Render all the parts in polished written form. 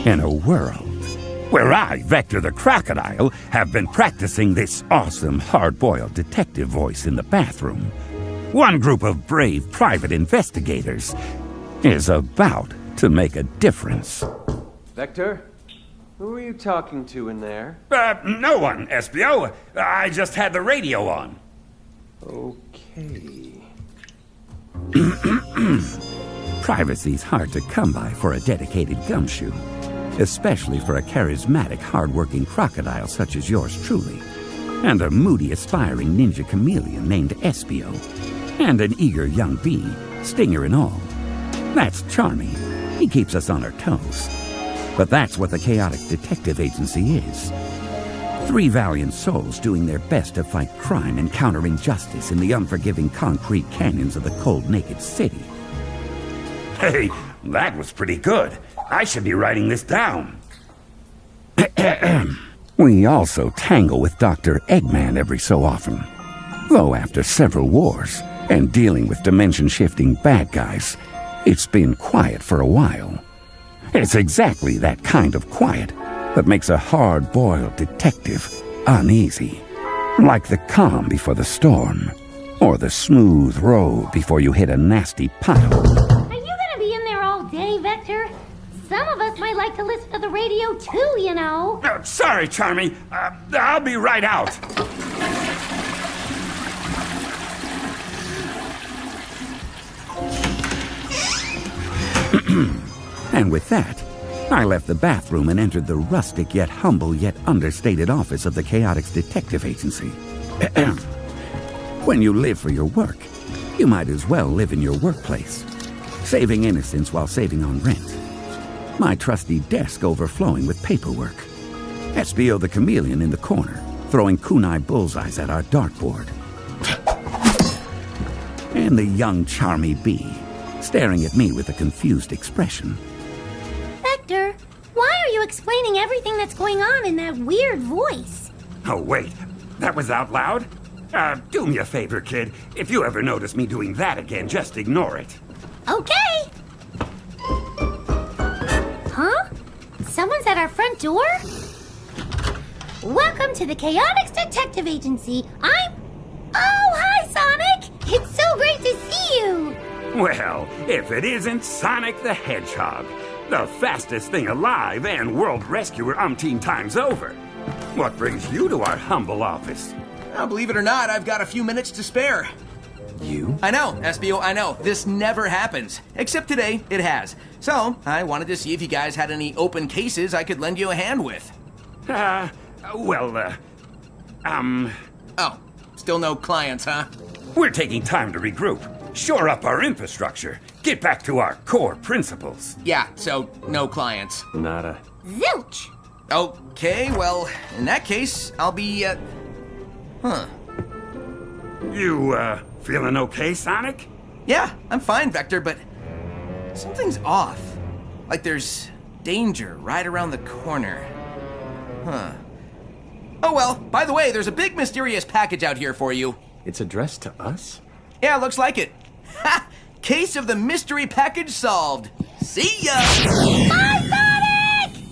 In a world where I, Vector the Crocodile, have been practicing this awesome hard-boiled detective voice in the bathroom, one group of brave private investigators is about to make a difference. Vector? Who are you talking to in there? No one, SBO. I just had the radio on. Okay. Privacy's hard to come by for a dedicated gumshoe, especially for a charismatic, hard-working crocodile such as yours truly, and a moody, aspiring ninja chameleon named Espio, and an eager young bee, Stinger and all. That's Charmy. He keeps us on our toes. But that's what the Chaotic Detective Agency is. 3 valiant souls doing their best to fight crime and countering justice in the unforgiving concrete canyons of the cold, naked city. Hey, that was pretty good. I should be writing this down. We also tangle with Dr. Eggman every so often. Though after several wars and dealing with dimension-shifting bad guys, it's been quiet for a while. It's exactly that kind of quiet that makes a hard-boiled detective uneasy. Like the calm before the storm, or the smooth road before you hit a nasty pothole. Are you gonna be in there all day, Vector? Some of us might like to listen to the radio too, you know. Sorry, Charmy. I'll be right out. And with that, I left the bathroom and entered the rustic yet humble yet understated office of the Chaotix Detective Agency. When you live for your work, you might as well live in your workplace, saving innocence while saving on rent. My trusty desk overflowing with paperwork. Espio the chameleon in the corner, throwing kunai bullseyes at our dartboard. And the young Charmy bee, staring at me with a confused expression. Vector, why are you explaining everything that's going on in that weird voice? Oh, wait. That was out loud? Do me a favor, kid. If you ever notice me doing that again, just ignore it. Okay. Huh? Someone's at our front door? Welcome to the Chaotix Detective Agency. Oh, hi, Sonic! It's so great to see you! Well, if it isn't Sonic the Hedgehog, the fastest thing alive and world rescuer umpteen times over. What brings you to our humble office? Well, believe it or not, I've got a few minutes to spare. You? I know, Espio, I know. This never happens. Except today, it has. So, I wanted to see if you guys had any open cases I could lend you a hand with. Oh, still no clients, huh? We're taking time to regroup, shore up our infrastructure, get back to our core principles. Yeah, so no clients. Nada. Zilch! Okay, well, in that case, I'll be, You, feeling okay, Sonic? Yeah, I'm fine, Vector, but something's off. Like there's danger right around the corner. Huh. Oh well, by the way, there's a big mysterious package out here for you. It's addressed to us? Yeah, looks like it. Ha! Case of the mystery package solved. See ya! Hi, Sonic!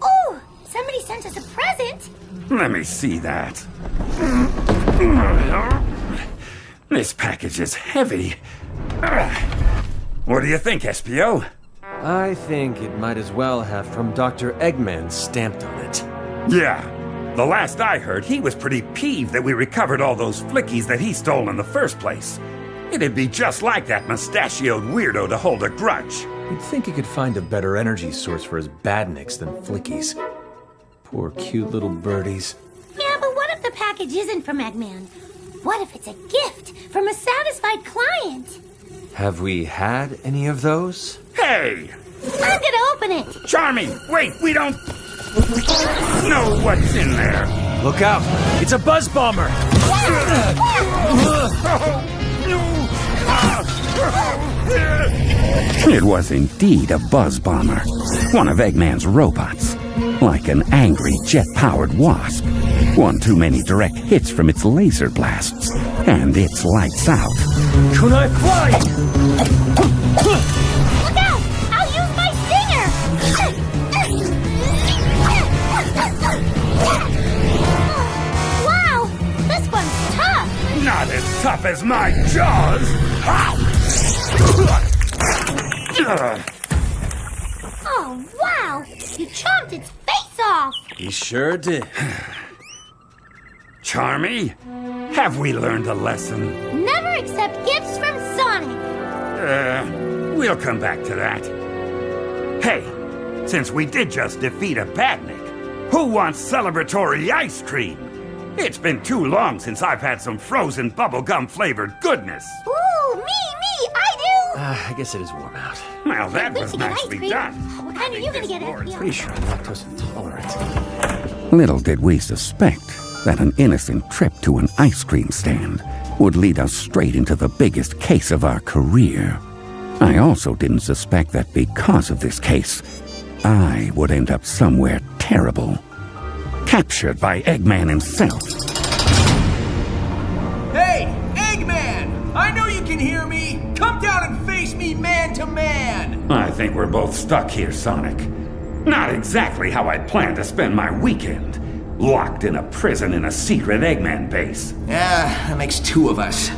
Oh, somebody sent us a present. Let me see that. This package is heavy. What do you think, Espio? I think it might as well have from Dr. Eggman stamped on it. Yeah. The last I heard, he was pretty peeved that we recovered all those flickies that he stole in the first place. It'd be just like that mustachioed weirdo to hold a grudge. You'd think he could find a better energy source for his badniks than flickies. Poor cute little birdies. Yeah, but what if the package isn't from Eggman? What if it's a gift from a satisfied client? Have we had any of those? Hey! I'm gonna open it! Charmy, wait, we don't know what's in there. Look out! It's a buzz bomber! It was indeed a buzz bomber, one of Eggman's robots. Like an angry jet-powered wasp. One too many direct hits from its laser blasts, and it's lights out. Kunai fly! Look out! I'll use my stinger! sharp as my jaws! Oh, wow! You chomped its face off! He sure did. Charmy, have we learned a lesson? Never accept gifts from Sonic! We'll come back to that. Hey, since we did just defeat a badnik, who wants celebratory ice cream? It's been too long since I've had some frozen bubblegum flavored goodness. Ooh, me, I do! I guess it is warm out. Well, that We was should get ice nicely cream. done. What kind are you gonna get, Pretty sure I'm lactose intolerant. Little did we suspect that an innocent trip to an ice cream stand would lead us straight into the biggest case of our career. I also didn't suspect that because of this case, I would end up somewhere terrible. Captured by Eggman himself. Hey, Eggman! I know you can hear me! Come down and face me man to man! I think we're both stuck here, Sonic. Not exactly how I planned to spend my weekend. Locked in a prison in a secret Eggman base. Yeah, that makes two of us.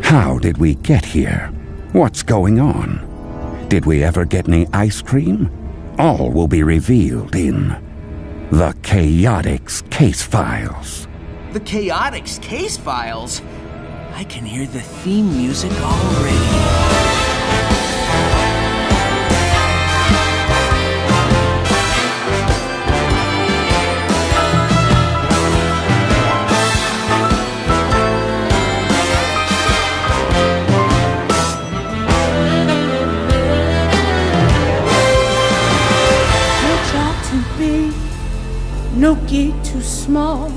How did we get here? What's going on? Did we ever get any ice cream? All will be revealed in the Chaotix case files. The Chaotix case files? I can hear the theme music already. No gate too small,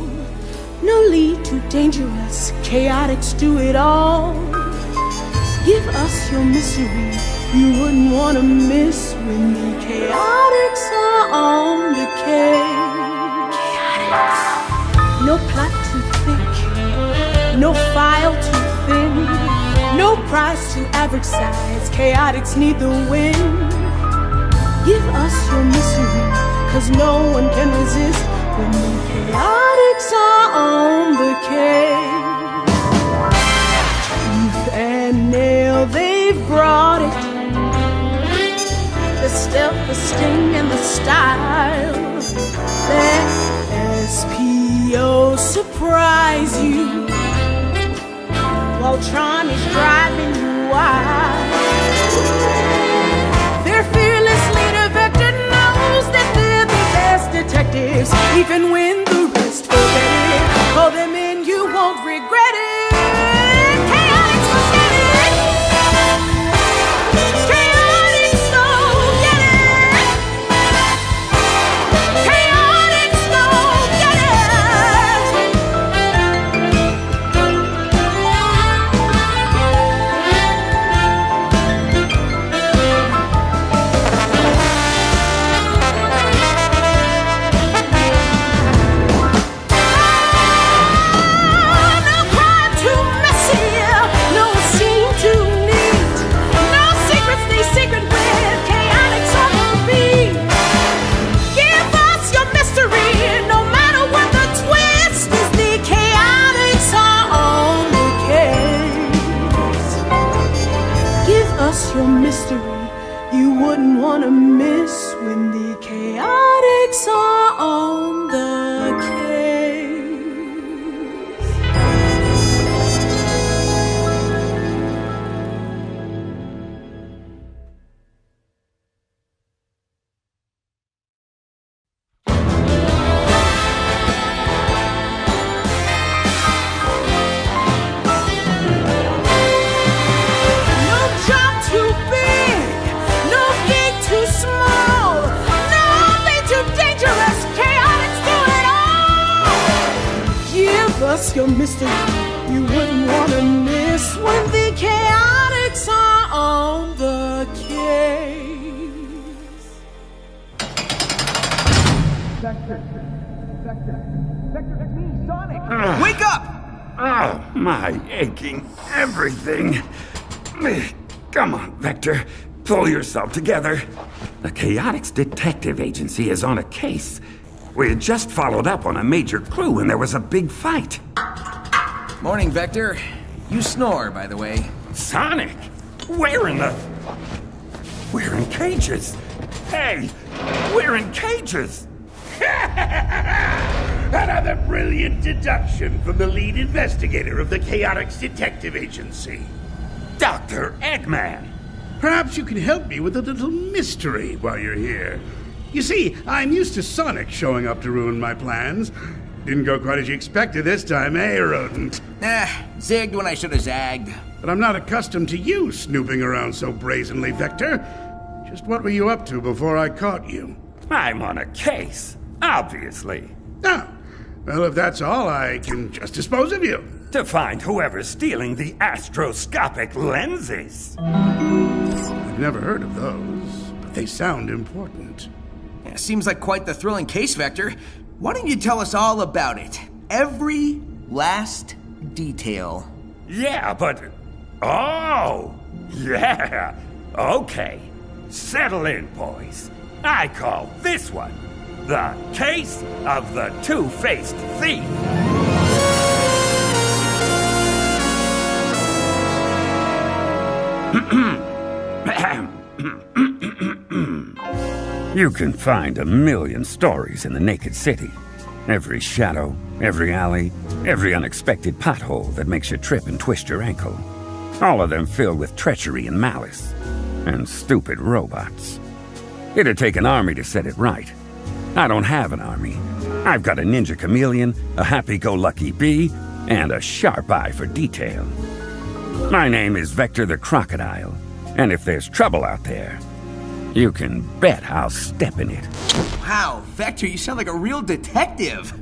no lead too dangerous. Chaotix do it all. Give us your misery, you wouldn't want to miss when the Chaotix are on the case. No plot too thick, no file too thin, no prize too average size. Chaotix need the win. Give us your misery, 'cause no one can resist when the Chaotix are on the case. Tooth and nail, they've brought it. The stealth, the sting, and the style. Let SPO surprise you while Tron is driving you wild. Their fearless leader Vector knows that they're the best detectives, even when the rest forget it. Call them in, you won't regret it. Chaotix will get it. Chaotix will get it. Chaotix will get it. Your mystery you wouldn't want to miss when the Chaotix are on the case. Your mystery you wouldn't want to miss when the Chaotix are on the case. Vector, it's me, Sonic! Wake up! Oh, my aching everything. Come on, Vector. Pull yourself together. The Chaotix Detective Agency is on a case. We had just followed up on a major clue and there was a big fight. Morning, Vector. You snore, by the way. Sonic? We're in cages. Hey, we're in cages. Another brilliant deduction from the lead investigator of the Chaotix Detective Agency. Dr. Eggman. Perhaps you can help me with a little mystery while you're here. You see, I'm used to Sonic showing up to ruin my plans. Didn't go quite as you expected this time, eh, rodent? Zigged when I should have zagged. But I'm not accustomed to you snooping around so brazenly, Vector. Just what were you up to before I caught you? I'm on a case, obviously. Ah, well, if that's all, I can just dispose of you. To find whoever's stealing the astroscopic lenses. I've never heard of those, but they sound important. Yeah, seems like quite the thrilling case, Vector. Why don't you tell us all about it? Every last detail. Yeah, but... Oh! Yeah! Okay. Settle in, boys. I call this one the Case of the Two-Faced Thief. You can find a million stories in the naked city. Every shadow, every alley, every unexpected pothole that makes you trip and twist your ankle. All of them filled with treachery and malice. And stupid robots. It'd take an army to set it right. I don't have an army. I've got a ninja chameleon, a happy-go-lucky bee, and a sharp eye for detail. My name is Vector the Crocodile, and if there's trouble out there, you can bet I'll step in it. Wow, Vector, you sound like a real detective.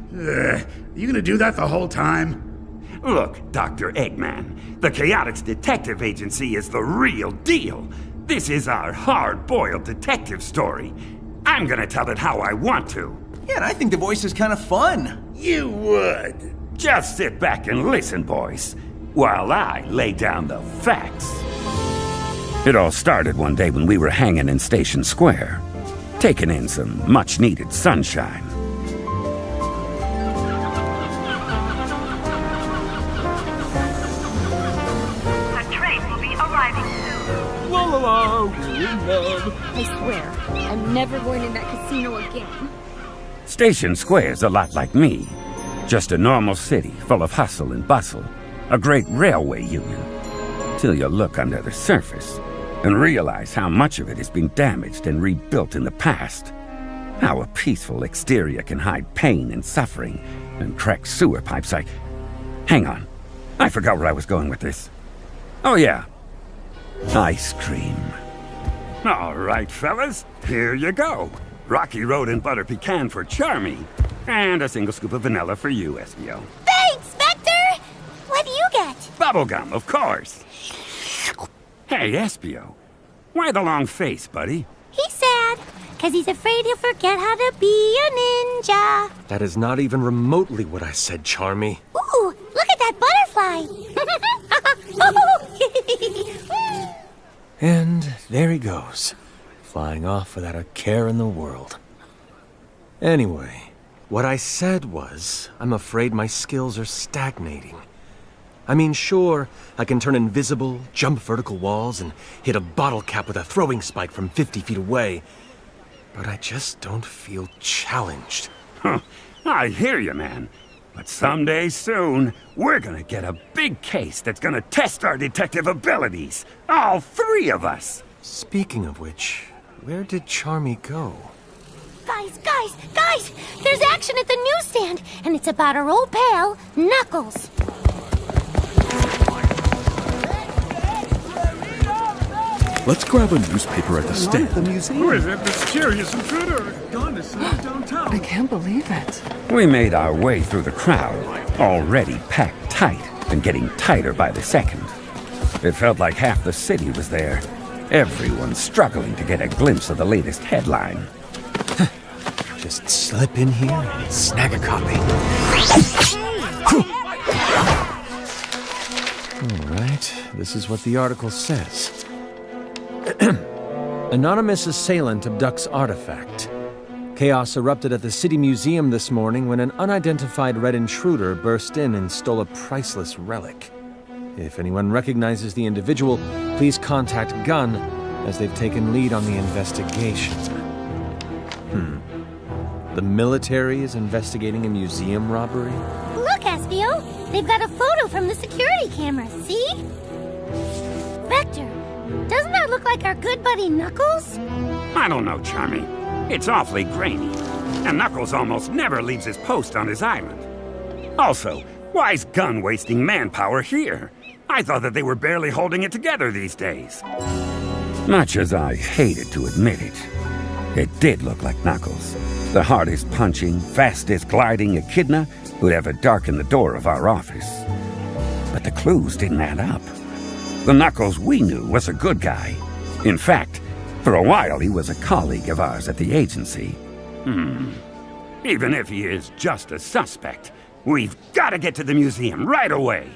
You gonna do that the whole time? Look, Dr. Eggman, the Chaotix Detective Agency is the real deal. This is our hard-boiled detective story. I'm gonna tell it how I want to. Yeah, and I think the voice is kind of fun. You would. Just sit back and listen, boys, while I lay down the facts. It all started one day when we were hanging in Station Square, taking in some much-needed sunshine. The train will be arriving soon. La la la, we're in love. I swear, I'm never going in that casino again. Station Square's a lot like me. Just a normal city full of hustle and bustle. A great railway union. Till you look under the surface and realize how much of it has been damaged and rebuilt in the past. How a peaceful exterior can hide pain and suffering and cracked sewer pipes. Hang on. I forgot where I was going with this. Oh yeah. Ice cream. All right, fellas. Here you go. Rocky Road and butter pecan for Charmy. And a single scoop of vanilla for you, Espio. Thanks, Vector! What do you get? Bubblegum, of course. Hey, Espio. Why the long face, buddy? He's sad, because he's afraid he'll forget how to be a ninja. That is not even remotely what I said, Charmy. Ooh, look at that butterfly! And there he goes, flying off without a care in the world. Anyway, what I said was, I'm afraid my skills are stagnating. I mean, sure, I can turn invisible, jump vertical walls, and hit a bottle cap with a throwing spike from 50 feet away. But I just don't feel challenged. Huh, I hear you, man. But someday soon, we're gonna get a big case that's gonna test our detective abilities. All three of us. Speaking of which, where did Charmy go? Guys! There's action at the newsstand, and it's about our old pal, Knuckles. Let's grab a newspaper at the stand. The museum. Who is that mysterious intruder? Gone to see it downtown. I can't believe it. We made our way through the crowd, already packed tight and getting tighter by the second. It felt like half the city was there. Everyone struggling to get a glimpse of the latest headline. Just slip in here and snag a copy. All right, this is what the article says. Anonymous assailant abducts artifact. Chaos erupted at the City Museum this morning when an unidentified red intruder burst in and stole a priceless relic. If anyone recognizes the individual, please contact Gunn, as they've taken lead on the investigation. The military is investigating a museum robbery? Look, Espio! They've got a photo from the security camera, see? Vector, doesn't that look like our good buddy Knuckles? I don't know, Charmy. It's awfully grainy. And Knuckles almost never leaves his post on his island. Also, why's Gunn wasting manpower here? I thought that they were barely holding it together these days. Much as I hated to admit it, it did look like Knuckles. The hardest punching, fastest gliding echidna who'd ever darkened the door of our office. But the clues didn't add up. The Knuckles we knew was a good guy. In fact, for a while he was a colleague of ours at the agency. Even if he is just a suspect, we've got to get to the museum right away.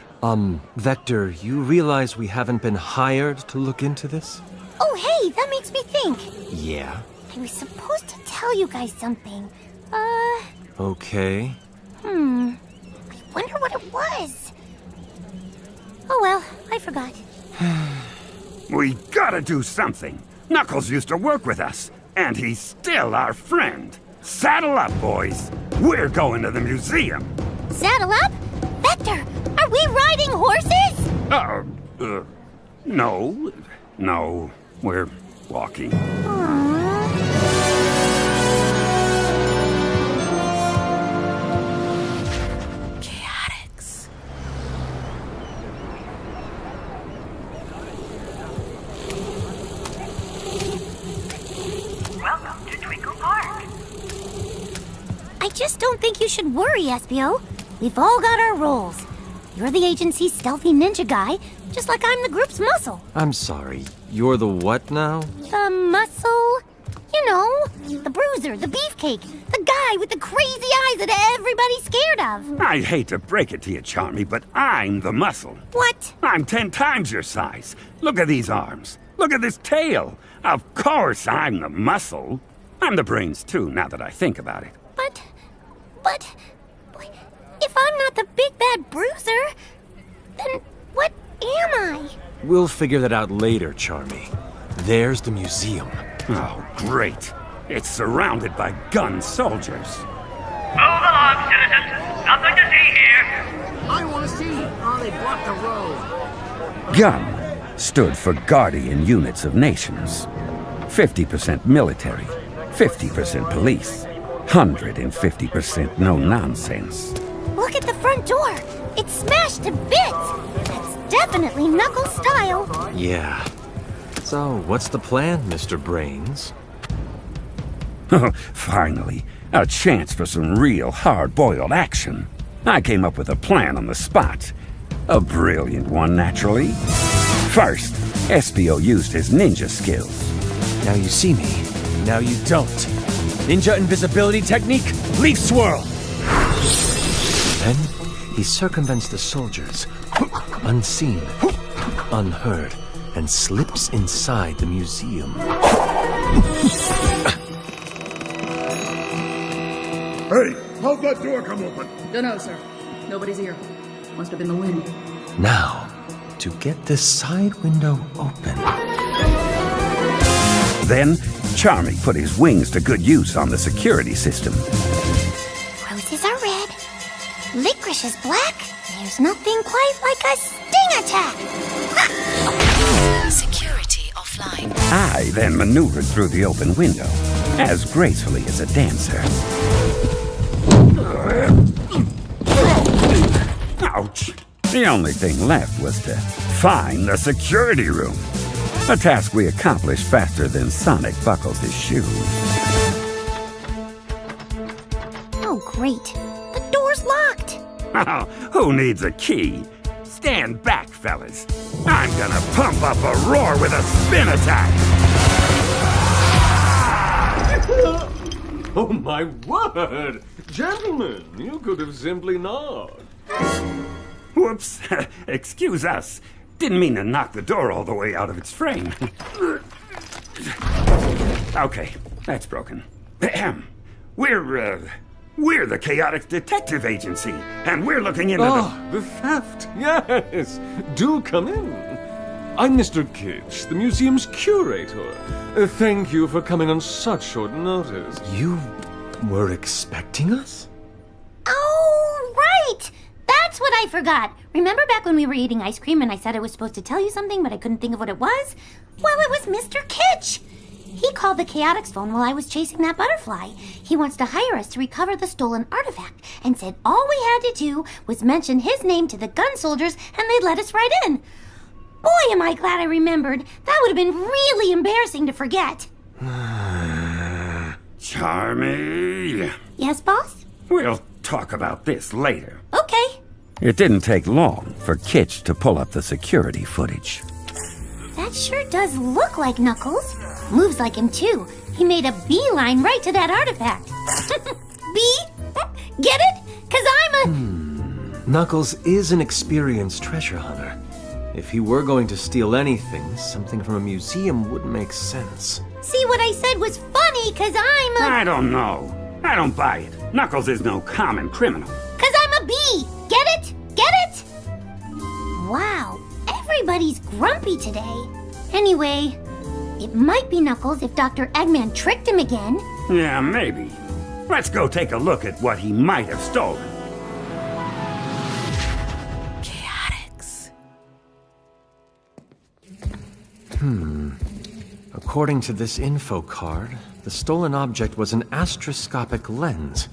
Vector, you realize we haven't been hired to look into this? Oh, hey, that makes me think. Yeah? I was supposed to tell you guys something. Okay. I wonder what it was. Oh well, I forgot. We gotta do something. Knuckles used to work with us, and he's still our friend. Saddle up, boys. We're going to the museum. Saddle up? Vector, are we riding horses? No, we're walking. Chaotix. Welcome to Twinkle Park. I just don't think you should worry, Espio. We've all got our roles. You're the agency's stealthy ninja guy, just like I'm the group's muscle. I'm sorry, you're the what now? The muscle? You know, the bruiser, the beefcake, the guy with the crazy eyes that everybody's scared of. I hate to break it to you, Charmy, but I'm the muscle. What? I'm 10 times your size. Look at these arms. Look at this tail. Of course I'm the muscle. I'm the brains too, now that I think about it. But, if I'm not the big bad bruiser, then what am I? We'll figure that out later, Charmy. There's the museum. Oh, great. It's surrounded by gun soldiers. Move along, citizens. Nothing to see here. I want to see. Oh, they blocked the road. GUN stood for Guardian Units of Nations. 50% military, 50% police, 150% no-nonsense. Look at the front door. It's smashed to bits. That's definitely Knuckles style. Yeah. So, what's the plan, Mr. Brains? Finally, a chance for some real hard-boiled action. I came up with a plan on the spot. A brilliant one, naturally. First, Espio used his ninja skills. Now you see me, now you don't. Ninja invisibility technique, leaf swirl! Then, he circumvents the soldiers, unseen, unheard, and slips inside the museum. Hey, how'd that door come open? Dunno, sir. Nobody's here. Must have been the wind. Now, to get this side window open. Then, Charmy put his wings to good use on the security system. Roses are red, licorice is black. There's nothing quite like a sting attack. Security offline. I then maneuvered through the open window, as gracefully as a dancer. Ouch! The only thing left was to find the security room. A task we accomplished faster than Sonic buckles his shoes. Oh, great. The door's locked. Oh, who needs a key? Stand back, fellas. I'm gonna pump up a roar with a spin attack! Oh my word! Gentlemen, you could have simply not. Whoops. Excuse us. Didn't mean to knock the door all the way out of its frame. Okay, that's broken. We're We're the Chaotix Detective Agency, and we're looking into the theft, yes. Do come in. I'm Mr. Kitsch, the museum's curator. Thank you for coming on such short notice. You were expecting us? Oh, right! That's what I forgot. Remember back when we were eating ice cream and I said I was supposed to tell you something, but I couldn't think of what it was? Well, it was Mr. Kitsch. He called the Chaotix phone while I was chasing that butterfly. He wants to hire us to recover the stolen artifact and said all we had to do was mention his name to the gun soldiers and they'd let us right in. Boy, am I glad I remembered. That would have been really embarrassing to forget. Charmy. Yes, boss? We'll talk about this later. Okay. It didn't take long for Kitsch to pull up the security footage. That sure does look like Knuckles. Moves like him, too. He made a beeline right to that artifact. Bee? Get it? 'Cause I'm a... Knuckles is an experienced treasure hunter. If he were going to steal anything, something from a museum would make sense. See, what I said was funny 'cause I'm a... I don't know. I don't buy it. Knuckles is no common criminal. 'Cause I'm a bee. Get it? Get it? Wow, everybody's grumpy today. Anyway, it might be Knuckles if Dr. Eggman tricked him again. Yeah, maybe. Let's go take a look at what he might have stolen. Chaotix. According to this info card, the stolen object was an astroscopic lens.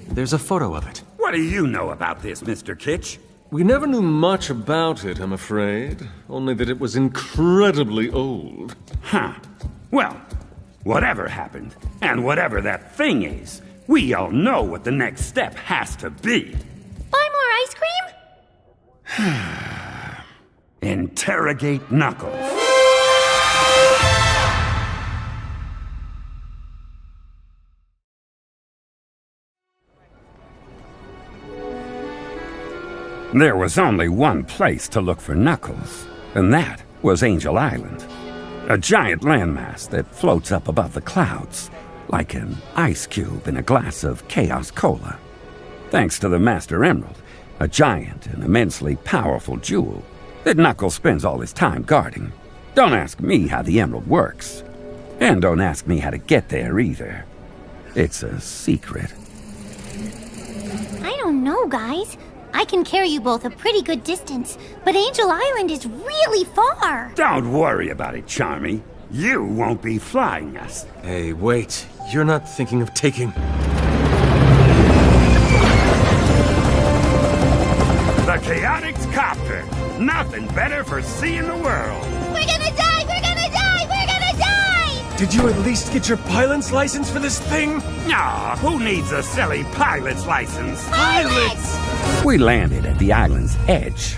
There's a photo of it. What do you know about this, Mr. Kitsch? We never knew much about it, I'm afraid. Only that it was incredibly old. Huh. Well, whatever happened, and whatever that thing is, we all know what the next step has to be. Buy more ice cream? Interrogate Knuckles. There was only one place to look for Knuckles, and that was Angel Island. A giant landmass that floats up above the clouds, like an ice cube in a glass of Chaos Cola. Thanks to the Master Emerald, a giant and immensely powerful jewel that Knuckles spends all his time guarding. Don't ask me how the Emerald works. And don't ask me how to get there either. It's a secret. I don't know, guys. I can carry you both a pretty good distance, but Angel Island is really far. Don't worry about it, Charmy. You won't be flying us. Hey, wait. You're not thinking of taking... The Chaotix Copter. Nothing better for seeing the world. We're gonna die! We're gonna die! We're gonna die! Did you at least get your pilot's license for this thing? Aw, who needs a silly pilot's license? Pilots! We landed at the island's edge.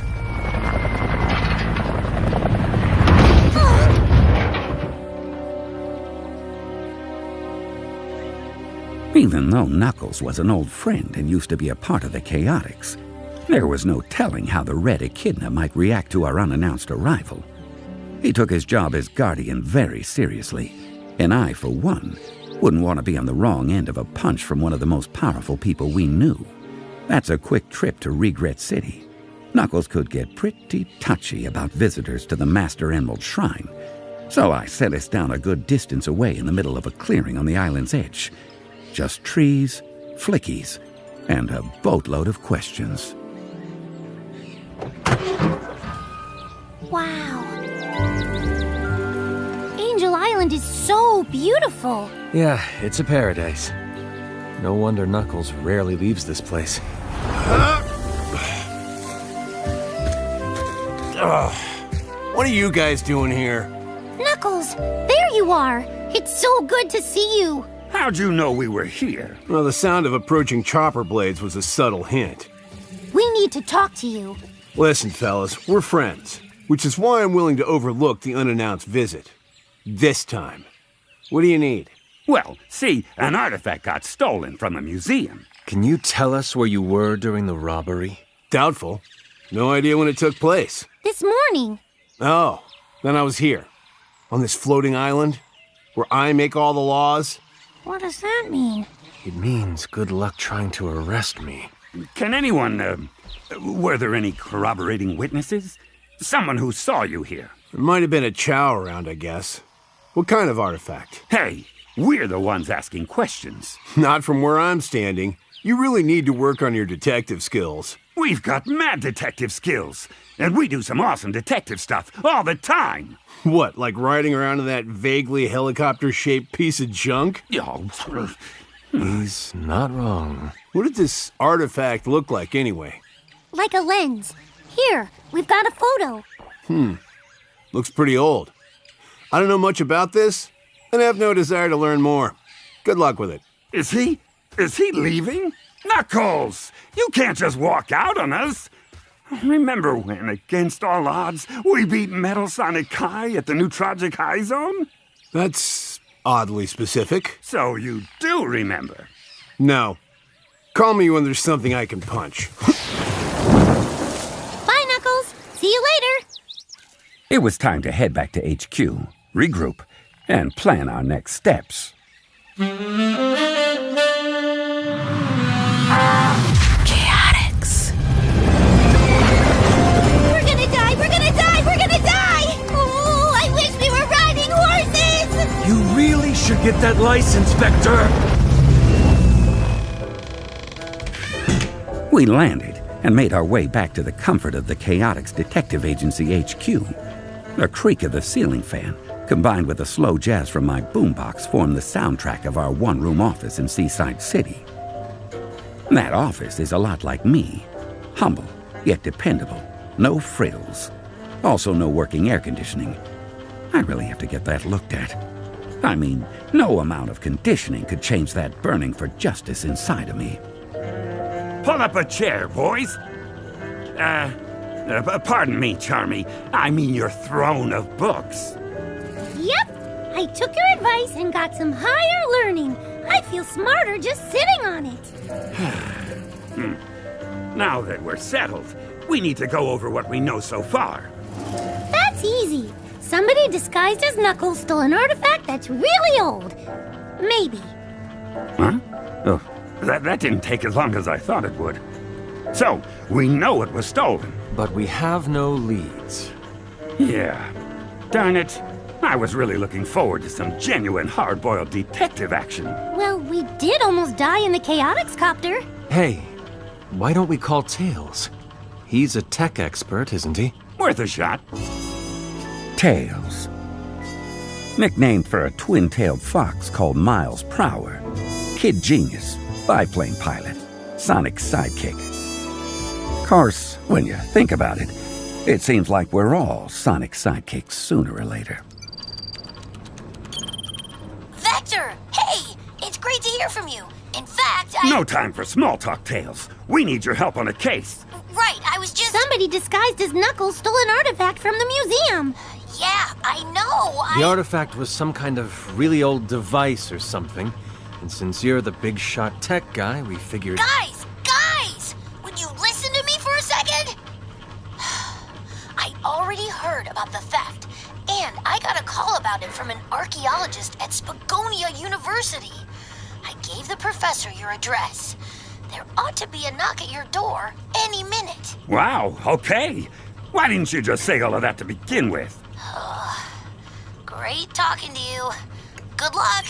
Even though Knuckles was an old friend and used to be a part of the Chaotix, there was no telling how the Red Echidna might react to our unannounced arrival. He took his job as guardian very seriously, and I, for one, wouldn't want to be on the wrong end of a punch from one of the most powerful people we knew. That's a quick trip to Regret City. Knuckles could get pretty touchy about visitors to the Master Emerald Shrine, so I set us down a good distance away in the middle of a clearing on the island's edge. Just trees, flickies, and a boatload of questions. Wow. Angel Island is so beautiful. Yeah, it's a paradise. No wonder Knuckles rarely leaves this place. What are you guys doing here? Knuckles, there you are. It's so good to see you. How'd you know we were here? Well, the sound of approaching chopper blades was a subtle hint. We need to talk to you. Listen, fellas, we're friends, which is why I'm willing to overlook the unannounced visit. This time. What do you need? Well, see, an artifact got stolen from a museum. Can you tell us where you were during the robbery? Doubtful. No idea when it took place. This morning. Oh, then I was here. On this floating island, where I make all the laws. What does that mean? It means good luck trying to arrest me. Can anyone, were there any corroborating witnesses? Someone who saw you here? There might have been a chow around, I guess. What kind of artifact? Hey, we're the ones asking questions. Not from where I'm standing. You really need to work on your detective skills. We've got mad detective skills, and we do some awesome detective stuff all the time. What, like riding around in that vaguely helicopter-shaped piece of junk? Oh, he's not wrong. What did this artifact look like anyway? Like a lens. Here, we've got a photo. Looks pretty old. I don't know much about this, and have no desire to learn more. Good luck with it. Is he leaving? Knuckles! You can't just walk out on us! Remember when, against all odds, we beat Metal Sonic Kai at the Neutrogic High Zone? That's oddly specific. So you do remember? No. Call me when there's something I can punch. Bye, Knuckles. See you later. It was time to head back to HQ, regroup, and plan our next steps. Chaotix. We're gonna die! We're gonna die! We're gonna die! Oh, I wish we were riding horses! You really should get that license, Vector! We landed and made our way back to the comfort of the Chaotix Detective Agency HQ. The creak of the ceiling fan, combined with the slow jazz from my boombox, formed the soundtrack of our one-room office in Seaside City. That office is a lot like me. Humble, yet dependable. No frills. Also no working air conditioning. I really have to get that looked at. I mean, no amount of conditioning could change that burning for justice inside of me. Pull up a chair, boys. Pardon me, Charmy. I mean your throne of books. Yep, I took your advice and got some higher learning. I feel smarter just sitting on it. Now that we're settled, we need to go over what we know so far. That's easy. Somebody disguised as Knuckles stole an artifact that's really old. Maybe. Huh? Oh, that didn't take as long as I thought it would. So, we know it was stolen. But we have no leads. Yeah. Darn it. I was really looking forward to some genuine hard-boiled detective action. Well, we did almost die in the Chaotix copter. Hey, why don't we call Tails? He's a tech expert, isn't he? Worth a shot. Tails. Nicknamed for a twin-tailed fox called Miles Prower. Kid genius, biplane pilot, Sonic sidekick. Course, when you think about it, it seems like we're all Sonic sidekicks sooner or later. Vector! Hey! It's great to hear from you. In fact, No time for small talk, Tails. We need your help on a case. Right, I was just... Somebody disguised as Knuckles stole an artifact from the museum. Yeah, I know. The artifact was some kind of really old device or something. And since you're the big shot tech guy, we figured... Guys! Would you listen to me for a second? I already heard about the theft, and I got a call about it from an archaeologist at Spagonia University. I gave the professor your address. There ought to be a knock at your door any minute. Wow, okay. Why didn't you just say all of that to begin with? Great talking to you. Good luck.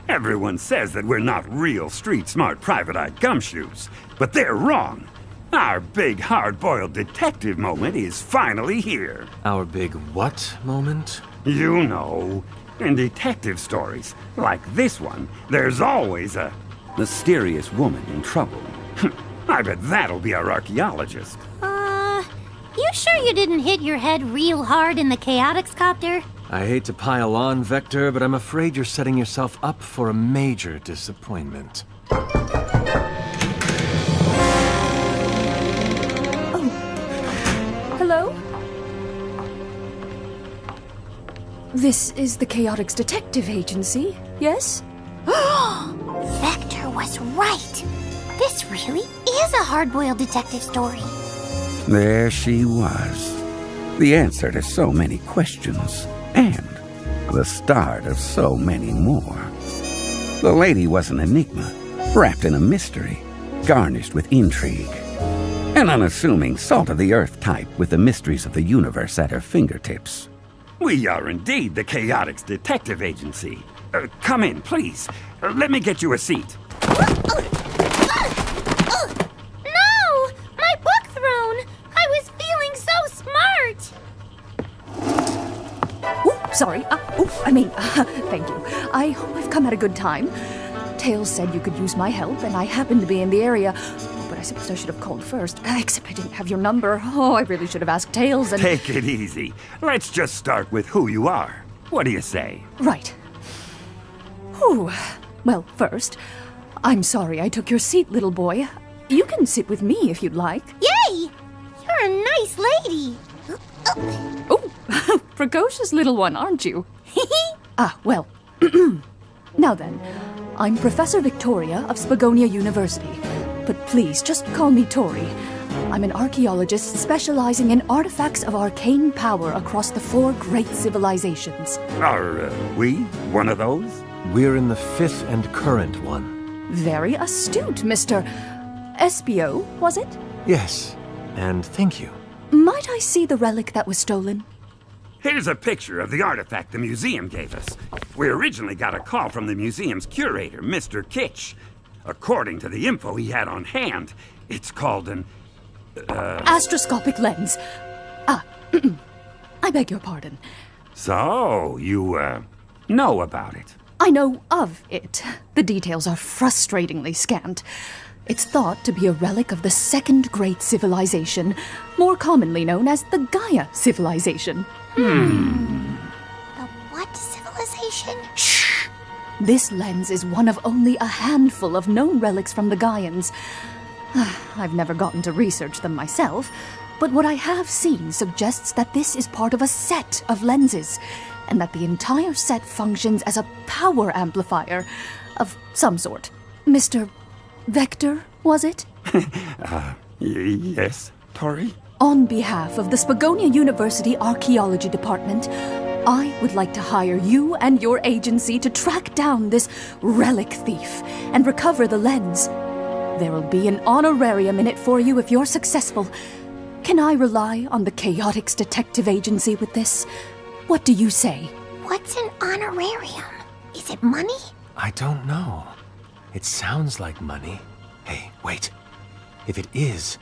Everyone says that we're not real street-smart private-eye gumshoes, but they're wrong. Our big hard-boiled detective moment is finally here. Our big what moment? You know, in detective stories, like this one, there's always a mysterious woman in trouble. I bet that'll be our archaeologist. You sure you didn't hit your head real hard in the Chaotix copter? I hate to pile on, Vector, but I'm afraid you're setting yourself up for a major disappointment. Oh. Hello? This is the Chaotix Detective Agency, yes? Vector was right. This really is a hard-boiled detective story. There she was. The answer to so many questions. And the start of so many more. The lady was an enigma, wrapped in a mystery, garnished with intrigue. An unassuming salt-of-the-earth type with the mysteries of the universe at her fingertips. We are indeed the Chaotix Detective Agency. Come in, please. Let me get you a seat. No! My book thrown! I was feeling so smart! Sorry. Thank you. I hope I've come at a good time. Tails said you could use my help, and I happened to be in the area. But I suppose I should have called first. Except I didn't have your number. Oh, I really should have asked Tails and... Take it easy. Let's just start with who you are. What do you say? Right. Whew. Well, first, I'm sorry I took your seat, little boy. You can sit with me if you'd like. Yay! You're a nice lady. Oh, precocious little one, aren't you? Well. Now then, I'm Professor Victoria of Spagonia University. But please, just call me Tori. I'm an archaeologist specializing in artifacts of arcane power across the 4 great civilizations. Are we one of those? We're in the 5th and current one. Very astute, Mr. Espio, was it? Yes, and thank you. Might I see the relic that was stolen? Here's a picture of the artifact the museum gave us. We originally got a call from the museum's curator, Mr. Kitsch. According to the info he had on hand, it's called an... astroscopic lens. I beg your pardon. So, you, know about it? I know of it. The details are frustratingly scant. It's thought to be a relic of the 2nd great civilization, more commonly known as the Gaia civilization. The what civilization? Shh! This lens is one of only a handful of known relics from the Gaians. I've never gotten to research them myself, but what I have seen suggests that this is part of a set of lenses, and that the entire set functions as a power amplifier of some sort. Mr. Vector, was it? Yes, Tori? On behalf of the Spagonia University Archaeology Department, I would like to hire you and your agency to track down this relic thief and recover the lens. There will be an honorarium in it for you if you're successful. Can I rely on the Chaotix Detective Agency with this? What do you say? What's an honorarium? Is it money? I don't know. It sounds like money. Hey, wait. If it is,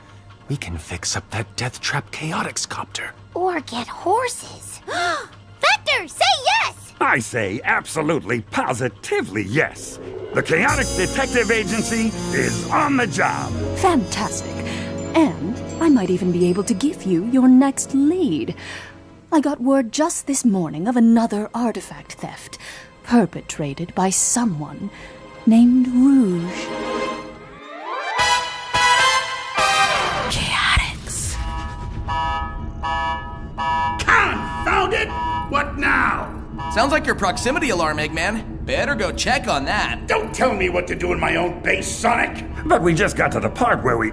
we can fix up that death trap Chaotix copter. Or get horses. Vector, say yes! I say absolutely, positively yes. The Chaotix Detective Agency is on the job. Fantastic. And I might even be able to give you your next lead. I got word just this morning of another artifact theft, perpetrated by someone named Rouge. Chaotix. Confound it! What now? Sounds like your proximity alarm, Eggman. Better go check on that. Don't tell me what to do in my own base, Sonic! But we just got to the part where we...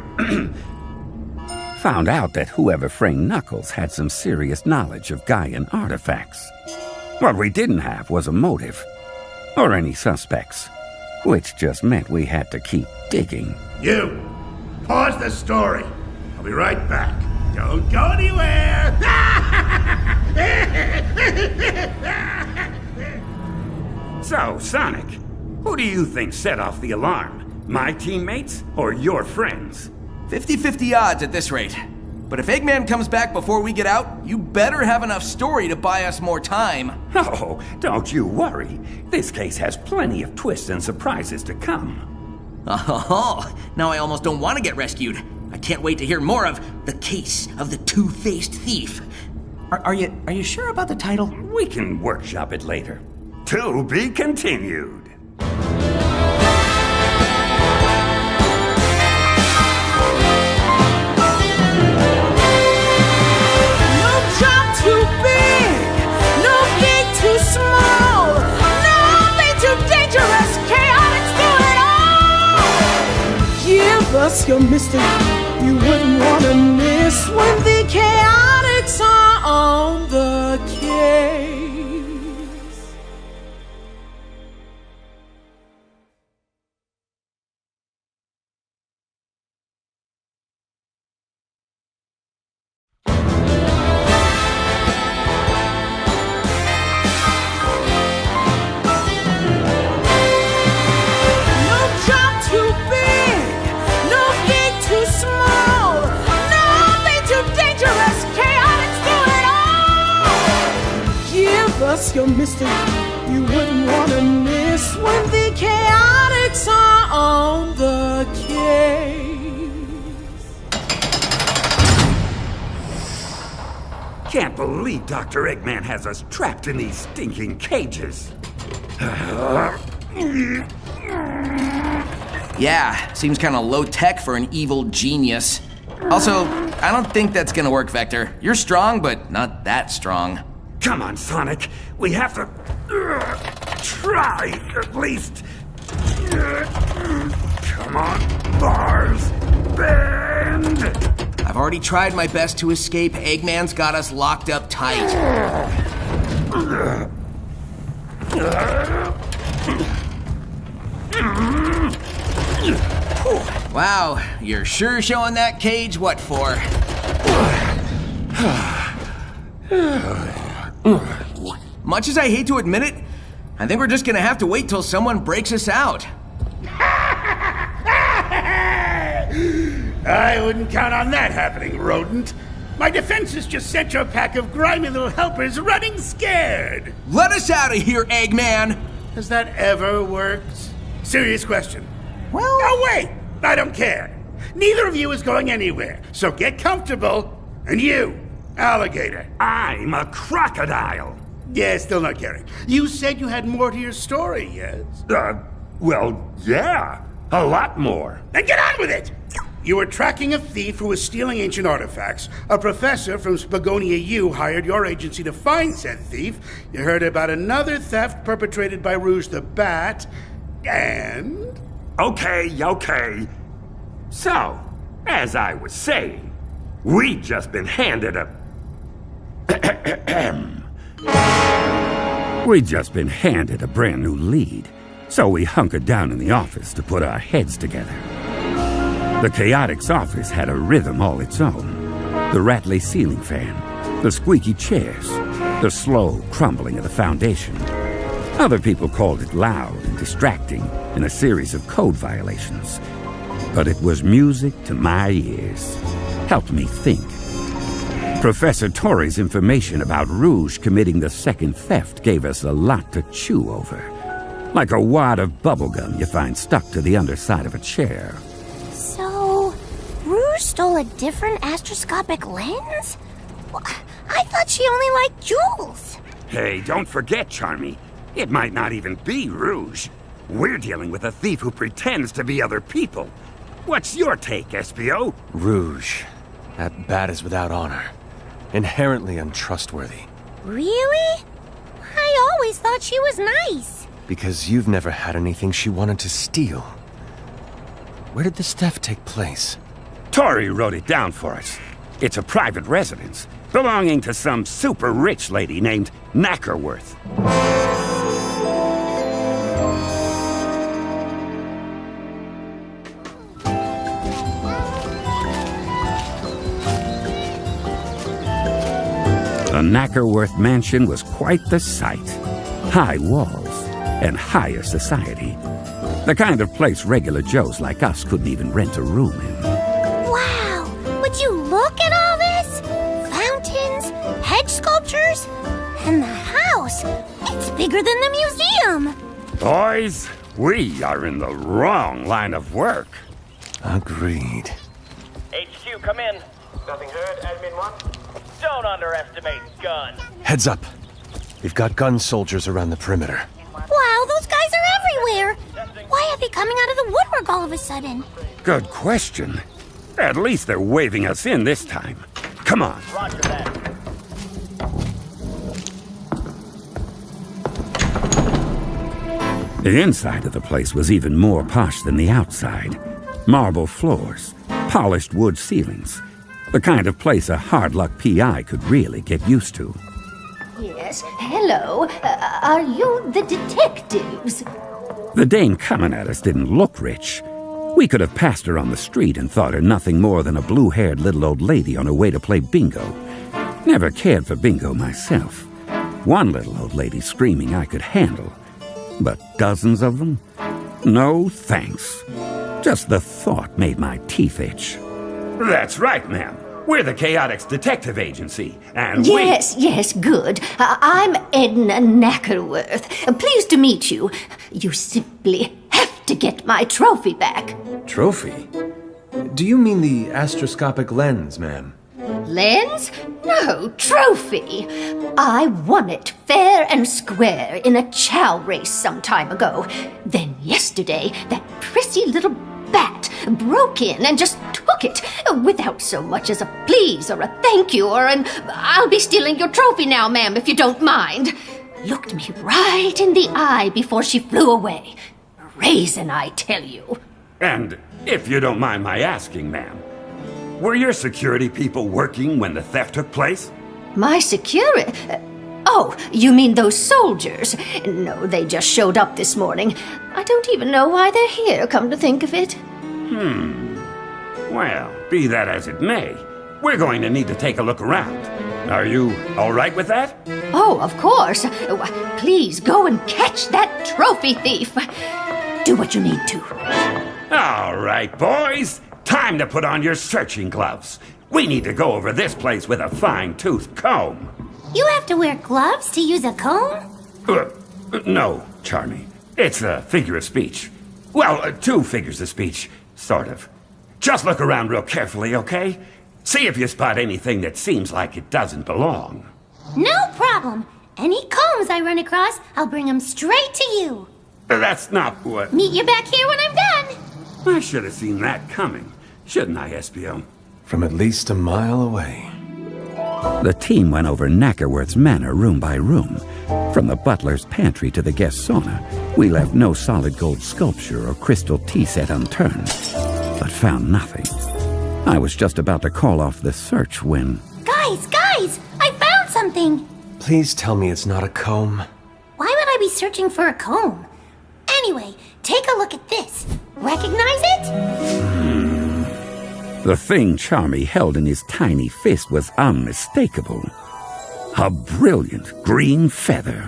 Found out that whoever framed Knuckles had some serious knowledge of Gaian artifacts. What we didn't have was a motive, or any suspects, which just meant we had to keep digging. You, pause the story. I'll be right back. Don't go anywhere! So, Sonic, who do you think set off the alarm? My teammates or your friends? 50-50 odds at this rate. But if Eggman comes back before we get out, you better have enough story to buy us more time. Oh, don't you worry. This case has plenty of twists and surprises to come. Oh, now I almost don't want to get rescued. I can't wait to hear more of The Case of the Two-Faced Thief. Are you sure about the title? We can workshop it later. To be continued. Us your mystery you wouldn't want to miss when the Chaotix are on the case. us your mystery you wouldn't want to miss when the chaotix are on the case. Can't believe Dr. Eggman has us trapped in these stinking cages. Yeah, seems kind of low-tech for an evil genius. Also, I don't think that's gonna work, Vector. You're strong, but not that strong. Come on, Sonic. We have to try, at least. Come on, bars, bend. I've already tried my best to escape. Eggman's got us locked up tight. Wow, you're sure showing that cage what for. Much as I hate to admit it, I think we're just gonna have to wait till someone breaks us out. I wouldn't count on that happening, rodent. My defenses just sent your pack of grimy little helpers running scared. Let us out of here, Eggman! Has that ever worked? Serious question. Well... No, wait! I don't care. Neither of you is going anywhere, so get comfortable. And you, alligator. I'm a crocodile. Yeah, still not caring. You said you had more to your story, yes? Well, yeah. A lot more. Then get on with it! You were tracking a thief who was stealing ancient artifacts. A professor from Spagonia U hired your agency to find said thief. You heard about another theft perpetrated by Rouge the Bat. And... Okay. So, as I was saying, we've just been handed a... We've just been handed a brand new lead, so we hunkered down in the office to put our heads together. The chaotix office had a rhythm all its own. The rattly ceiling fan, the squeaky chairs, the slow crumbling of the foundation. Other people called it loud and distracting in a series of code violations. But it was music to my ears. Helped me think. Professor Torrey's information about Rouge committing the second theft gave us a lot to chew over. Like a wad of bubblegum you find stuck to the underside of a chair. So, Rouge stole a different astroscopic lens? Well, I thought she only liked jewels. Hey, don't forget, Charmy. It might not even be Rouge. We're dealing with a thief who pretends to be other people. What's your take, SPO? Rouge. That bat is without honor. Inherently untrustworthy. Really? I always thought she was nice. Because you've never had anything she wanted to steal. Where did this theft take place? Tori wrote it down for us. It's a private residence, belonging to some super rich lady named Knackerworth. The Knackerworth mansion was quite the sight. High walls and higher society. The kind of place regular Joes like us couldn't even rent a room in. Wow! Would you look at all this? Fountains, hedge sculptures, and the house. It's bigger than the museum. Boys, we are in the wrong line of work. Agreed. HQ, come in. Nothing heard, Admin 1? Don't underestimate guns. Heads up. We've got gun soldiers around the perimeter. Wow, those guys are everywhere. Why are they coming out of the woodwork all of a sudden? Good question. At least they're waving us in this time. Come on. Roger that. The inside of the place was even more posh than the outside. Marble floors, polished wood ceilings. The kind of place a hard-luck PI could really get used to. Yes, hello. Are you the detectives? The dame coming at us didn't look rich. We could have passed her on the street and thought her nothing more than a blue-haired little old lady on her way to play bingo. Never cared for bingo myself. One little old lady screaming I could handle. But dozens of them? No thanks. Just the thought made my teeth itch. That's right, ma'am. We're the Chaotix Detective Agency, and Yes, good. I'm Edna Knackerworth. Pleased to meet you. You simply have to get my trophy back. Trophy? Do you mean the astroscopic lens, ma'am? Lens? No, trophy. I won it fair and square in a chow race some time ago. Then yesterday, that prissy little bat broke in and just took it without so much as a please or a thank you or an I'll be stealing your trophy now, ma'am, if you don't mind. Looked me right in the eye before she flew away. Raisin, I tell you. And if you don't mind my asking, ma'am, were your security people working when the theft took place? My security? Oh, you mean those soldiers? No, they just showed up this morning. I don't even know why they're here, come to think of it. Well, be that as it may, we're going to need to take a look around. Are you all right with that? Oh, of course. Please go and catch that trophy thief. Do what you need to. All right, boys. Time to put on your searching gloves. We need to go over this place with a fine-toothed comb. You have to wear gloves to use a comb? No, Charmy. It's a figure of speech. Well, two figures of speech, sort of. Just look around real carefully, okay? See if you spot anything that seems like it doesn't belong. No problem. Any combs I run across, I'll bring them straight to you. That's not what... Meet you back here when I'm done. I should have seen that coming, shouldn't I, Espio? From at least a mile away. The team went over Knackerworth's manor room by room. From the butler's pantry to the guest sauna, we left no solid gold sculpture or crystal tea set unturned, but found nothing. I was just about to call off the search when... Guys! I found something! Please tell me it's not a comb. Why would I be searching for a comb? Anyway, take a look at this. Recognize it? The thing Charmy held in his tiny fist was unmistakable. A brilliant green feather.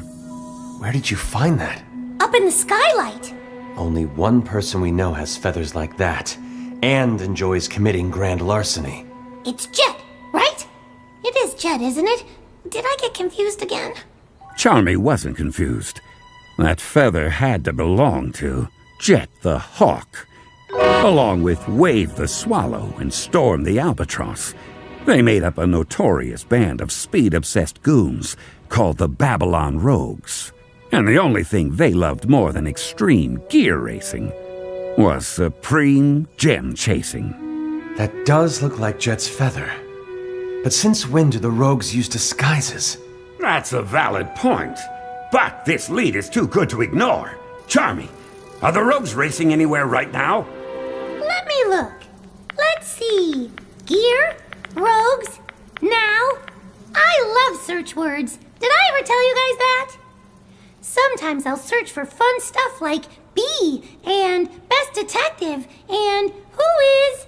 Where did you find that? Up in the skylight. Only one person we know has feathers like that, and enjoys committing grand larceny. It's Jet, right? It is Jet, isn't it? Did I get confused again? Charmy wasn't confused. That feather had to belong to Jet the Hawk, along with Wave the Swallow and Storm the Albatross. They made up a notorious band of speed-obsessed goons called the Babylon Rogues. And the only thing they loved more than extreme gear racing was supreme gem chasing. That does look like Jet's feather. But since when do the rogues use disguises? That's a valid point. But this lead is too good to ignore. Charmy, are the rogues racing anywhere right now? Let me look. Let's see. Gear, rogues, now. I love search words. Did I ever tell you guys that? Sometimes I'll search for fun stuff like B and Best Detective and Who Is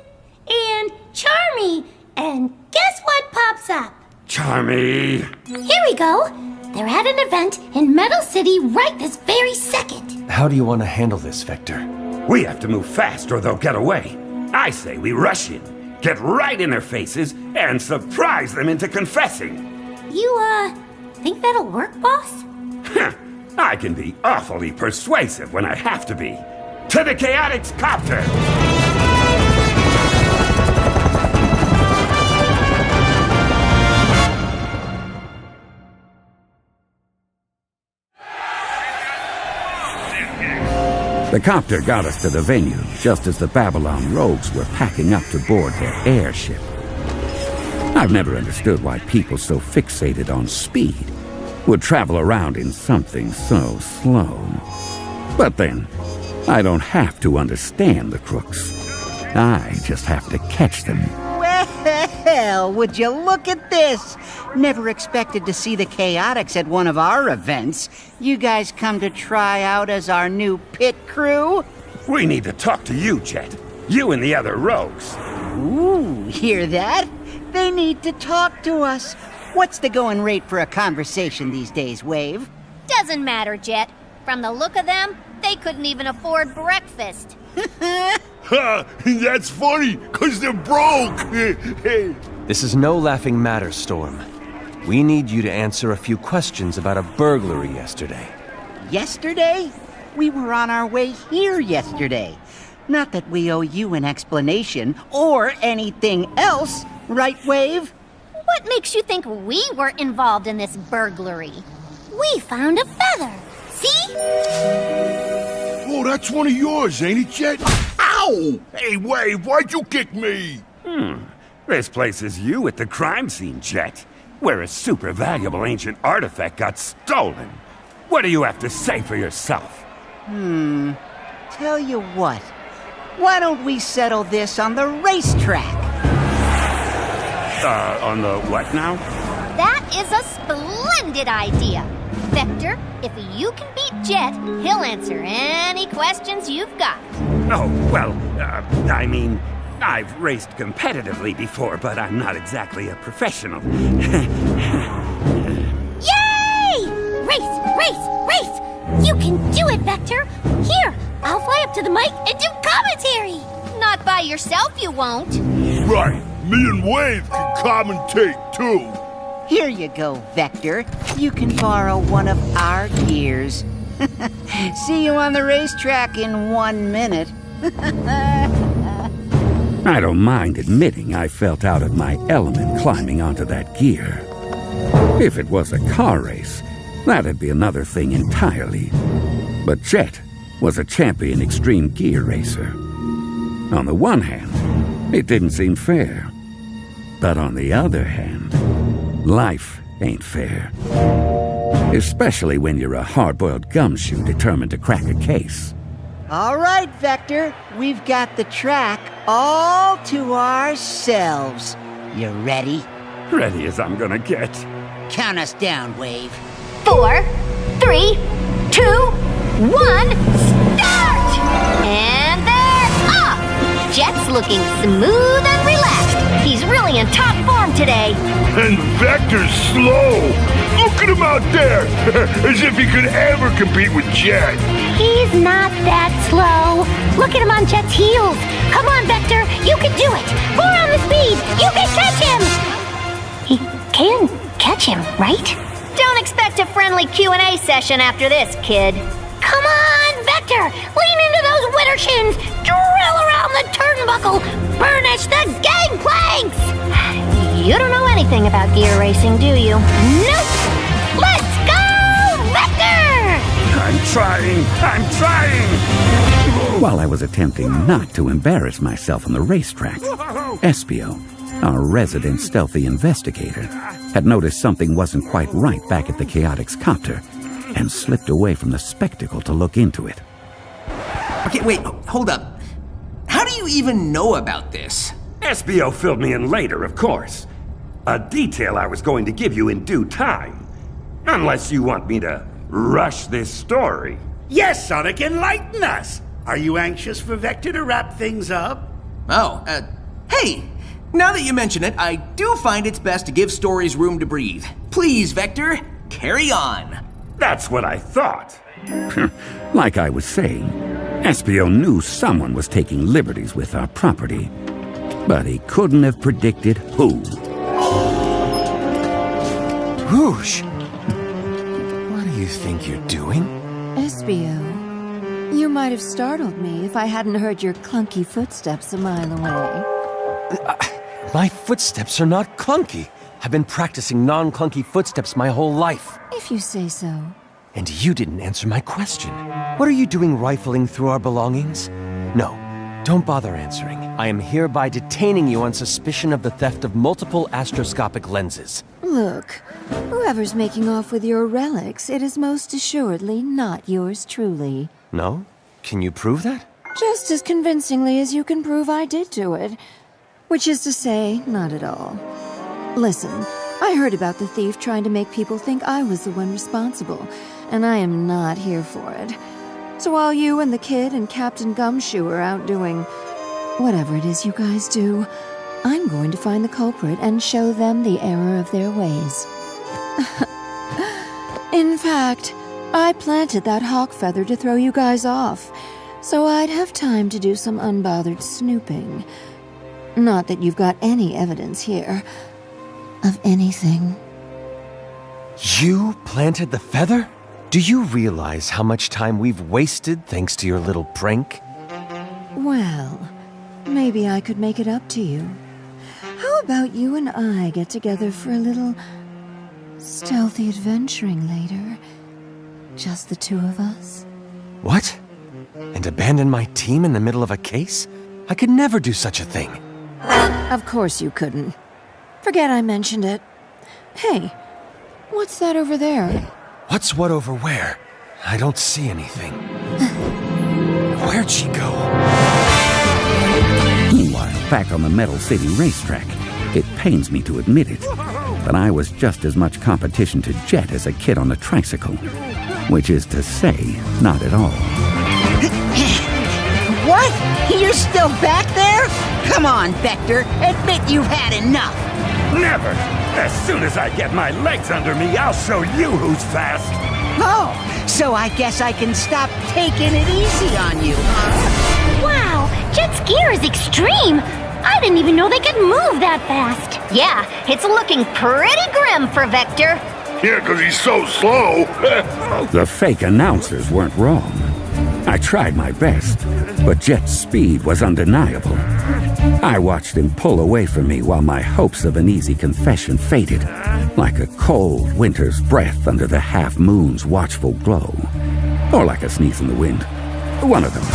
and Charmy. And guess what pops up? Charmy. Here we go. They're at an event in Metal City right this very second. How do you want to handle this, Vector? We have to move fast or they'll get away. I say we rush in, get right in their faces, and surprise them into confessing. You, think that'll work, boss? I can be awfully persuasive when I have to be. To the Chaotix Copter! The copter got us to the venue just as the Babylon Rogues were packing up to board their airship. I've never understood why people so fixated on speed would travel around in something so slow. But then, I don't have to understand the crooks. I just have to catch them. Well, would you look at this? Never expected to see the Chaotix at one of our events. You guys come to try out as our new pit crew? We need to talk to you, Jet. You and the other rogues. Ooh, hear that? They need to talk to us. What's the going rate for a conversation these days, Wave? Doesn't matter, Jet. From the look of them, they couldn't even afford breakfast. Ha! That's funny, 'cause they're broke. This is no laughing matter, Storm. We need you to answer a few questions about a burglary yesterday. Yesterday? We were on our way here yesterday. Not that we owe you an explanation or anything else, right, Wave? What makes you think we were involved in this burglary? We found a feather. See? Oh, that's one of yours, ain't it, Jet? Ow! Hey, Wave, why'd you kick me? This place is you at the crime scene, Jet, where a super valuable ancient artifact got stolen. What do you have to say for yourself? Tell you what. Why don't we settle this on the racetrack? On the what now? That is a splendid idea. Vector, if you can beat Jet, he'll answer any questions you've got. Oh, well, I mean, I've raced competitively before, but I'm not exactly a professional. Yay! Race! You can do it, Vector. Here, I'll fly up to the mic and do commentary. Not by yourself, you won't. Right, me and Wave can commentate, too. Here you go, Vector. You can borrow one of our gears. See you on the racetrack in 1 minute. I don't mind admitting I felt out of my element climbing onto that gear. If it was a car race, that'd be another thing entirely. But Jet was a champion extreme gear racer. On the one hand, it didn't seem fair. But on the other hand, life ain't fair. Especially when you're a hard-boiled gumshoe determined to crack a case. All right, Vector. We've got the track all to ourselves. You ready? Ready as I'm gonna get. Count us down, Wave. 4, 3, 2, 1, start! And they're off! Jet's looking smooth and relaxed. He's really in top form today. And Vector's slow. Look at him out there, as if he could ever compete with Jet. He's not that slow. Look at him on Jet's heels. Come on, Vector. You can do it. 4 on the speed. You can catch him. He can catch him, right? Don't expect a friendly Q&A session after this, kid. Come on, Vector. Lean into those winter shins. Drill around the turnbuckle. Burnish the gangplanks. You don't know anything about gear racing, do you? Nope. Let's go, Vector! I'm trying! While I was attempting not to embarrass myself on the racetrack, Espio, our resident stealthy investigator, had noticed something wasn't quite right back at the chaotix copter and slipped away from the spectacle to look into it. Okay, wait, hold up. How do you even know about this? Espio filled me in later, of course. A detail I was going to give you in due time. Unless you want me to rush this story. Yes, Sonic, enlighten us. Are you anxious for Vector to wrap things up? Oh, hey! Now that you mention it, I do find it's best to give stories room to breathe. Please, Vector, carry on. That's what I thought. Like I was saying, Espio knew someone was taking liberties with our property, but he couldn't have predicted who. Rouge! What do you think you're doing? Espio, you might have startled me if I hadn't heard your clunky footsteps a mile away. My footsteps are not clunky. I've been practicing non-clunky footsteps my whole life. If you say so. And you didn't answer my question. What are you doing rifling through our belongings? No, don't bother answering. I am hereby detaining you on suspicion of the theft of multiple astroscopic lenses. Look, whoever's making off with your relics, it is most assuredly not yours truly. No? Can you prove that? Just as convincingly as you can prove I did do it. Which is to say, not at all. Listen, I heard about the thief trying to make people think I was the one responsible, and I am not here for it. So while you and the kid and Captain Gumshoe are out doing whatever it is you guys do, I'm going to find the culprit and show them the error of their ways. In fact, I planted that hawk feather to throw you guys off, so I'd have time to do some unbothered snooping. Not that you've got any evidence here of anything. You planted the feather? Do you realize how much time we've wasted thanks to your little prank? Well, maybe I could make it up to you. How about you and I get together for a little stealthy adventuring later? Just the two of us? What? And abandon my team in the middle of a case? I could never do such a thing. Of course you couldn't. Forget I mentioned it. Hey, what's that over there? What's what over where? I don't see anything. Where'd she go? Meanwhile, back on the Metal City racetrack, it pains me to admit it, but I was just as much competition to Jet as a kid on a tricycle. Which is to say, not at all. What? You're still back there? Come on, Vector. Admit you've had enough. Never! As soon as I get my legs under me, I'll show you who's fast! Oh, so I guess I can stop taking it easy on you, huh? Wow, Jet's gear is extreme. I didn't even know they could move that fast. Yeah, it's looking pretty grim for Vector. Yeah, 'cause he's so slow. The fake announcers weren't wrong. I tried my best, but Jet's speed was undeniable. I watched him pull away from me while my hopes of an easy confession faded, like a cold winter's breath under the half-moon's watchful glow. Or like a sneeze in the wind. One of them.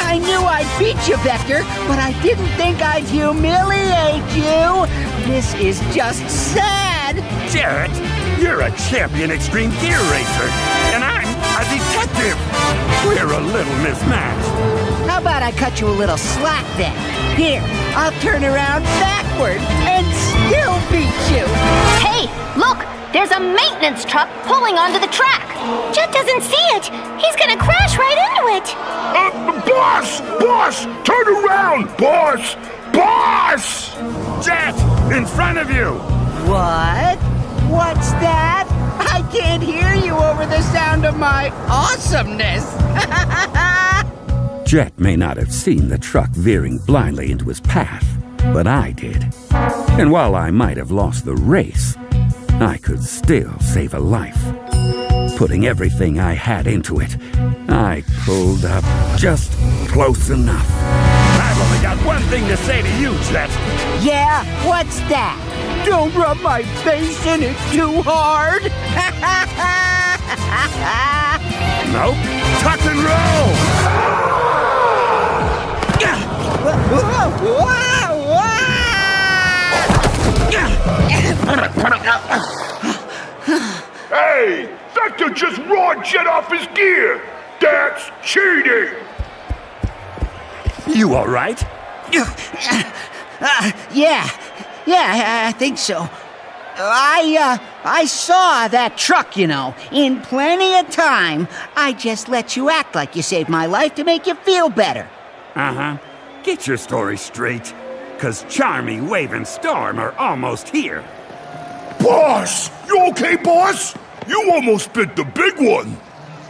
I knew I'd beat you, Vector, but I didn't think I'd humiliate you. This is just sad. Jet, you're a champion extreme gear racer, and I'm a detective. We're a little mismatched. How about I cut you a little slack then? Here, I'll turn around backward and still beat you. Hey, look! There's a maintenance truck pulling onto the track. Jet doesn't see it. He's gonna crash right into it. Boss! Boss! Turn around! Boss! Boss! Jet, in front of you! What? What's that? I can't hear you over the sound of my awesomeness. Jet may not have seen the truck veering blindly into his path, but I did. And while I might have lost the race, I could still save a life. Putting everything I had into it, I pulled up just close enough. I've only got one thing to say to you, Jet. Yeah? What's that? Don't rub my face in it too hard. Nope. Tuck and roll! Hey! Vector just rawed Jet off his gear! That's cheating! You all right? Yeah, I think so. I saw that truck, you know, in plenty of time. I just let you act like you saved my life to make you feel better. Uh-huh. Get your story straight, 'cause Charmy, Wave, and Storm are almost here. Boss! You okay, boss? You almost bit the big one.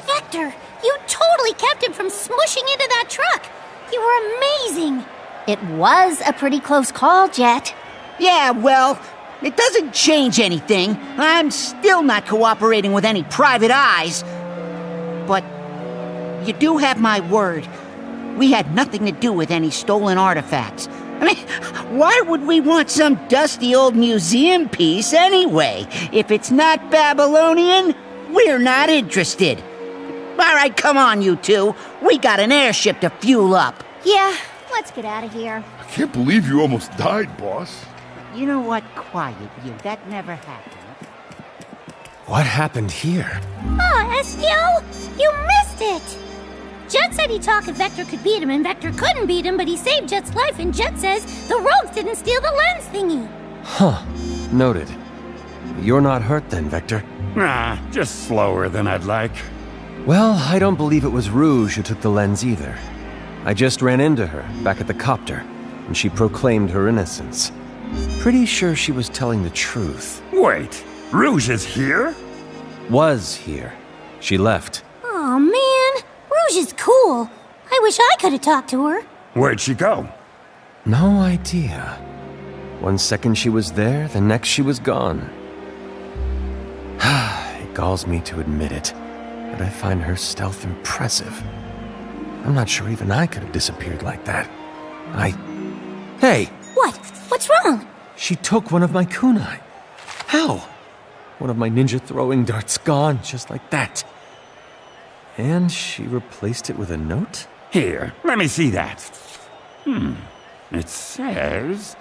Vector, you totally kept him from smushing into that truck. You were amazing. It was a pretty close call, Jet. Yeah, well, it doesn't change anything. I'm still not cooperating with any private eyes. But you do have my word. We had nothing to do with any stolen artifacts. I mean, why would we want some dusty old museum piece anyway? If it's not Babylonian, we're not interested. All right, come on, you two. We got an airship to fuel up. Yeah, let's get out of here. I can't believe you almost died, boss. You know what? Quiet, you. That never happened. What happened here? Oh, SEO, you missed it. Jet said he talked if Vector could beat him, and Vector couldn't beat him, but he saved Jet's life, and Jet says the rogues didn't steal the lens thingy. Huh. Noted. You're not hurt then, Vector? Nah, just slower than I'd like. Well, I don't believe it was Rouge who took the lens either. I just ran into her, back at the copter, and she proclaimed her innocence. Pretty sure she was telling the truth. Wait, Rouge is here? Was here. She left. Oh, man. Rouge is cool. I wish I could have talked to her. Where'd she go? No idea. One second she was there, the next she was gone. It galls me to admit it, but I find her stealth impressive. I'm not sure even I could have disappeared like that. Hey! What? What's wrong? She took one of my kunai. How? One of my ninja throwing darts gone, just like that. And she replaced it with a note? Here, let me see that. It says,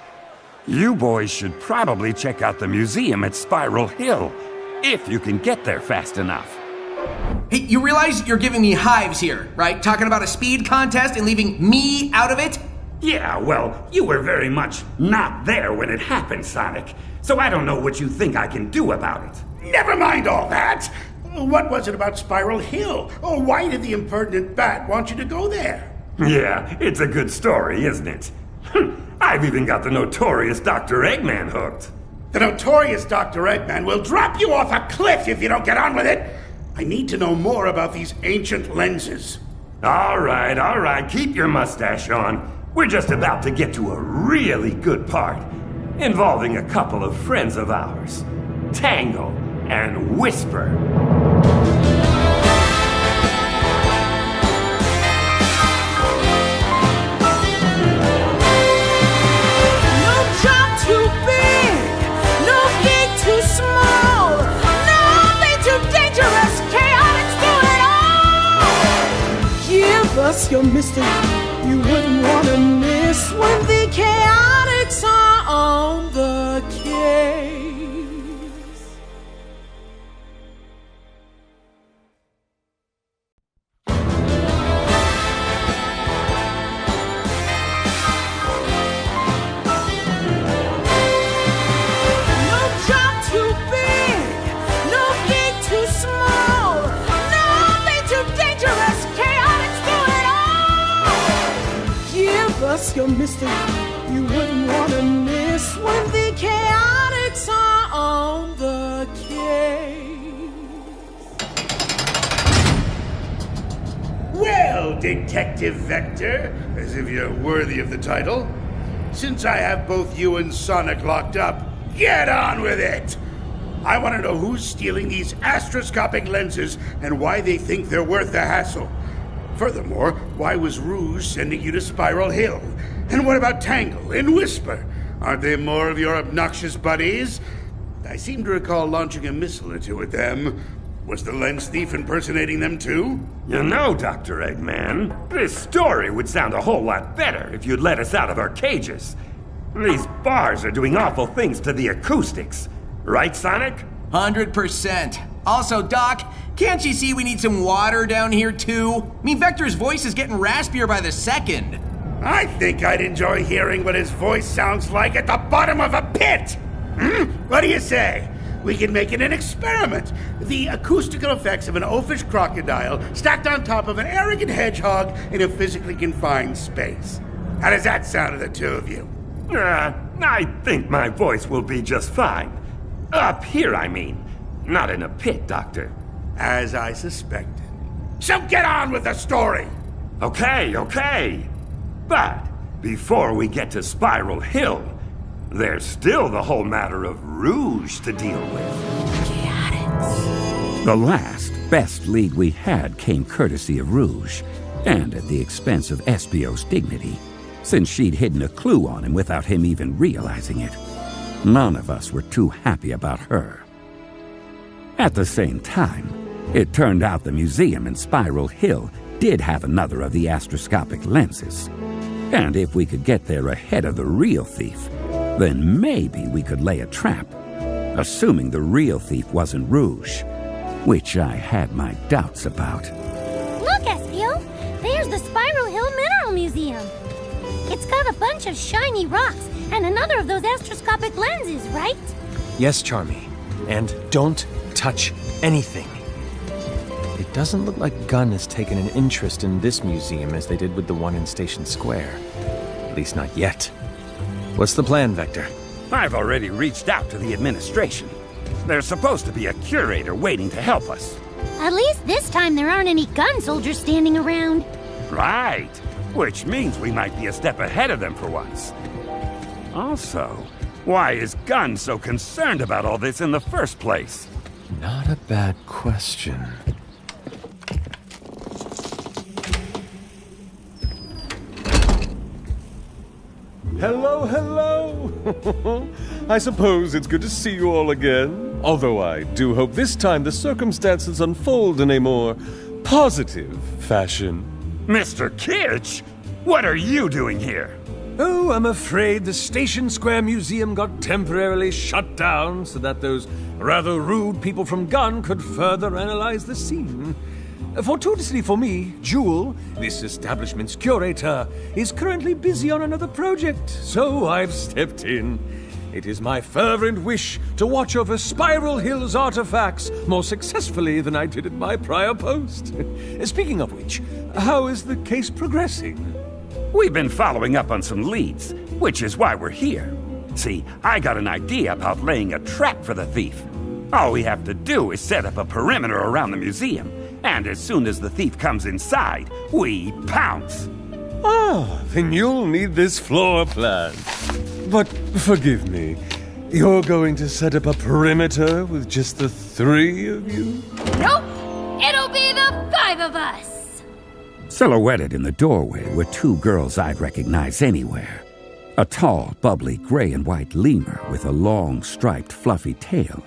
you boys should probably check out the museum at Spiral Hill, if you can get there fast enough. Hey, you realize you're giving me hives here, right? Talking about a speed contest and leaving me out of it? Yeah, well, you were very much not there when it happened, Sonic. So I don't know what you think I can do about it. Never mind all that. What was it about Spiral Hill? Or why did the impertinent bat want you to go there? Yeah, it's a good story, isn't it? I've even got the notorious Dr. Eggman hooked. The notorious Dr. Eggman will drop you off a cliff if you don't get on with it. I need to know more about these ancient lenses. All right, keep your mustache on. We're just about to get to a really good part, involving a couple of friends of ours, Tangle and Whisper. No job too big, no gig too small, nothing too dangerous, chaotix do it all! Give us your mystery, you wouldn't want to miss when the chaotix are on the case. Your mystery you wouldn't want to miss when the chaotix are on the case. Well, Detective Vector, as if you're worthy of the title, since I have both you and Sonic locked up, get on with it! I want to know who's stealing these astroscopic lenses and why they think they're worth the hassle. Furthermore, why was Rouge sending you to Spiral Hill? And what about Tangle and Whisper? Aren't they more of your obnoxious buddies? I seem to recall launching a missile or two at them. Was the lens thief impersonating them too? You know, Dr. Eggman, this story would sound a whole lot better if you'd let us out of our cages. These bars are doing awful things to the acoustics. Right, Sonic? 100%. Also, Doc, can't you see we need some water down here too? I mean, Vector's voice is getting raspier by the second. I think I'd enjoy hearing what his voice sounds like at the bottom of a pit! What do you say? We can make it an experiment. The acoustical effects of an oafish crocodile stacked on top of an arrogant hedgehog in a physically confined space. How does that sound to the two of you? I think my voice will be just fine. Up here, I mean. Not in a pit, Doctor. As I suspected. So get on with the story! Okay. But before we get to Spiral Hill, there's still the whole matter of Rouge to deal with. The last, best lead we had came courtesy of Rouge, and at the expense of Espio's dignity, since she'd hidden a clue on him without him even realizing it. None of us were too happy about her. At the same time, it turned out the museum in Spiral Hill did have another of the astroscopic lenses. And if we could get there ahead of the real thief, then maybe we could lay a trap, assuming the real thief wasn't Rouge, which I had my doubts about. Look, Espio! There's the Spiral Hill Mineral Museum. It's got a bunch of shiny rocks and another of those astroscopic lenses, right? Yes, Charmy. And don't touch anything. It doesn't look like Gunn has taken an interest in this museum as they did with the one in Station Square. At least not yet. What's the plan, Vector? I've already reached out to the administration. There's supposed to be a curator waiting to help us. At least this time there aren't any gun soldiers standing around. Right. Which means we might be a step ahead of them for once. Also, why is Gunn so concerned about all this in the first place? Not a bad question. Hello, hello! I suppose it's good to see you all again. Although I do hope this time the circumstances unfold in a more positive fashion. Mr. Kitch? What are you doing here? Oh, I'm afraid the Station Square Museum got temporarily shut down so that those rather rude people from Gunn could further analyze the scene. Fortuitously for me, Jewel, this establishment's curator, is currently busy on another project, so I've stepped in. It is my fervent wish to watch over Spiral Hill's artifacts more successfully than I did at my prior post. Speaking of which, how is the case progressing? We've been following up on some leads, which is why we're here. See, I got an idea about laying a trap for the thief. All we have to do is set up a perimeter around the museum, and as soon as the thief comes inside, we pounce. Ah, then you'll need this floor plan. But forgive me, you're going to set up a perimeter with just the 3 of you? Nope! It'll be the 5 of us! Silhouetted in the doorway were 2 girls I'd recognize anywhere. A tall, bubbly gray and white lemur with a long, striped, fluffy tail,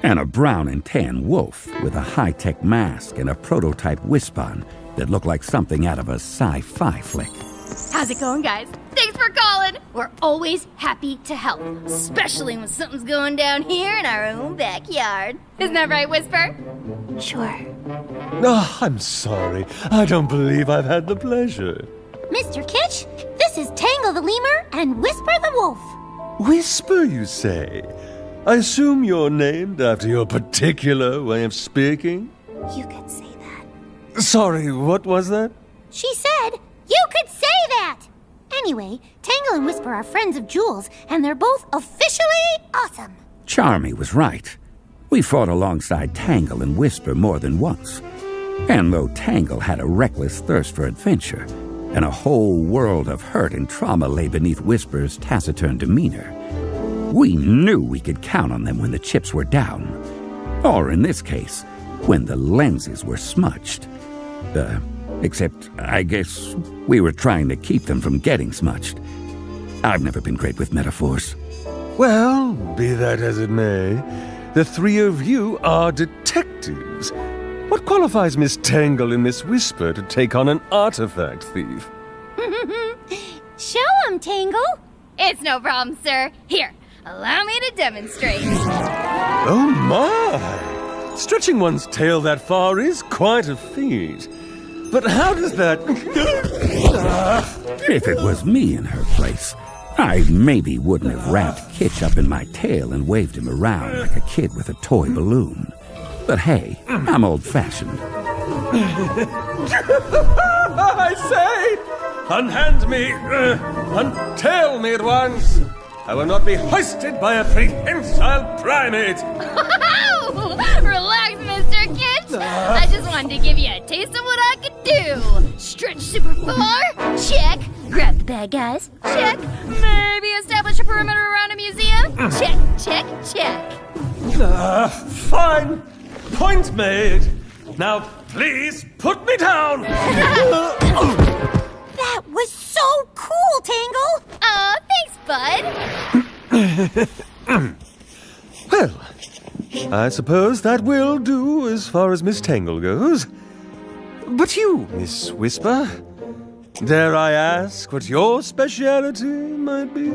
and a brown and tan wolf with a high-tech mask and a prototype Wispon that looked like something out of a sci-fi flick. How's it going, guys? Thanks for calling! We're always happy to help, especially when something's going down here in our own backyard. Isn't that right, Whisper? Sure. Oh, I'm sorry. I don't believe I've had the pleasure. Mr. Kitch, this is Tangle the Lemur and Whisper the Wolf. Whisper, you say? I assume you're named after your particular way of speaking? You could say that. Sorry, what was that? She said, you could say that! Anyway, Tangle and Whisper are friends of Jules, and they're both officially awesome. Charmy was right. We fought alongside Tangle and Whisper more than once. And though Tangle had a reckless thirst for adventure, and a whole world of hurt and trauma lay beneath Whisper's taciturn demeanor, we knew we could count on them when the chips were down. Or in this case, when the lenses were smudged. Except, I guess, we were trying to keep them from getting smudged. I've never been great with metaphors. Well, be that as it may, the 3 of you are detectives. What qualifies Miss Tangle and Miss Whisper to take on an artifact thief? Show 'em, Tangle. It's no problem, sir. Here, allow me to demonstrate. Oh my! Stretching one's tail that far is quite a feat. But how does that... If it was me in her place, I maybe wouldn't have wrapped Kitch up in my tail and waved him around like a kid with a toy balloon. But hey, I'm old-fashioned. I say! Unhand me! Untail me at once! I will not be hoisted by a prehensile primate! Relax, Mr. Kitch! I just wanted to give you a taste of what I could do! Stretch super far? Check! Grab the bad guys? Check! Maybe establish a perimeter around a museum? Check, check, check! Fine! Point made! Now, please, put me down! That was so cool, Tangle! Aw, thanks, bud! Well, I suppose that will do as far as Miss Tangle goes. But you, Miss Whisper, dare I ask what your speciality might be?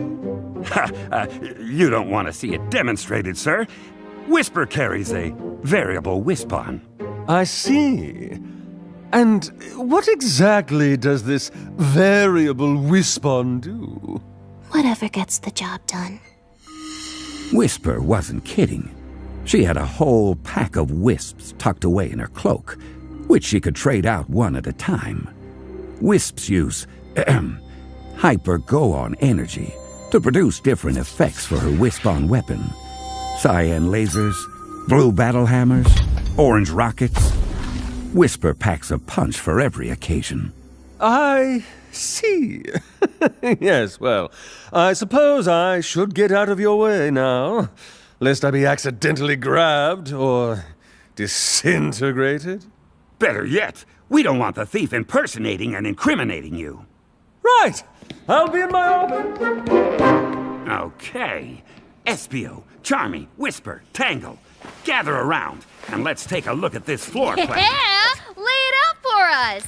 You don't want to see it demonstrated, sir. Whisper carries a variable Wispon. I see. And what exactly does this variable Wispon do? Whatever gets the job done. Whisper wasn't kidding. She had a whole pack of wisps tucked away in her cloak, which she could trade out one at a time. Wisps use hyper-go-on energy to produce different effects for her Wispon weapon. Cyan lasers, blue battle hammers, orange rockets. Whisper packs a punch for every occasion. I see. Yes, well, I suppose I should get out of your way now, lest I be accidentally grabbed or disintegrated. Better yet, we don't want the thief impersonating and incriminating you. Right! I'll be in my orbit. Okay. Espio, Charmy, Whisper, Tangle, gather around, and let's take a look at this floor plan. Yeah! Lay it out for us!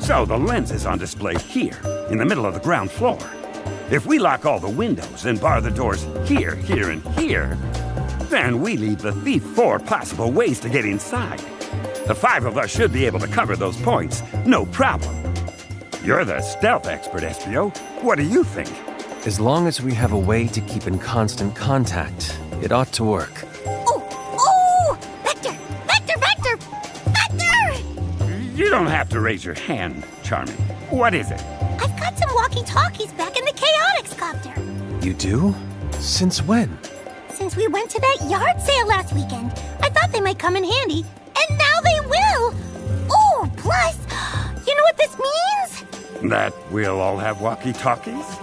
So the lens is on display here, in the middle of the ground floor. If we lock all the windows and bar the doors here, here, and here, then we leave the thief 4 possible ways to get inside. The 5 of us should be able to cover those points, no problem. You're the stealth expert, Espio. What do you think? As long as we have a way to keep in constant contact, it ought to work. Oh! Vector! Vector! Vector! Vector! You don't have to raise your hand, Charmy. What is it? I've got some walkie-talkies back in the chaotix copter. You do? Since when? Since we went to that yard sale last weekend, I thought they might come in handy, and now they will! Oh, plus, you know what this means? That we'll all have walkie-talkies?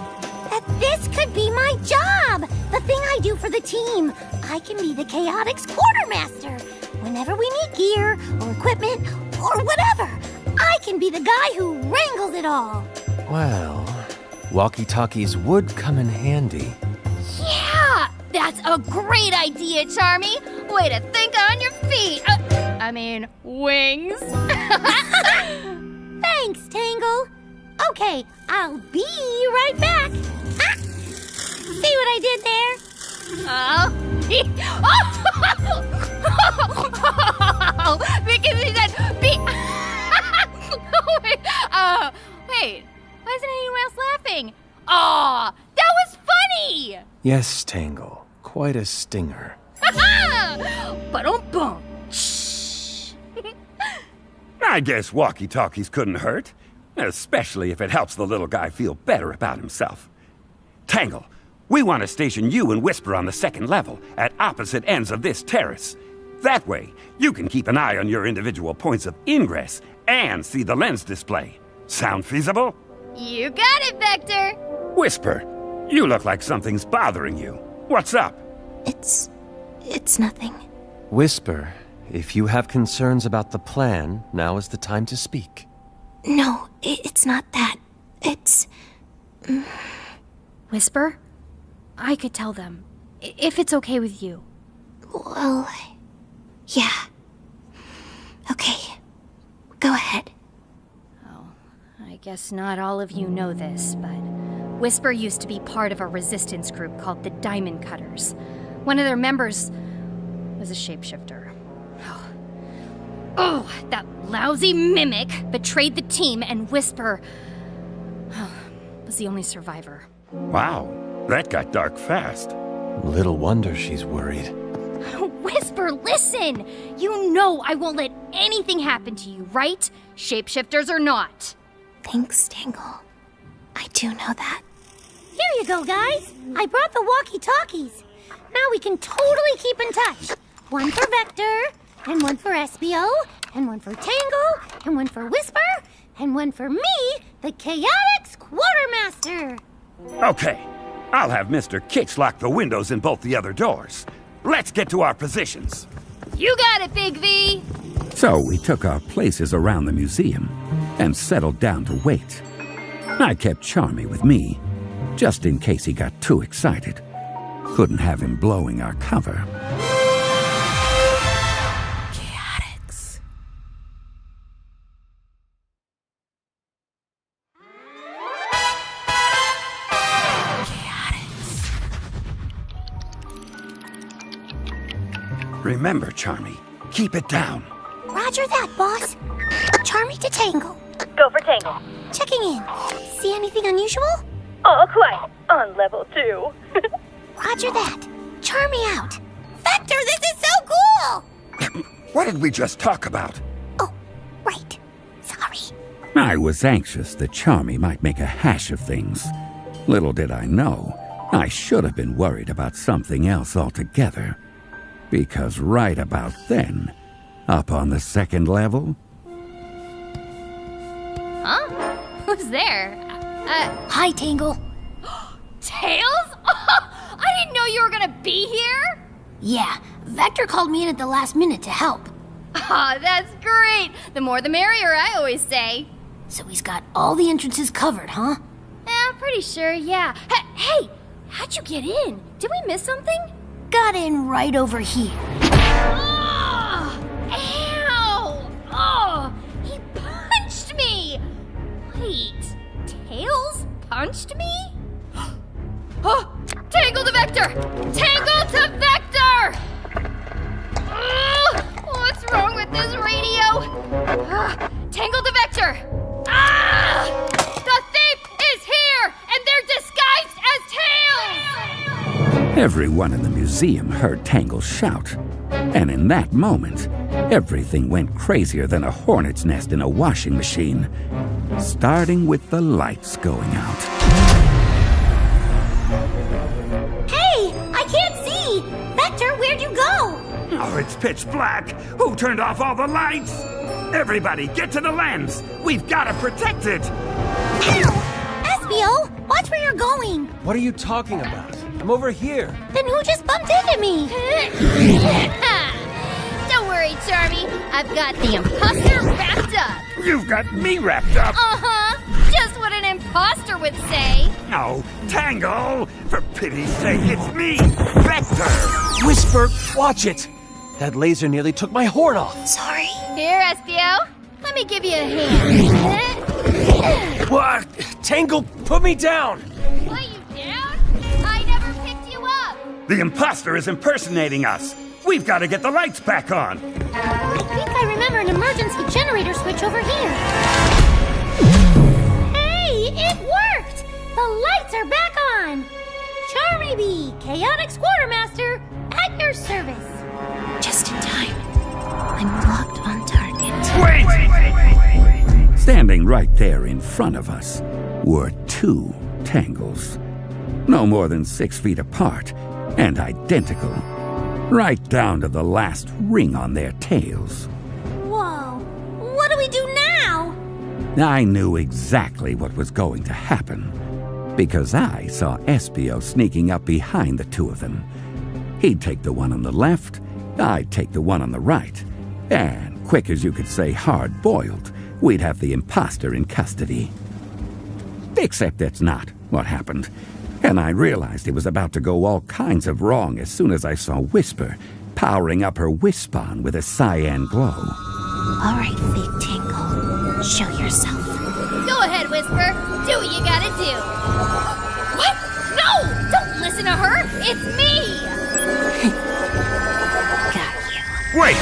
That this could be my job! The thing I do for the team. I can be the chaotix quartermaster. Whenever we need gear, or equipment, or whatever, I can be the guy who wrangles it all. Well, walkie-talkies would come in handy. Yeah! That's a great idea, Charmy! Way to think on your feet! Wings! Thanks, Tangle. Okay, I'll be right back. Ah! See what I did there? Because he said be. Wait. Why isn't anyone else laughing? Aw, that was funny! Yes, Tangle. Quite a stinger. Ba-dum-bum. I guess walkie-talkies couldn't hurt, especially if it helps the little guy feel better about himself. Tangle, we want to station you and Whisper on the 2nd level, at opposite ends of this terrace. That way, you can keep an eye on your individual points of ingress and see the lens display. Sound feasible? You got it, Vector! Whisper, you look like something's bothering you. What's up? It's nothing. Whisper, if you have concerns about the plan, now is the time to speak. No, it's not that. It's... Whisper? I could tell them, if it's okay with you. Well, yeah. Okay, go ahead. I guess not all of you know this, but Whisper used to be part of a resistance group called the Diamond Cutters. One of their members was a shapeshifter. Oh, that lousy mimic betrayed the team, and Whisper was the only survivor. Wow, that got dark fast. Little wonder she's worried. Whisper, listen! You know I won't let anything happen to you, right? Shapeshifters or not. Thanks, Tangle. I do know that. Here you go, guys. I brought the walkie-talkies. Now we can totally keep in touch. One for Vector, and one for Espio, and one for Tangle, and one for Whisper, and one for me, the chaotix quartermaster. Okay, I'll have Mr. Kitch lock the windows in both the other doors. Let's get to our positions. You got it, Big V! So we took our places around the museum and settled down to wait. I kept Charmy with me, just in case he got too excited. Couldn't have him blowing our cover. Chaotix. Remember, Charmy, keep it down. Roger that, boss. Charmy to Tangle. Go for Tangle. Checking in. See anything unusual? All quiet on level 2. Roger that. Charmy out. Vector, this is so cool! What did we just talk about? Oh, right. Sorry. I was anxious that Charmy might make a hash of things. Little did I know, I should have been worried about something else altogether. Because right about then, up on the 2nd level... Huh? Who's there? Hi, Tangle. Tails? I didn't know you were gonna be here! Yeah, Vector called me in at the last minute to help. Aw, that's great! The more the merrier, I always say. So he's got all the entrances covered, huh? I'm pretty sure, yeah. Hey, how'd you get in? Did we miss something? Got in right over here. Oh, ow! Oh, he punched me! Wait, Tails punched me? Oh, Tangle to Vector! Tangle to Vector! What's wrong with this radio? Tangle to Vector! Ah! The thief is here, and they're disguised as Tails! Everyone in the museum heard Tangle shout, and in that moment, everything went crazier than a hornet's nest in a washing machine, starting with the lights going out. Hey, I can't see! Vector, where'd you go? Oh, it's pitch black. Who turned off all the lights? Everybody, get to the lens. We've got to protect it. Ow! Espio, watch where you're going. What are you talking about? I'm over here. Then who just bumped into me? Don't worry, Charmy. I've got the imposter wrapped up. You've got me wrapped up. Uh-huh. Just what an imposter would say. Oh, Tangle! For pity's sake, it's me, Vector! Whisper, watch it! That laser nearly took my horn off. Sorry. Here, Espio. Let me give you a hand. What? Tangle, put me down! What, you down? I never picked you up. The imposter is impersonating us. We've got to get the lights back on. I think I remember an emergency generator switch over here. Hey, it worked! The lights are back on! Charmy B, chaotix quartermaster, at your service. Just in time. I'm locked on target. Wait! Standing right there in front of us were two Tangles, no more than 6 feet apart and identical, right down to the last ring on their tails. Whoa, what do we do now? I knew exactly what was going to happen, because I saw Espio sneaking up behind the two of them. He'd take the one on the left, I'd take the one on the right, and quick as you could say hard-boiled, we'd have the imposter in custody. Except that's not what happened, and I realized it was about to go all kinds of wrong as soon as I saw Whisper powering up her Wispon with a cyan glow. All right, fake Tangle. Show yourself. Go ahead, Whisper. Do what you gotta do. What? No! Don't listen to her! It's me! Got you. Wait!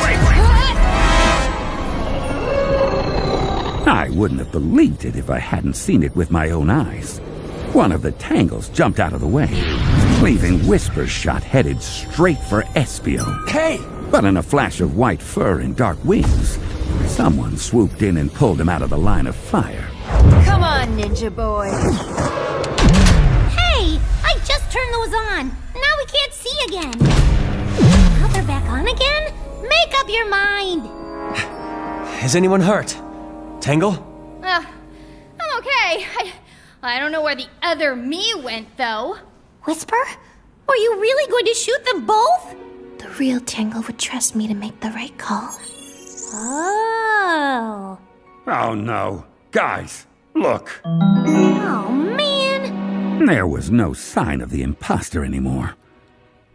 I wouldn't have believed it if I hadn't seen it with my own eyes. One of the Tangles jumped out of the way, leaving Whisper's shot headed straight for Espio. Hey! But in a flash of white fur and dark wings, someone swooped in and pulled him out of the line of fire. Come on, ninja boy. Hey, I just turned those on. Now we can't see again. Now they're back on again? Make up your mind. Is anyone hurt? Tangle? I'm okay. I don't know where the other me went, though. Whisper? Were you really going to shoot them both? The real Tangle would trust me to make the right call. Oh. Oh, no. Guys, look. Oh, man. There was no sign of the imposter anymore.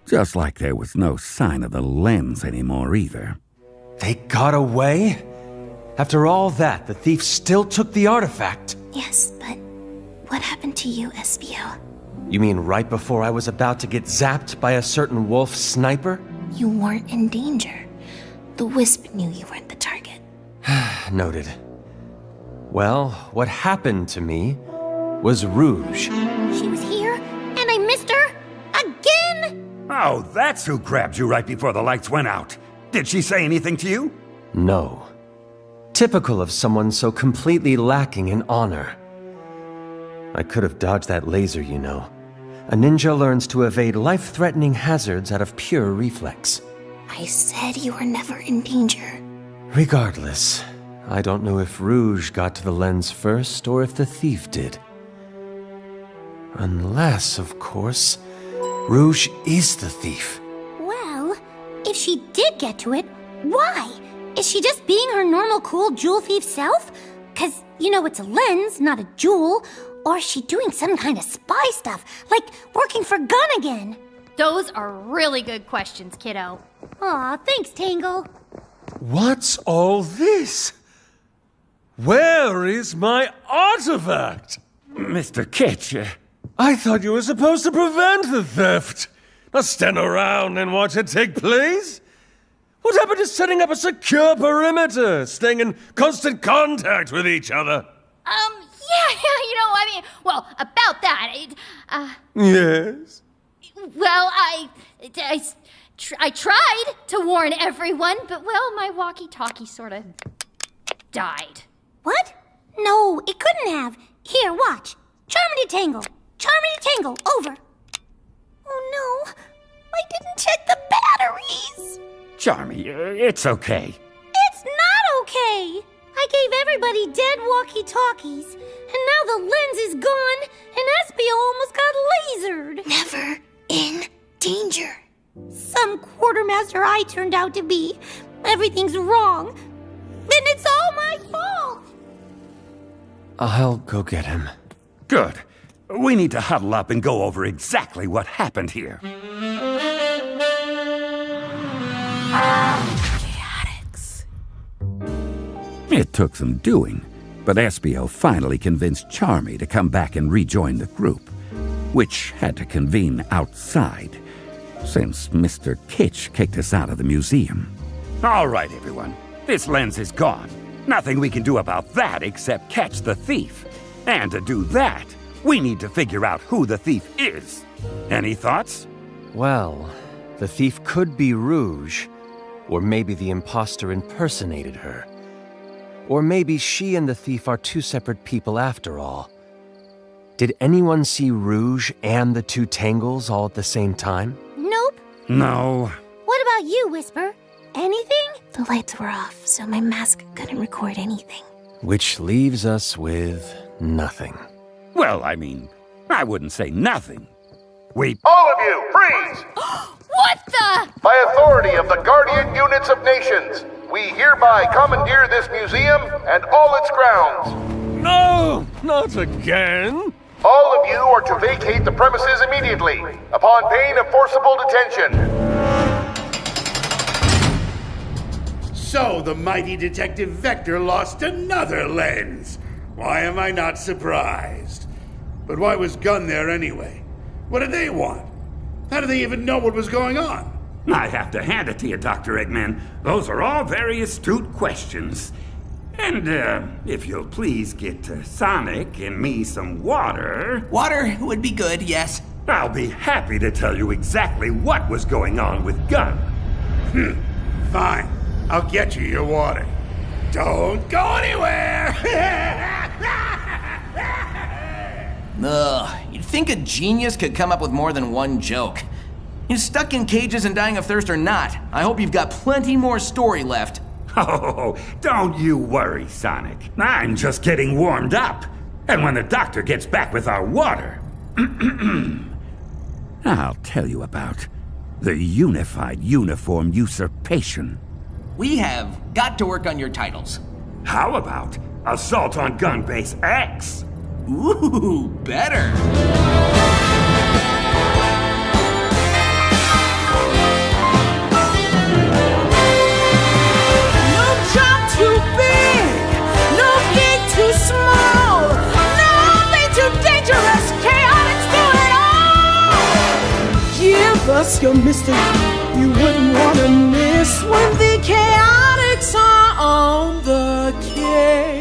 Just like there was no sign of the lens anymore either. They got away? After all that, the thief still took the artifact. Yes, but what happened to you, Espio? You mean right before I was about to get zapped by a certain wolf sniper? You weren't in danger. The Wisp knew you weren't the target. Noted. Well, what happened to me was Rouge. She was here, and I missed her again? Oh, that's who grabbed you right before the lights went out. Did she say anything to you? No. Typical of someone so completely lacking in honor. I could have dodged that laser, you know. A ninja learns to evade life-threatening hazards out of pure reflex. I said you were never in danger. Regardless, I don't know if Rouge got to the lens first or if the thief did. Unless, of course, Rouge is the thief. Well, if she did get to it, why? Is she just being her normal cool jewel thief self? 'Cause, you know, it's a lens, not a jewel. Or is she doing some kind of spy stuff, like working for Gunn again? Those are really good questions, kiddo. Aw, thanks, Tangle. What's all this? Where is my artifact? Mr. Kitch, I thought you were supposed to prevent the theft, not stand around and watch it take place. What happened to setting up a secure perimeter, staying in constant contact with each other? Well, about that, Yes? well, I tried to warn everyone, but, well, my walkie-talkie sort of died. What? No, it couldn't have. Here, watch. Charmy to Tangle. Charmy to Tangle. Over. Oh, no. I didn't check the batteries. Charmy, it's okay. It's not okay. I gave everybody dead walkie-talkies, and now the lens is gone, and Espio almost got lasered. Never in danger. Some quartermaster I turned out to be. Everything's wrong. And it's all my fault. I'll go get him. Good. We need to huddle up and go over exactly what happened here. Chaotix. It took some doing, but Espio finally convinced Charmy to come back and rejoin the group, which had to convene outside, since Mr. Kitch kicked us out of the museum. All right, everyone. This lens is gone. Nothing we can do about that except catch the thief. And to do that, we need to figure out who the thief is. Any thoughts? Well, the thief could be Rouge, or maybe the imposter impersonated her. Or maybe she and the thief are two separate people after all. Did anyone see Rouge and the two Tangles all at the same time? Nope. No. What about you, Whisper? Anything? The lights were off, so my mask couldn't record anything. Which leaves us with nothing. Well, I mean, I wouldn't say nothing. All of you, freeze! What the? By authority of the Guardian Units of Nations, we hereby commandeer this museum and all its grounds. No, not again. All of you are to vacate the premises immediately, upon pain of forcible detention. So the mighty Detective Vector lost another lens. Why am I not surprised? But why was Gunn there anyway? What did they want? How did they even know what was going on? I have to hand it to you, Dr. Eggman. Those are all very astute questions. And, if you'll please get Sonic and me some water... Water would be good, yes. I'll be happy to tell you exactly what was going on with Gunn. Fine. I'll get you your water. Don't go anywhere! Ugh, you'd think a genius could come up with more than one joke. You're stuck in cages and dying of thirst or not, I hope you've got plenty more story left. Oh, don't you worry, Sonic. I'm just getting warmed up. And when the doctor gets back with our water... I'll tell you about the Unified Uniform Usurpation. We have got to work on your titles. How about Assault on Gun Base X? Ooh, better. No job too big, no gig too small, nothing too dangerous, chaotics do it all! Give us your mystery, you wouldn't want to miss when the chaotics are on the case.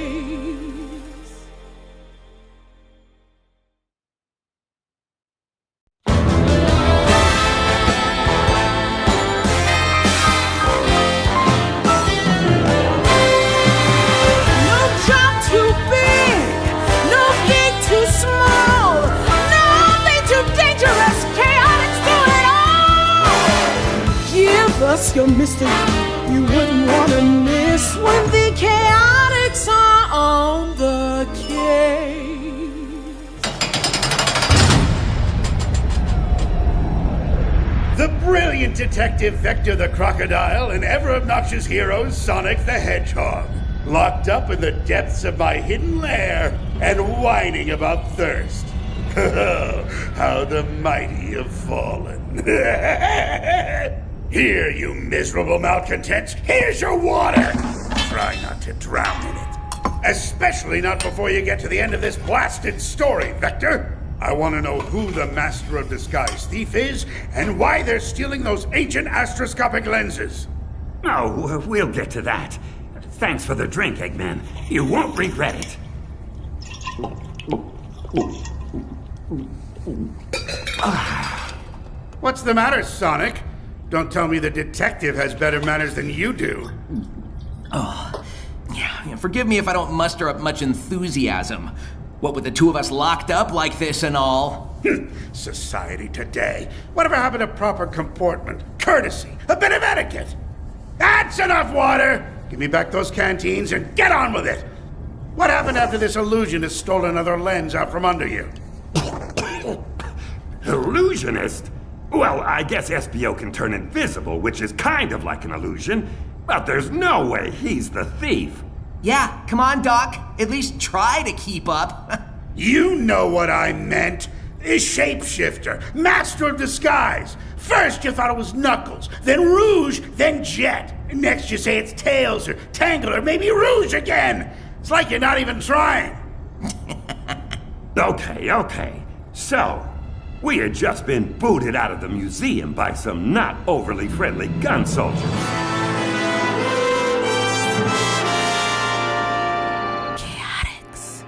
Your mystery, you wouldn't want to miss when the chaotic Brilliant Detective Vector the Crocodile and ever-obnoxious hero Sonic the Hedgehog. Locked up in the depths of my hidden lair and whining about thirst. How the mighty have fallen. Here, you miserable malcontents, here's your water! Try not to drown in it. Especially not before you get to the end of this blasted story, Vector. I want to know who the Master of Disguise thief is and why they're stealing those ancient astroscopic lenses. Oh, we'll get to that. Thanks for the drink, Eggman. You won't regret it. What's the matter, Sonic? Don't tell me the detective has better manners than you do. Oh, yeah, forgive me if I don't muster up much enthusiasm. What with the two of us locked up like this and all? Society today. Whatever happened to proper comportment, courtesy, a bit of etiquette? That's enough water! Give me back those canteens and get on with it! What happened after this illusionist stole another lens out from under you? Illusionist? Well, I guess SBO can turn invisible, which is kind of like an illusion, but there's no way he's the thief. Yeah, come on, Doc. At least try to keep up. You know what I meant. A shapeshifter, master of disguise. First you thought it was Knuckles, then Rouge, then Jet. Next you say it's Tails or Tangle or maybe Rouge again. It's like you're not even trying. Okay. So, we had just been booted out of the museum by some not overly friendly gun soldiers. Chaotix.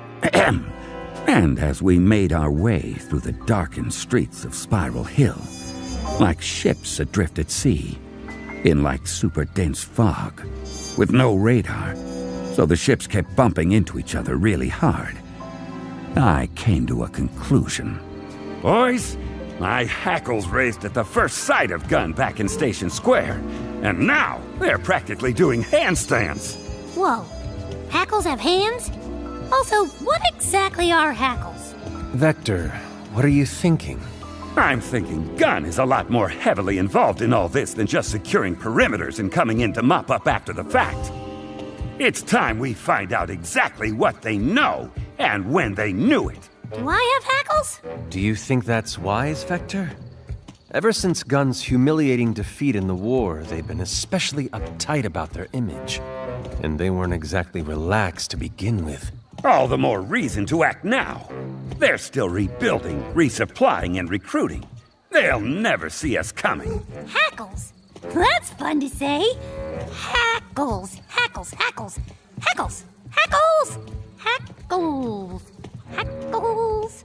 And as we made our way through the darkened streets of Spiral Hill, like ships adrift at sea, in like super dense fog, with no radar, so the ships kept bumping into each other really hard, I came to a conclusion. Boys, my hackles raised at the first sight of Gun back in Station Square, and now they're practically doing handstands. Whoa, hackles have hands? Also, what exactly are hackles? Vector, what are you thinking? I'm thinking Gun is a lot more heavily involved in all this than just securing perimeters and coming in to mop up after the fact. It's time we find out exactly what they know and when they knew it. Do I have hackles? Do you think that's wise, Vector? Ever since Gun's humiliating defeat in the war, they've been especially uptight about their image. And they weren't exactly relaxed to begin with. All the more reason to act now. They're still rebuilding, resupplying, and recruiting. They'll never see us coming. Hackles? That's fun to say. Hackles. Hackles. Hackles. Hackles. Hackles. Hackles. Hackles.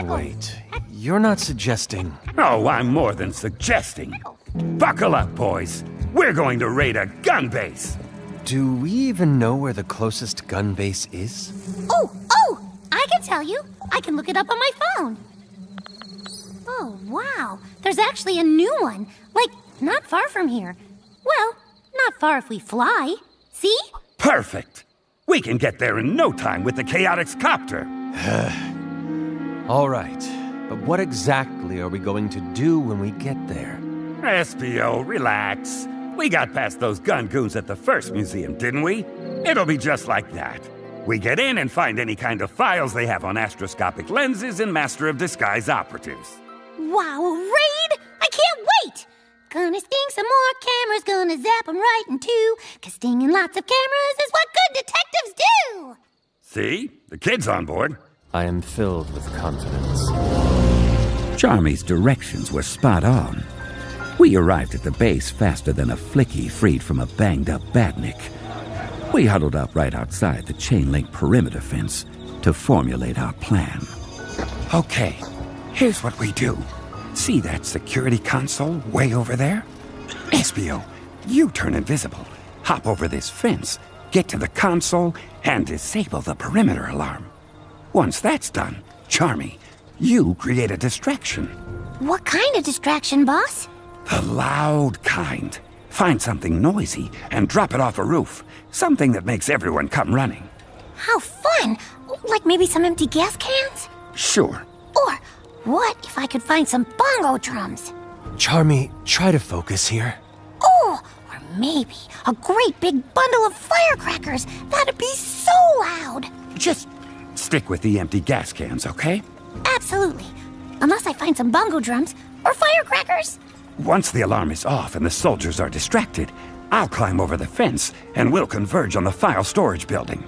Wait, you're not suggesting... Oh, I'm more than suggesting. Buckle up, boys. We're going to raid a gun base. Do we even know where the closest gun base is? Oh! I can tell you. I can look it up on my phone. Oh, wow. There's actually a new one. Like, not far from here. Well, not far if we fly. See? Perfect. We can get there in no time with the chaotix copter. All right, but what exactly are we going to do when we get there? SBO, relax. We got past those gun goons at the first museum, didn't we? It'll be just like that. We get in and find any kind of files they have on astroscopic lenses and Master of Disguise operatives. Wow, a raid? I can't wait! Gonna sting some more cameras, gonna zap them right in two, 'cause stinging lots of cameras is what good detectives do! See? The kid's on board. I am filled with confidence. Charmy's directions were spot on. We arrived at the base faster than a flicky freed from a banged-up badnik. We huddled up right outside the chain-link perimeter fence to formulate our plan. Okay, here's what we do. See that security console way over there? SBO, you turn invisible, hop over this fence, get to the console, and disable the perimeter alarm. Once that's done, Charmy, you create a distraction. What kind of distraction, boss? The loud kind. Find something noisy and drop it off a roof. Something that makes everyone come running. How fun! Like maybe some empty gas cans? Sure. Or what if I could find some bongo drums? Charmy, try to focus here. Oh, or maybe a great big bundle of firecrackers. That'd be so loud. Just stick with the empty gas cans, okay? Absolutely. Unless I find some bongo drums or firecrackers. Once the alarm is off and the soldiers are distracted, I'll climb over the fence and we'll converge on the file storage building.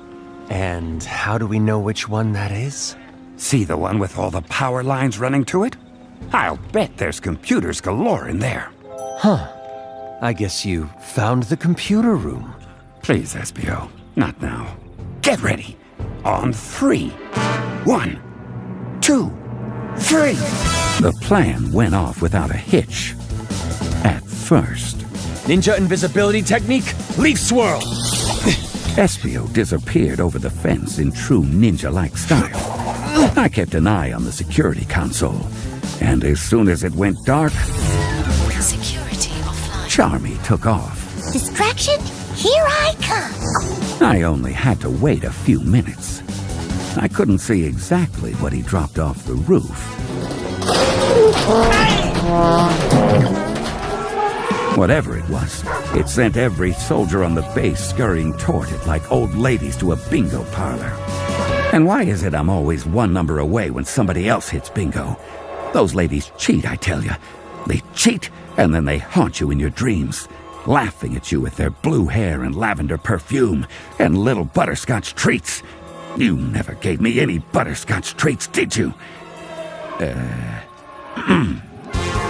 And how do we know which one that is? See the one with all the power lines running to it? I'll bet there's computers galore in there. Huh. I guess you found the computer room. Please, Espio, not now. Get ready. On 3. 1, 2, 3. The plan went off without a hitch. At first. Ninja invisibility technique, leaf swirl! Espio disappeared over the fence in true ninja-like style. I kept an eye on the security console, and as soon as it went dark, Security offline. Charmy took off. Distraction? Here I come. I only had to wait a few minutes. I couldn't see exactly what he dropped off the roof. Whatever it was, it sent every soldier on the base scurrying toward it like old ladies to a bingo parlor. And why is it I'm always one number away when somebody else hits bingo? Those ladies cheat, I tell you. They cheat, and then they haunt you in your dreams, laughing at you with their blue hair and lavender perfume and little butterscotch treats. You never gave me any butterscotch treats, did you?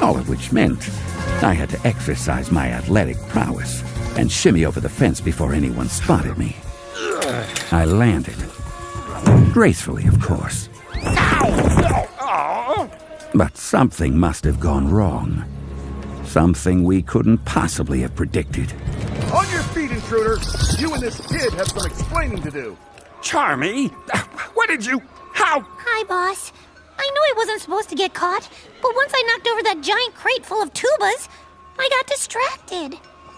All of which meant I had to exercise my athletic prowess and shimmy over the fence before anyone spotted me. I landed. Gracefully, of course. But something must have gone wrong. Something we couldn't possibly have predicted. On your feet, intruder! You and this kid have some explaining to do. Charmy? What did you... How... Hi, boss. I knew I wasn't supposed to get caught, but once I knocked over that giant crate full of tubas, I got distracted.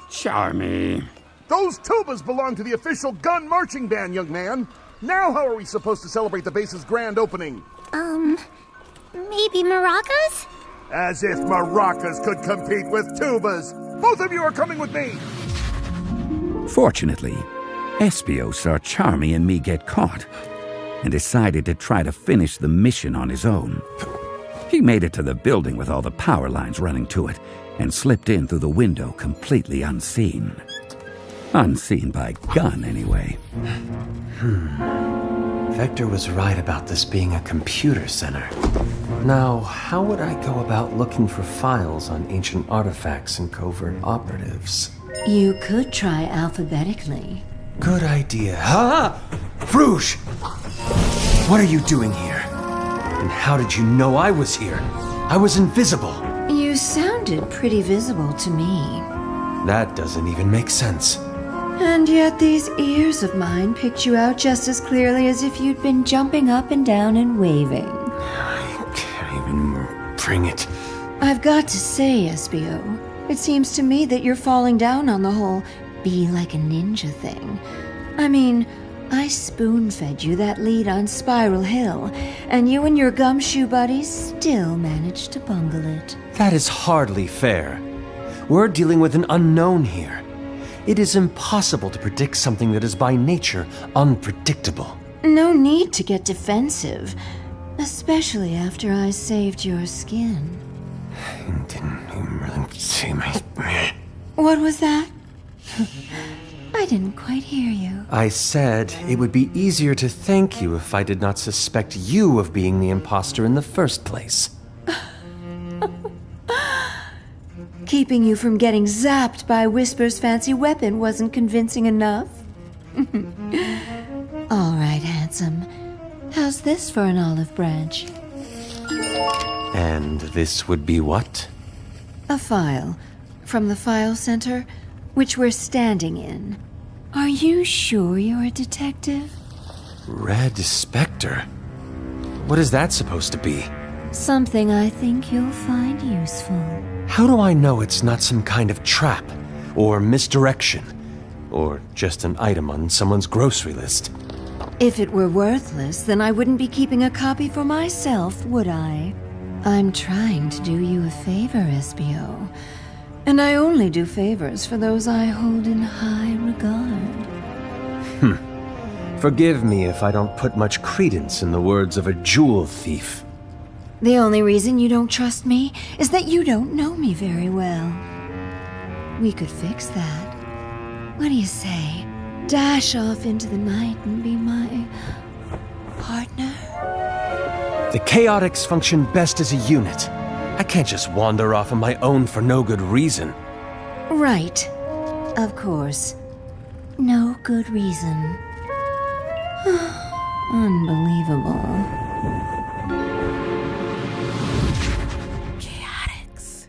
Charmy... Those tubas belong to the official gun marching band, young man. Now how are we supposed to celebrate the base's grand opening? Maybe maracas? As if maracas could compete with tubas. Both of you are coming with me. Fortunately, Espio saw Charmy and me get caught and decided to try to finish the mission on his own. He made it to the building with all the power lines running to it and slipped in through the window completely unseen. Unseen by gun, anyway. Vector was right about this being a computer center. Now, how would I go about looking for files on ancient artifacts and covert operatives? You could try alphabetically. Good idea. Ha! Rouge! What are you doing here? And how did you know I was here? I was invisible. You sounded pretty visible to me. That doesn't even make sense. And yet these ears of mine picked you out just as clearly as if you'd been jumping up and down and waving. I can't even bring it. I've got to say, Espio, it seems to me that you're falling down on the whole be like a ninja thing. I mean, I spoon-fed you that lead on Spiral Hill, and you and your gumshoe buddies still managed to bungle it. That is hardly fair. We're dealing with an unknown here. It is impossible to predict something that is by nature unpredictable. No need to get defensive, especially after I saved your skin. You didn't even really see me. What was that? I didn't quite hear you. I said it would be easier to thank you if I did not suspect you of being the imposter in the first place. Keeping you from getting zapped by Whisper's fancy weapon wasn't convincing enough? All right, handsome. How's this for an olive branch? And this would be what? A file from the file center, which we're standing in. Are you sure you're a detective? Red Spectre? What is that supposed to be? Something I think you'll find useful. How do I know it's not some kind of trap, or misdirection, or just an item on someone's grocery list? If it were worthless, then I wouldn't be keeping a copy for myself, would I? I'm trying to do you a favor, SBO. And I only do favors for those I hold in high regard. Forgive me if I don't put much credence in the words of a jewel thief. The only reason you don't trust me is that you don't know me very well. We could fix that. What do you say? Dash off into the night and be my partner? The chaotix function best as a unit. I can't just wander off on my own for no good reason. Right. Of course. No good reason. Unbelievable. Chaotix.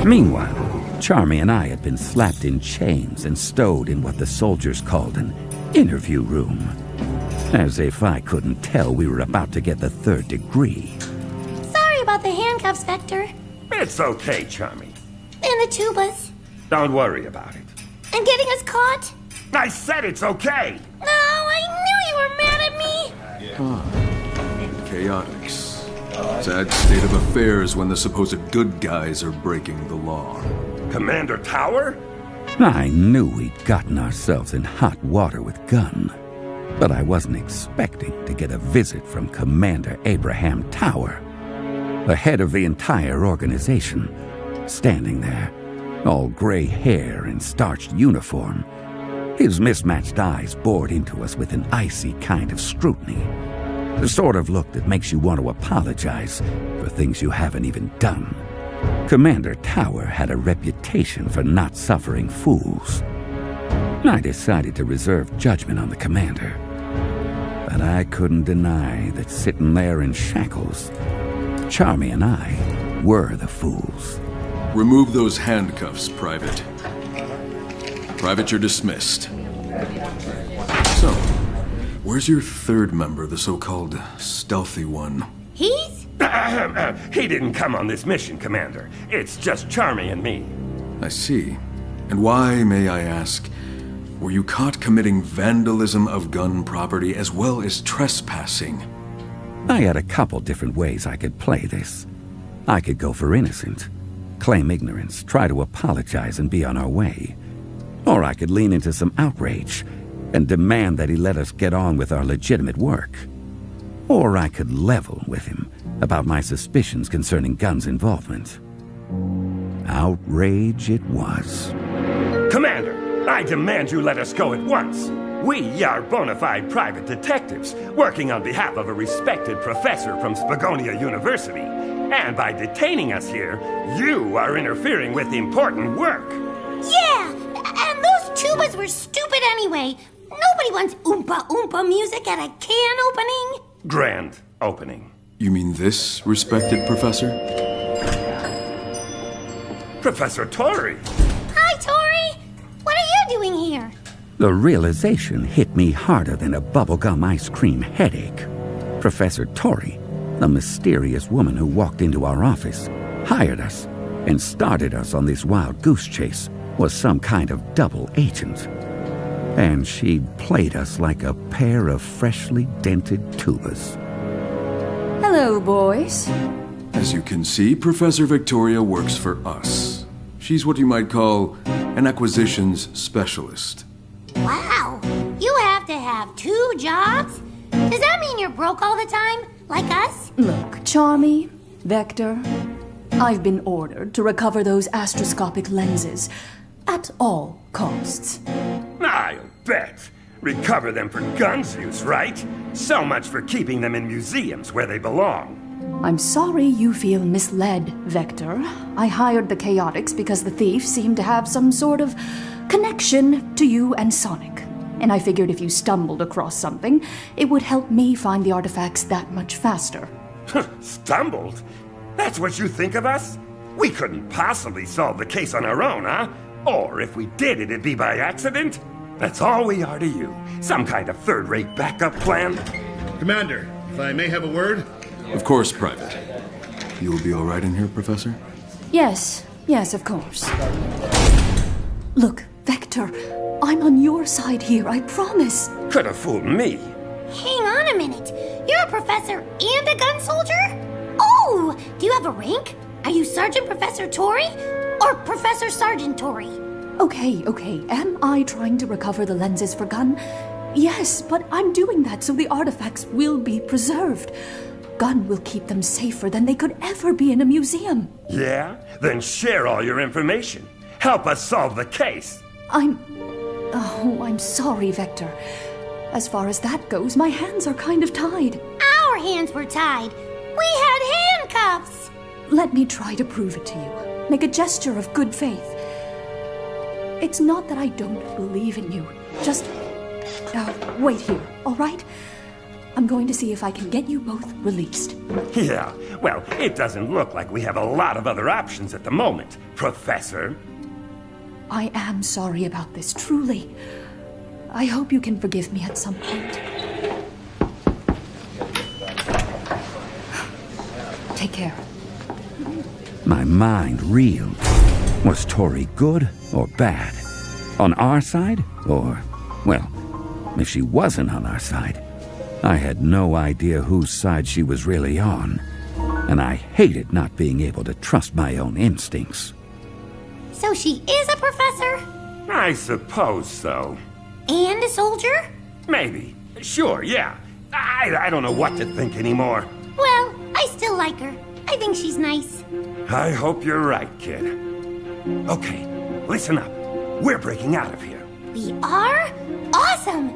Meanwhile, Charmy and I had been slapped in chains and stowed in what the soldiers called an interview room. As if I couldn't tell we were about to get the 3rd degree. Sorry about the handcuffs, Vector. It's okay, Charmy. And the tubas. Don't worry about it. And getting us caught. I said it's okay! No, I knew you were mad at me! Chaotix. Sad state of affairs when the supposed good guys are breaking the law. Commander Tower? I knew we'd gotten ourselves in hot water with Gunn. But I wasn't expecting to get a visit from Commander Abraham Tower, the head of the entire organization, standing there, all gray hair and starched uniform. His mismatched eyes bored into us with an icy kind of scrutiny, the sort of look that makes you want to apologize for things you haven't even done. Commander Tower had a reputation for not suffering fools. I decided to reserve judgment on the commander. But I couldn't deny that sitting there in shackles, Charmy and I were the fools. Remove those handcuffs, Private. Private, you're dismissed. So, where's your 3rd member, the so-called stealthy one? He's? He didn't come on this mission, Commander. It's just Charmy and me. I see. And why, may I ask, were you caught committing vandalism of gun property as well as trespassing? I had a couple different ways I could play this. I could go for innocent, claim ignorance, try to apologize and be on our way. Or I could lean into some outrage and demand that he let us get on with our legitimate work. Or I could level with him about my suspicions concerning Gunn's involvement. Outrage it was. Commander, I demand you let us go at once. We are bona fide private detectives working on behalf of a respected professor from Spagonia University. And by detaining us here, you are interfering with important work. Yeah, and those tubas were stupid anyway. Nobody wants oompa oompa music at a can opening. Grand opening. You mean this, respected professor? Professor Tori! Hi, Tori! What are you doing here? The realization hit me harder than a bubblegum ice cream headache. Professor Tori, the mysterious woman who walked into our office, hired us, and started us on this wild goose chase, was some kind of double agent. And she'd played us like a pair of freshly dented tubas. Hello, boys. As you can see, Professor Victoria works for us. She's what you might call an acquisitions specialist. Wow, you have to have 2 jobs? Does that mean you're broke all the time, like us? Look, Charmy, Vector, I've been ordered to recover those astroscopic lenses at all costs. I'll bet. Recover them for guns use, right? So much for keeping them in museums where they belong. I'm sorry you feel misled, Vector. I hired the chaotix because the thief seemed to have some sort of connection to you and Sonic. And I figured if you stumbled across something, it would help me find the artifacts that much faster. Stumbled? That's what you think of us? We couldn't possibly solve the case on our own, huh? Or if we did, it'd be by accident? That's all we are to you. Some kind of third-rate backup plan? Commander, if I may have a word? Of course, Private. You'll be all right in here, Professor? Yes, of course. Look, Vector, I'm on your side here, I promise. Could have fooled me. Hang on a minute. You're a professor and a gun soldier? Oh, do you have a rank? Are you Sergeant Professor Tori or Professor Sergeant Tori? Okay. Am I trying to recover the lenses for Gun? Yes, but I'm doing that so the artifacts will be preserved. Gun will keep them safer than they could ever be in a museum. Yeah? Then share all your information. Help us solve the case. I'm sorry, Vector. As far as that goes, my hands are kind of tied. Our hands were tied. We had handcuffs. Let me try to prove it to you. Make a gesture of good faith. It's not that I don't believe in you. Just wait here, all right? I'm going to see if I can get you both released. Yeah, well, it doesn't look like we have a lot of other options at the moment, Professor. I am sorry about this, truly. I hope you can forgive me at some point. Take care. My mind reeled. Was Tori good or bad? On our side? Or, well, if she wasn't on our side, I had no idea whose side she was really on. And I hated not being able to trust my own instincts. So she is a professor? I suppose so. And a soldier? Maybe. Sure, yeah. I don't know what to think anymore. Well, I still like her. I think she's nice. I hope you're right, kid. Okay, listen up. We're breaking out of here. We are? Awesome!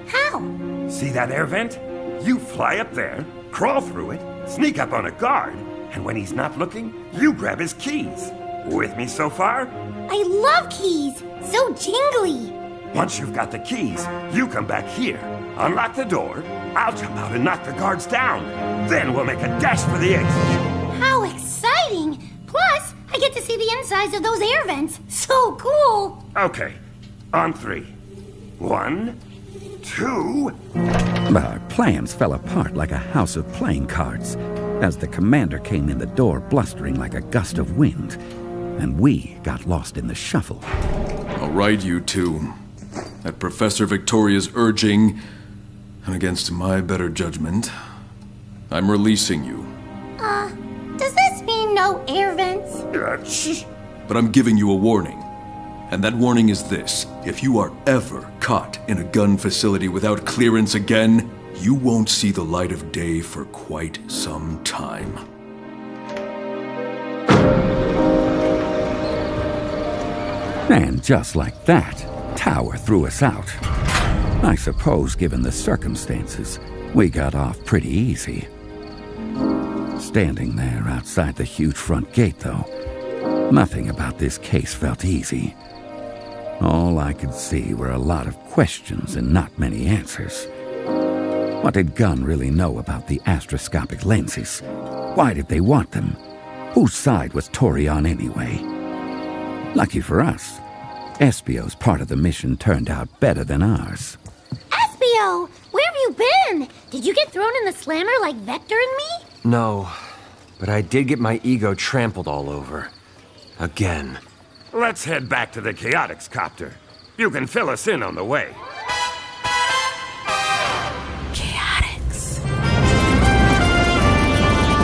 How? See that air vent? You fly up there, crawl through it, sneak up on a guard, and when he's not looking, you grab his keys. With me so far? I love keys! So jingly! Once you've got the keys, you come back here, unlock the door, I'll jump out and knock the guards down. Then we'll make a dash for the exit. How exciting! Plus, I get to see the insides of those air vents. So cool! Okay, on 3. 1, 2... Our plans fell apart like a house of playing cards as the commander came in the door blustering like a gust of wind, and we got lost in the shuffle. All right, you two. At Professor Victoria's urging, and against my better judgment, I'm releasing you. Does this mean no air vents? Shh. But I'm giving you a warning. And that warning is this. If you are ever caught in a gun facility without clearance again, you won't see the light of day for quite some time. And just like that, Tower threw us out. I suppose, given the circumstances, we got off pretty easy. Standing there outside the huge front gate, though, nothing about this case felt easy. All I could see were a lot of questions and not many answers. What did Gunn really know about the astroscopic lenses? Why did they want them? Whose side was Tori on anyway? Lucky for us, Espio's part of the mission turned out better than ours. Espio! Where have you been? Did you get thrown in the slammer like Vector and me? No, but I did get my ego trampled all over. Again. Let's head back to the chaotix copter. You can fill us in on the way. Chaotix.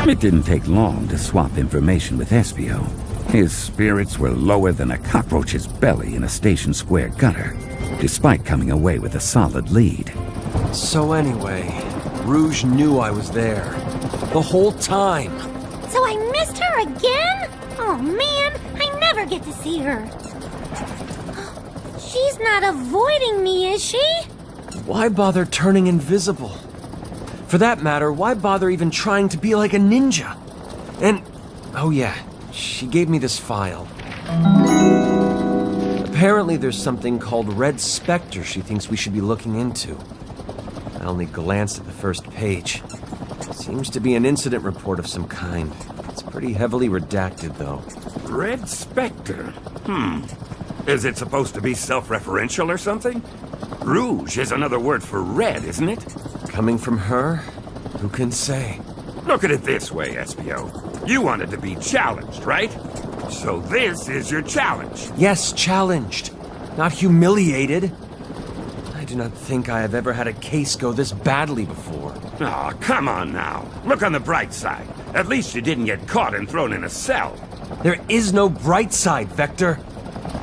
It didn't take long to swap information with Espio. His spirits were lower than a cockroach's belly in a Station Square gutter, despite coming away with a solid lead. So anyway, Rouge knew I was there. The whole time. So I missed her again? Oh man, I never get to see her. She's not avoiding me, is she? Why bother turning invisible? For that matter, why bother even trying to be like a ninja? And, oh yeah, she gave me this file. Apparently there's something called Red Spectre she thinks we should be looking into. I only glanced at the first page. Seems to be an incident report of some kind. It's pretty heavily redacted, though. Red Spectre? Is it supposed to be self-referential or something? Rouge is another word for red, isn't it? Coming from her? Who can say? Look at it this way, Espio. You wanted to be challenged, right? So this is your challenge. Yes, challenged. Not humiliated. I do not think I have ever had a case go this badly before. Oh, come on now. Look on the bright side. At least you didn't get caught and thrown in a cell. There is no bright side, Vector.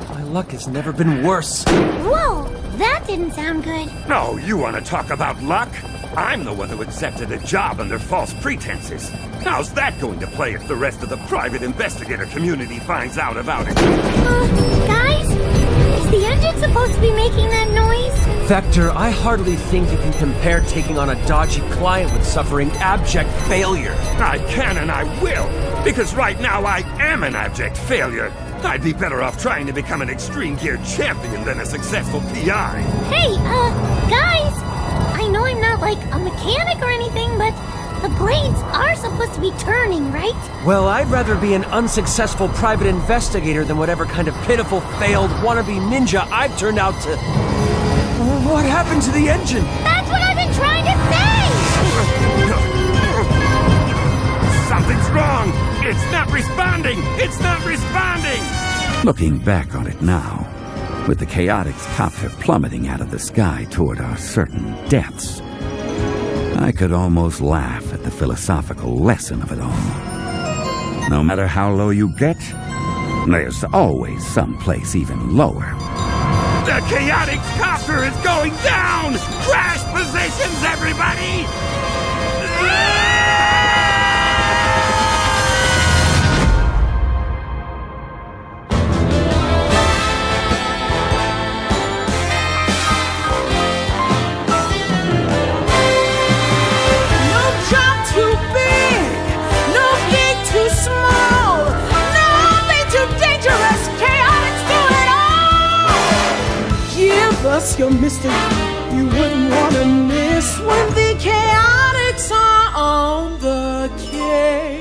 My luck has never been worse. Whoa, that didn't sound good. No, you want to talk about luck? I'm the one who accepted a job under false pretenses. How's that going to play if the rest of the private investigator community finds out about it? Guys? Is the engine supposed to be making that noise? Vector, I hardly think you can compare taking on a dodgy client with suffering abject failure. I can and I will, because right now I am an abject failure. I'd be better off trying to become an extreme gear champion than a successful PI. Hey, guys! I know I'm not like a mechanic or anything, but the blades are supposed to be turning, right? Well, I'd rather be an unsuccessful private investigator than whatever kind of pitiful, failed, wannabe ninja I've turned out to... What happened to the engine? That's what I've been trying to say! Something's wrong! It's not responding! It's not responding! Looking back on it now, with the chaotix copter plummeting out of the sky toward our certain deaths, I could almost laugh at the philosophical lesson of it all. No matter how low you get, there's always some place even lower. The chaotix copter is going down! Crash positions, everybody! Us your mystery you wouldn't want to miss when the chaotix are on the case.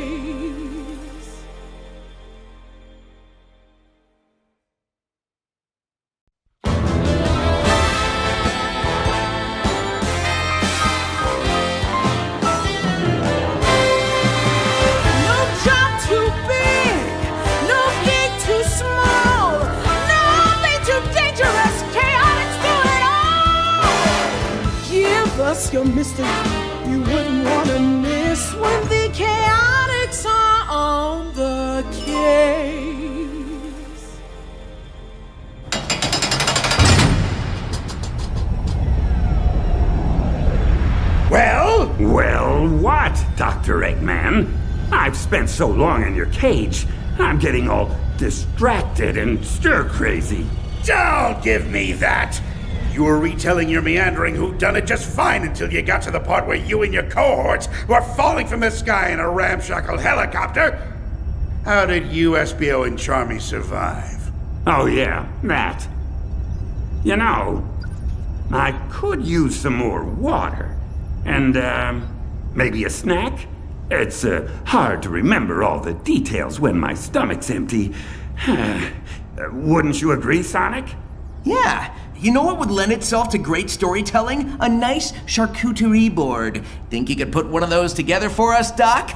No job too big, no gig too small, nothing too dangerous. Give us your mystery you wouldn't want to miss when the chaotix are on the case. Well? Well, what, Dr. Eggman? I've spent so long in your cage, I'm getting all distracted and stir-crazy. Don't give me that! You were retelling your meandering whodunit just fine until you got to the part where you and your cohorts were falling from the sky in a ramshackle helicopter. How did you, SBO, and Charmy survive? Oh yeah, that. You know, I could use some more water. And, maybe a snack? It's, hard to remember all the details when my stomach's empty. Wouldn't you agree, Sonic? Yeah. You know what would lend itself to great storytelling? A nice charcuterie board. Think you could put one of those together for us, Doc?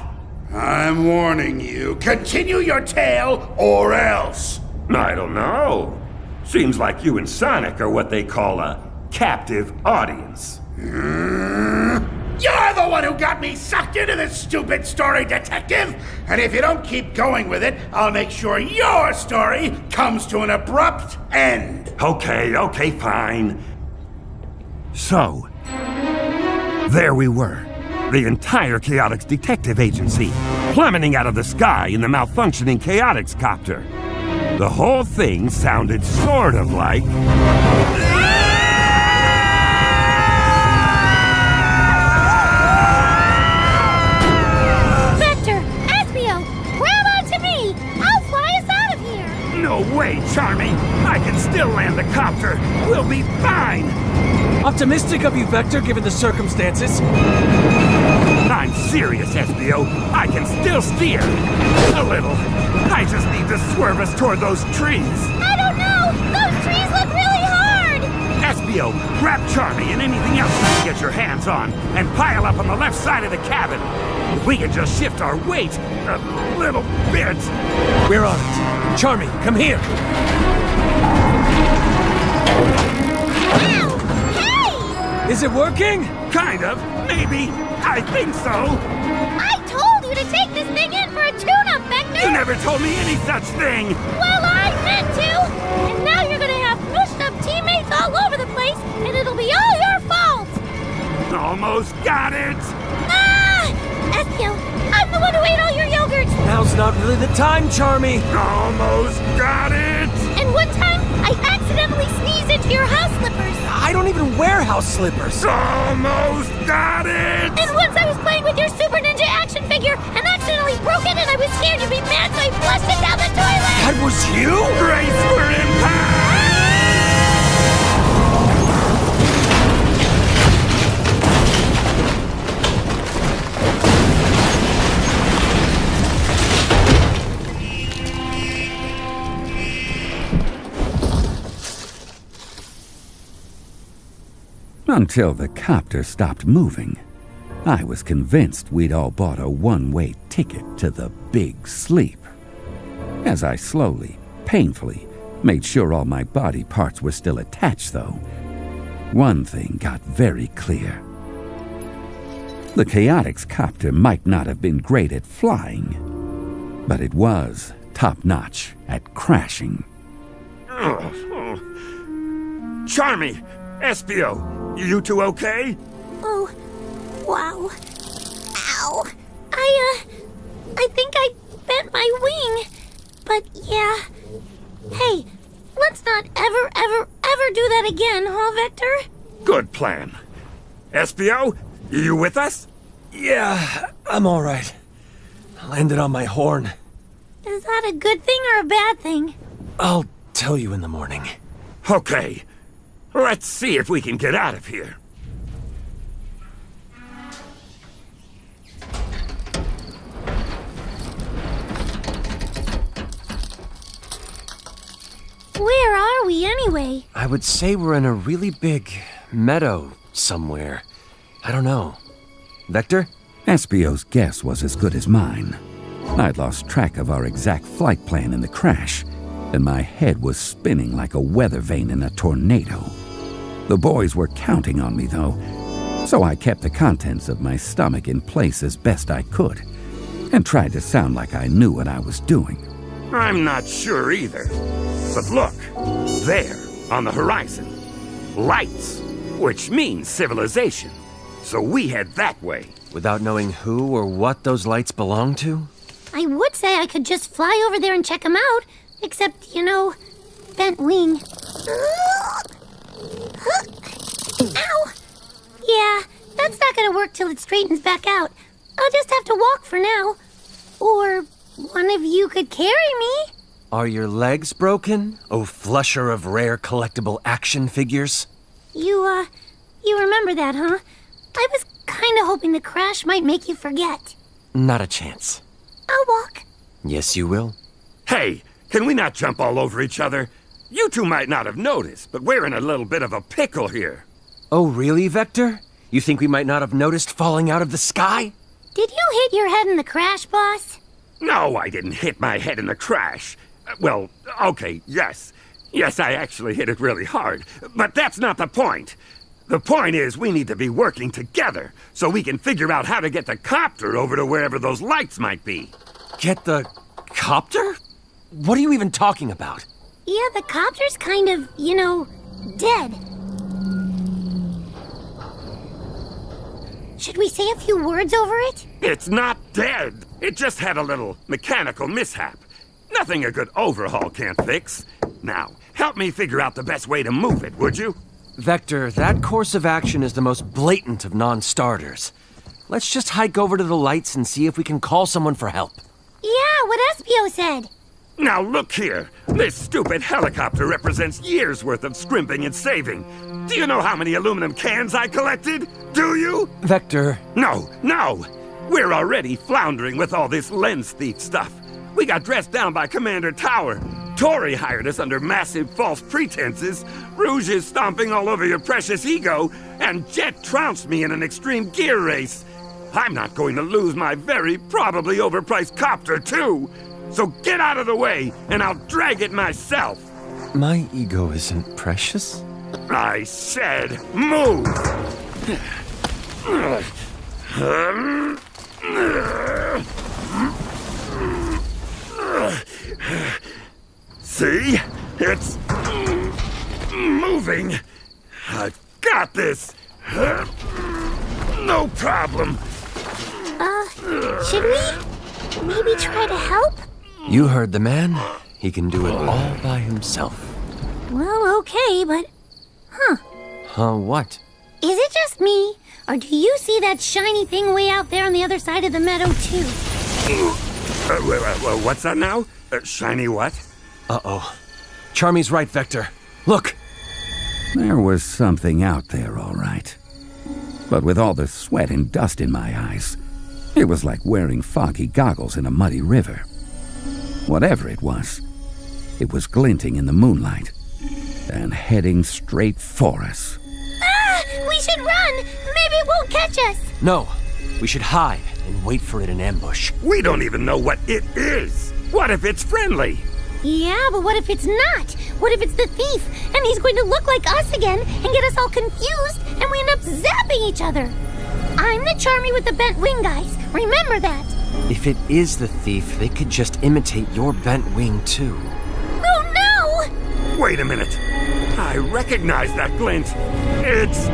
I'm warning you. Continue your tale, or else. I don't know. Seems like you and Sonic are what they call a captive audience. You're the one who got me sucked into this stupid story, detective! And if you don't keep going with it, I'll make sure your story comes to an abrupt end. Okay, fine. So, there we were. The entire Chaotix Detective Agency, plummeting out of the sky in the malfunctioning chaotix copter. The whole thing sounded sort of like... No way, Charmy! I can still land the copter! We'll be fine! Optimistic of you, Vector, given the circumstances. I'm serious, SBO. I can still steer. A little. I just need to swerve us toward those trees. I don't know! Those trees look really hard! SBO, grab Charmy and anything else you can get your hands on, and pile up on the left side of the cabin. If we can just shift our weight a little bit. We're on it. Charmy, come here. Ow! Hey! Is it working? Kind of. Maybe. I think so. I told you to take this thing in for a tune-up, Vector! You never told me any such thing! Well, I meant to! And now you're gonna have mushed-up teammates all over the place, and it'll be all your fault! Almost got it! Ah! Espio, I'm the one who ate all your yogurt! Now's not really the time, Charmy! Almost got it! And one time, I accidentally sneezed into your house slippers! I don't even wear house slippers! Almost got it! And once I was playing with your Super Ninja action figure and accidentally broke it and I was scared you'd be mad, so I flushed it down the toilet! That was you? Brace for impact! Until the copter stopped moving, I was convinced we'd all bought a one-way ticket to the big sleep. As I slowly, painfully, made sure all my body parts were still attached, though, one thing got very clear. The chaotix copter might not have been great at flying, but it was top-notch at crashing. Charmy! Espio! You two okay? Oh, wow. Ow. I think I bent my wing. But yeah. Hey, let's not ever do that again, huh, Vector? Good plan. Espio, you with us? Yeah, I'm alright. I landed on my horn. Is that a good thing or a bad thing? I'll tell you in the morning. Okay. Let's see if we can get out of here. Where are we anyway? I would say we're in a really big meadow somewhere. I don't know. Vector? Espio's guess was as good as mine. I'd lost track of our exact flight plan in the crash, and my head was spinning like a weather vane in a tornado. The boys were counting on me, though, so I kept the contents of my stomach in place as best I could, and tried to sound like I knew what I was doing. I'm not sure either. But look, there, on the horizon. Lights, which means civilization. So we head that way. Without knowing who or what those lights belong to? I would say I could just fly over there and check them out, except, bent wing. Ow! Yeah, that's not gonna work till it straightens back out. I'll just have to walk for now. Or one of you could carry me. Are your legs broken, oh flusher of rare collectible action figures? You remember that, huh? I was kinda hoping the crash might make you forget. Not a chance. I'll walk. Yes, you will. Hey, can we not jump all over each other? You two might not have noticed, but we're in a little bit of a pickle here. Oh, really, Vector? You think we might not have noticed falling out of the sky? Did you hit your head in the crash, boss? No, I didn't hit my head in the crash. Well, okay, yes. Yes, I actually hit it really hard. But that's not the point. The point is we need to be working together so we can figure out how to get the copter over to wherever those lights might be. Get the copter? What are you even talking about? Yeah, the copter's kind of, dead. Should we say a few words over it? It's not dead. It just had a little mechanical mishap. Nothing a good overhaul can't fix. Now, help me figure out the best way to move it, would you? Vector, that course of action is the most blatant of non-starters. Let's just hike over to the lights and see if we can call someone for help. Yeah, what Espio said. Now look here. This stupid helicopter represents years' worth of scrimping and saving. Do you know how many aluminum cans I collected? Do you? Vector. No. We're already floundering with all this lens thief stuff. We got dressed down by Commander Tower. Tori hired us under massive false pretenses. Rouge is stomping all over your precious ego. And Jet trounced me in an extreme gear race. I'm not going to lose my very probably overpriced copter, too. So get out of the way, and I'll drag it myself. My ego isn't precious. I said move! See? It's moving. I've got this. No problem. Should we maybe try to help? You heard the man. He can do it all by himself. Well, okay, but... What? Is it just me? Or do you see that shiny thing way out there on the other side of the meadow, too? What's that now? Shiny what? Uh-oh. Charmy's right, Vector. Look! There was something out there, all right. But with all the sweat and dust in my eyes, it was like wearing foggy goggles in a muddy river. Whatever it was glinting in the moonlight and heading straight for us. We should run! Maybe it won't catch us! No, we should hide and wait for it in ambush. We don't even know what it is. What if it's friendly? Yeah, but what if it's not? What if it's the thief, and he's going to look like us again and get us all confused, and we end up zapping each other? I'm the Charmy with the bent wing, guys. Remember that. If it is the thief, they could just imitate your bent wing, too. Oh, no! Wait a minute. I recognize that glint. It's...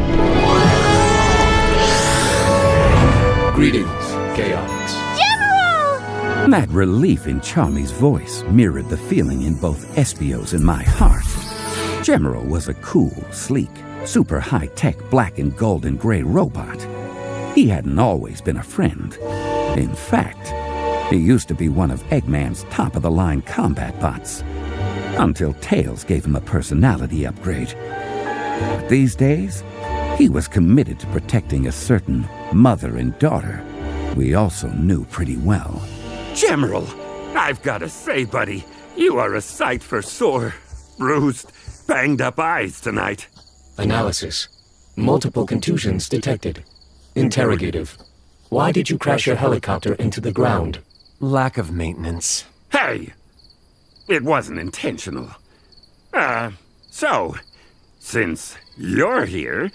Greetings, chaotix. General! That relief in Charmy's voice mirrored the feeling in both Espio's and my heart. General was a cool, sleek, super high-tech black and gold and gray robot. He hadn't always been a friend. In fact, he used to be one of Eggman's top-of-the-line combat bots. Until Tails gave him a personality upgrade. But these days, he was committed to protecting a certain mother and daughter we also knew pretty well. General, I've got to say, buddy, you are a sight for sore, bruised, banged-up eyes tonight. Analysis. Multiple contusions detected. Interrogative. Why did you crash your helicopter into the ground? Lack of maintenance. Hey! It wasn't intentional. So, since you're here,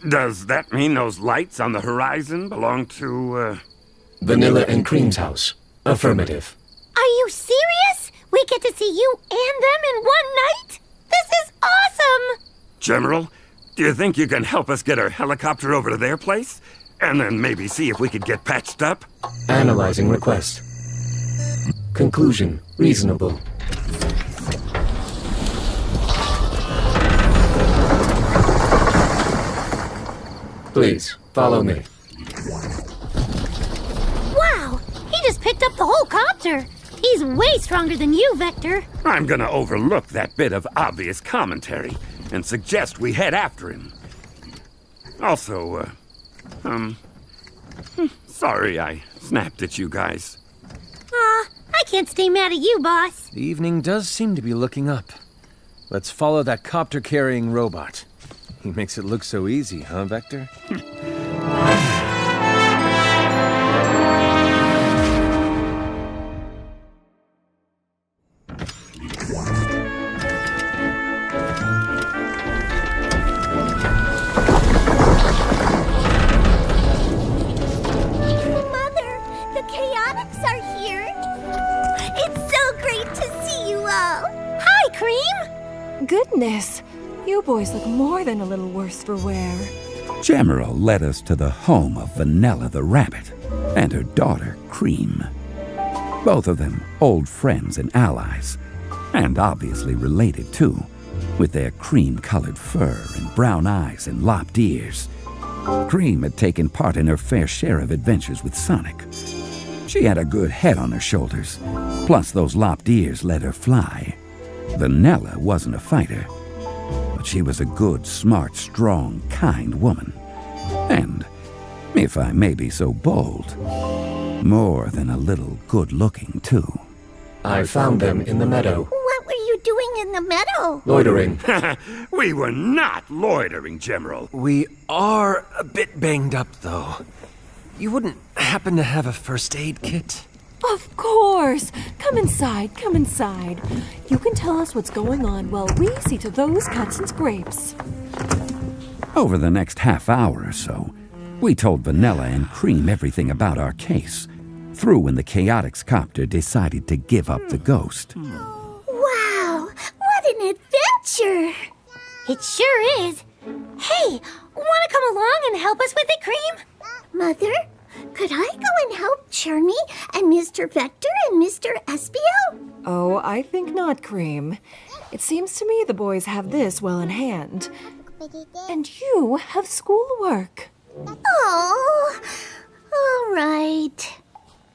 does that mean those lights on the horizon belong to, Vanilla and Cream's house. Affirmative. Are you serious? We get to see you and them in one night? This is awesome! General, do you think you can help us get our helicopter over to their place? And then maybe see if we could get patched up? Analyzing request. Conclusion. Reasonable. Please, follow me. Wow! He just picked up the whole copter! He's way stronger than you, Vector. I'm gonna overlook that bit of obvious commentary and suggest we head after him. Also, sorry I snapped at you guys. I can't stay mad at you, boss. The evening does seem to be looking up. Let's follow that copter-carrying robot. He makes it look so easy, huh, Vector? Goodness, you boys look more than a little worse for wear. General led us to the home of Vanilla the rabbit and her daughter, Cream. Both of them old friends and allies, and obviously related too, with their cream-colored fur and brown eyes and lopped ears. Cream had taken part in her fair share of adventures with Sonic. She had a good head on her shoulders, plus those lopped ears let her fly. Vanilla wasn't a fighter, but she was a good, smart, strong, kind woman. And, if I may be so bold, more than a little good-looking, too. I found them in the meadow. What were you doing in the meadow? Loitering. We were not loitering, General. We are a bit banged up, though. You wouldn't happen to have a first aid kit? Of course! Come inside, come inside. You can tell us what's going on while we see to those cuts and scrapes. Over the next half hour or so, we told Vanilla and Cream everything about our case, through when the chaotix copter decided to give up the ghost. Wow, what an adventure! It sure is. Hey, want to come along and help us with it, Cream? Mother, could I go and help Charmy and Mr. Vector and Mr. Espio? Oh, I think not, Cream. It seems to me the boys have this well in hand. And you have schoolwork. Oh, all right.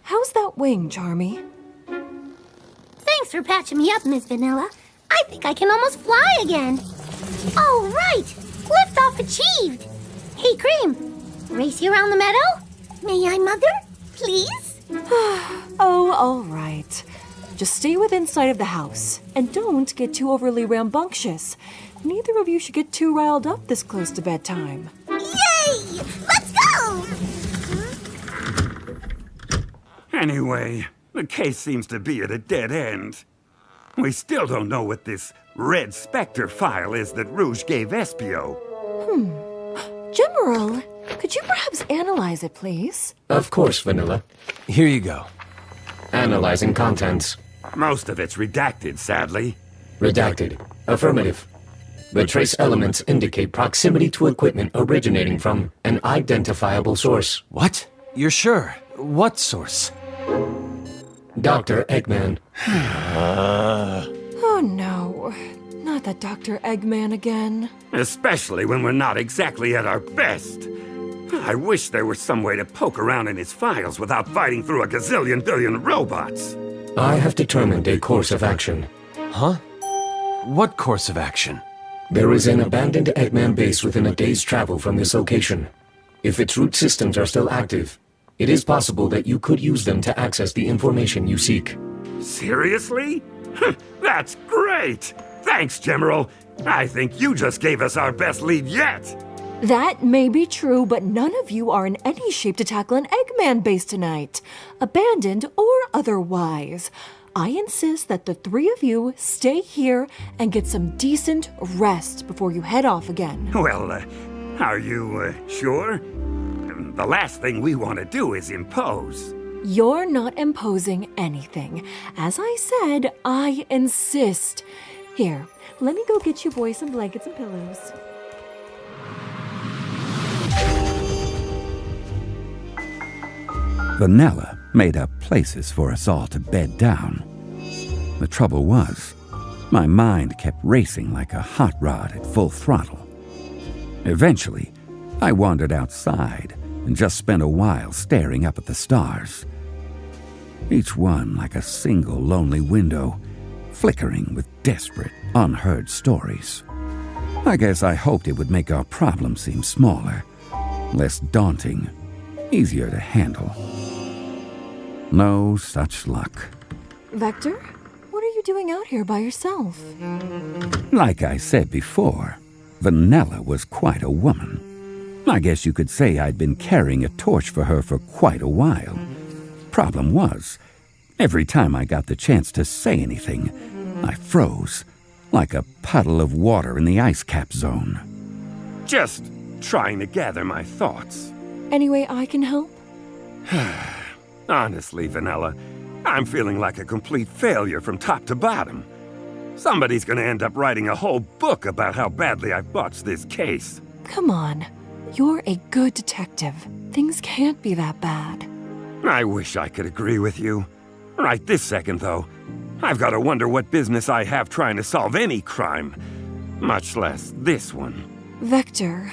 How's that wing, Charmy? Thanks for patching me up, Miss Vanilla. I think I can almost fly again. All right, liftoff achieved. Hey, Cream, race you around the meadow? May I, Mother? Please? Oh, all right. Just stay within sight of the house, and don't get too overly rambunctious. Neither of you should get too riled up this close to bedtime. Yay! Let's go! Anyway, the case seems to be at a dead end. We still don't know what this Red Spectre file is that Rouge gave Espio. General, could you perhaps analyze it, please? Of course, Vanilla. Here you go. Analyzing contents. Most of it's redacted, sadly. Redacted. Affirmative. The trace elements indicate proximity to equipment originating from an identifiable source. What? You're sure? What source? Dr. Eggman. Oh no, not that Dr. Eggman again. Especially when we're not exactly at our best. I wish there were some way to poke around in his files without fighting through a gazillion billion robots. I have determined a course of action. Huh? What course of action? There is an abandoned Eggman base within a day's travel from this location. If its root systems are still active, it is possible that you could use them to access the information you seek. Seriously? That's great! Thanks, General. I think you just gave us our best lead yet. That may be true, but none of you are in any shape to tackle an Eggman base tonight, abandoned or otherwise. I insist that the three of you stay here and get some decent rest before you head off again. Well, are you sure? The last thing we want to do is impose. You're not imposing anything. As I said, I insist. Here, let me go get you boys some blankets and pillows. Vanilla made up places for us all to bed down. The trouble was, my mind kept racing like a hot rod at full throttle. Eventually, I wandered outside and just spent a while staring up at the stars. Each one like a single lonely window, flickering with desperate, unheard stories. I guess I hoped it would make our problem seem smaller, less daunting, easier to handle. No such luck. Vector, what are you doing out here by yourself? Like I said before, Vanilla was quite a woman. I guess you could say I'd been carrying a torch for her for quite a while. Problem was, every time I got the chance to say anything, I froze, like a puddle of water in the ice cap zone. Just trying to gather my thoughts. Any way I can help? Honestly, Vanilla, I'm feeling like a complete failure from top to bottom. Somebody's gonna end up writing a whole book about how badly I've botched this case. Come on. You're a good detective. Things can't be that bad. I wish I could agree with you. Right this second, though, I've got to wonder what business I have trying to solve any crime, much less this one. Vector,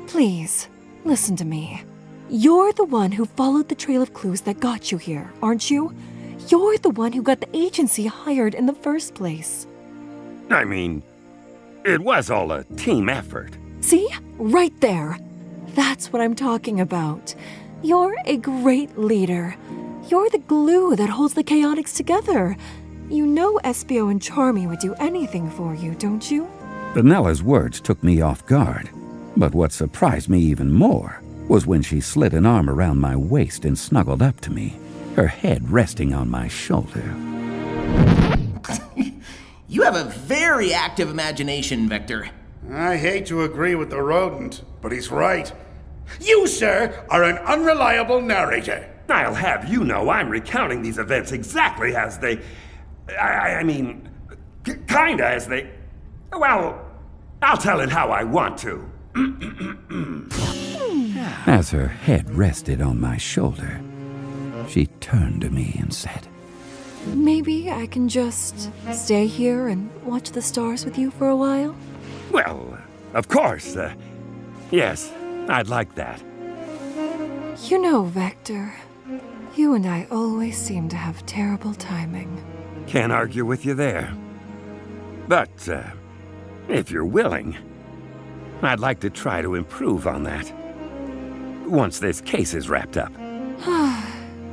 please, listen to me. You're the one who followed the trail of clues that got you here, aren't you? You're the one who got the agency hired in the first place. I mean, it was all a team effort. See? Right there. That's what I'm talking about. You're a great leader. You're the glue that holds the chaotix together. You know Espio and Charmy would do anything for you, don't you? Vanilla's words took me off guard, but what surprised me even more was when she slid an arm around my waist and snuggled up to me, her head resting on my shoulder. You have a very active imagination, Vector. I hate to agree with the rodent, but he's right. You, sir, are an unreliable narrator. I'll have you know I'm recounting these events exactly as they... kinda as they... Well, I'll tell it how I want to. As her head rested on my shoulder, she turned to me and said, Maybe I can just stay here and watch the stars with you for a while? Well, of course. Yes, I'd like that. You know, Vector, you and I always seem to have terrible timing. Can't argue with you there. But, if you're willing, I'd like to try to improve on that. Once this case is wrapped up.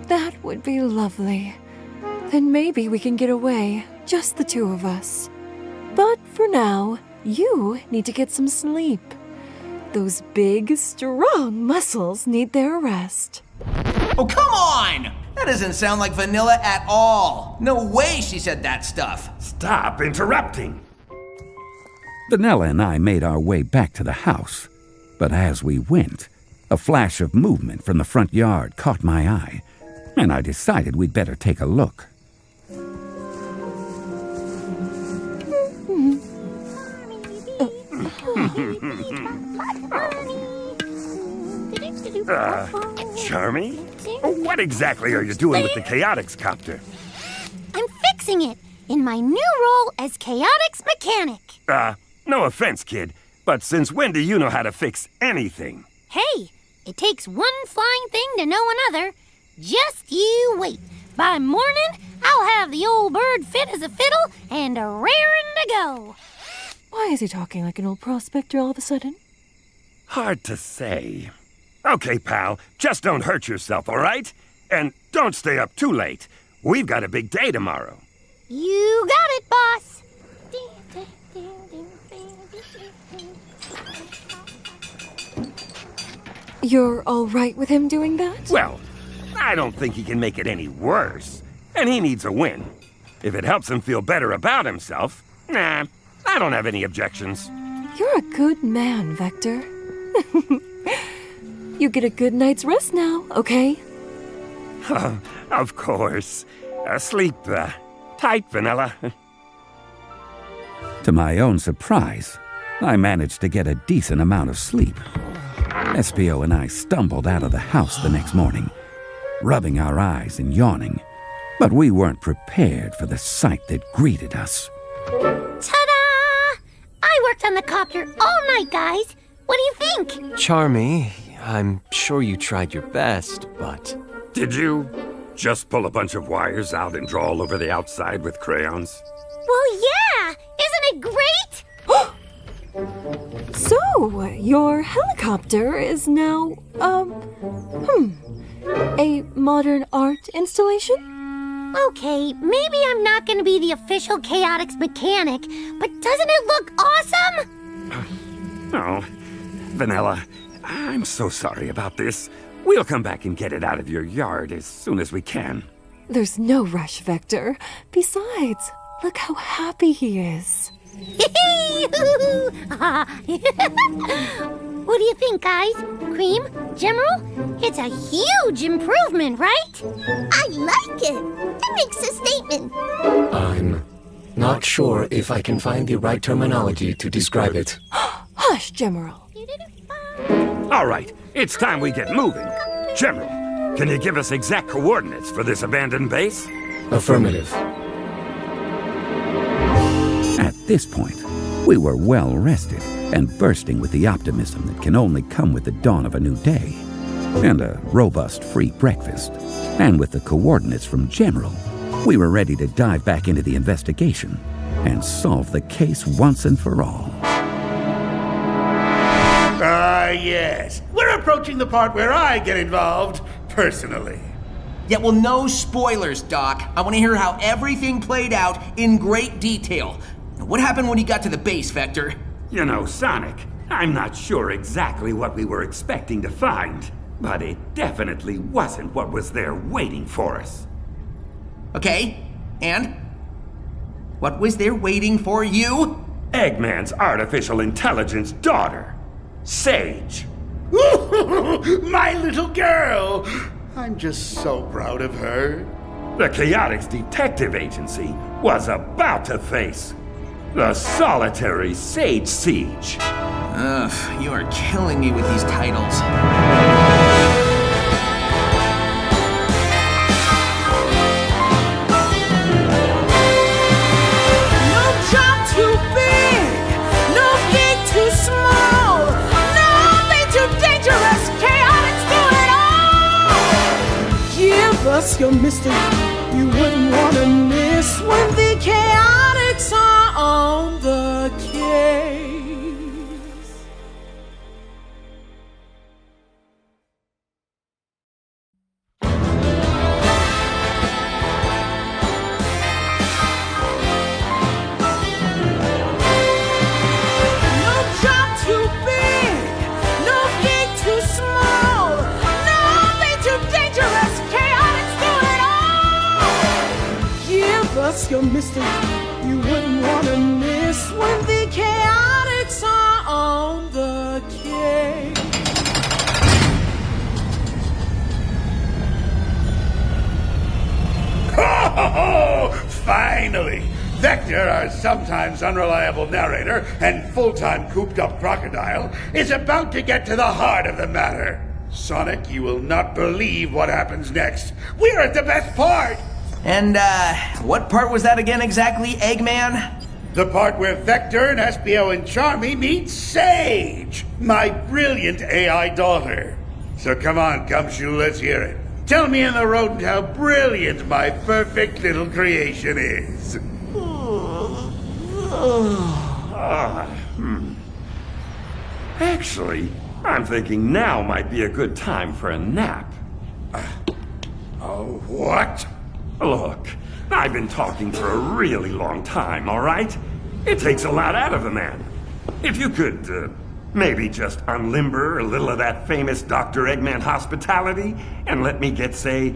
That would be lovely. Then maybe we can get away, just the two of us. But for now, you need to get some sleep. Those big, strong muscles need their rest. Oh, come on! That doesn't sound like Vanilla at all. No way she said that stuff. Stop interrupting. Vanilla and I made our way back to the house. But as we went, a flash of movement from the front yard caught my eye, and I decided we'd better take a look. Charmy? What exactly are you doing with the chaotix copter? I'm fixing it in my new role as chaotix mechanic. No offense, kid, but since when do you know how to fix anything? Hey, it takes one flying thing to know another. Just you wait. By morning, I'll have the old bird fit as a fiddle and a raring to go. Why is he talking like an old prospector all of a sudden? Hard to say. Okay, pal, just don't hurt yourself, all right? And don't stay up too late. We've got a big day tomorrow. You got it, boss. You're all right with him doing that? Well, I don't think he can make it any worse. And he needs a win. If it helps him feel better about himself, nah, I don't have any objections. You're a good man, Vector. You get a good night's rest now, okay? Of course. Sleep tight, Vanilla. To my own surprise, I managed to get a decent amount of sleep. SPO and I stumbled out of the house the next morning, rubbing our eyes and yawning, but we weren't prepared for the sight that greeted us. Ta-da! I worked on the copter all night, guys. What do you think? Charmy, I'm sure you tried your best, but... Did you just pull a bunch of wires out and draw all over the outside with crayons? Well, yeah! Isn't it great? So, your helicopter is now, a modern art installation? Okay, maybe I'm not gonna be the official chaotix mechanic, but doesn't it look awesome? Oh, Vanilla, I'm so sorry about this. We'll come back and get it out of your yard as soon as we can. There's no rush, Vector. Besides, look how happy he is. What do you think, guys? Cream? General? It's a huge improvement, right? I like it. That makes a statement. I'm not sure if I can find the right terminology to describe it. Hush, General. All right, it's time we get moving. General, can you give us exact coordinates for this abandoned base? Affirmative. At this point, we were well rested and bursting with the optimism that can only come with the dawn of a new day, and a robust free breakfast. And with the coordinates from General, we were ready to dive back into the investigation and solve the case once and for all. Yes. We're approaching the part where I get involved, personally. Yeah, well, no spoilers, Doc. I want to hear how everything played out in great detail. What happened when you got to the base, Vector? You know, Sonic, I'm not sure exactly what we were expecting to find, but it definitely wasn't what was there waiting for us. Okay, and? What was there waiting for you? Eggman's artificial intelligence daughter, Sage. My little girl! I'm just so proud of her. The Chaotix Detective Agency was about to face the solitary Sage Siege. Ugh, you are killing me with these titles. No job too big, no gig too small, nothing too dangerous, chaotic do it all! Give us your mystery, you wouldn't want to miss when the chaotics are on the case. No job too big, no gig too small, nothing too dangerous, chaotics do it all! Give us your mystery, you wouldn't want to miss when the chaotics are on the case. Oh, finally! Vector, our sometimes unreliable narrator and full-time cooped-up crocodile, is about to get to the heart of the matter. Sonic, you will not believe what happens next. We're at the best part! And, what part was that again exactly, Eggman? The part where Vector and Espio and Charmy meet Sage, my brilliant AI daughter. So come on, Gumshoe, let's hear it. Tell me in the rodent how brilliant my perfect little creation is. Actually, I'm thinking now might be a good time for a nap. Oh, what? Look, I've been talking for a really long time, all right? It takes a lot out of a man. If you could, maybe just unlimber a little of that famous Dr. Eggman hospitality and let me get, say,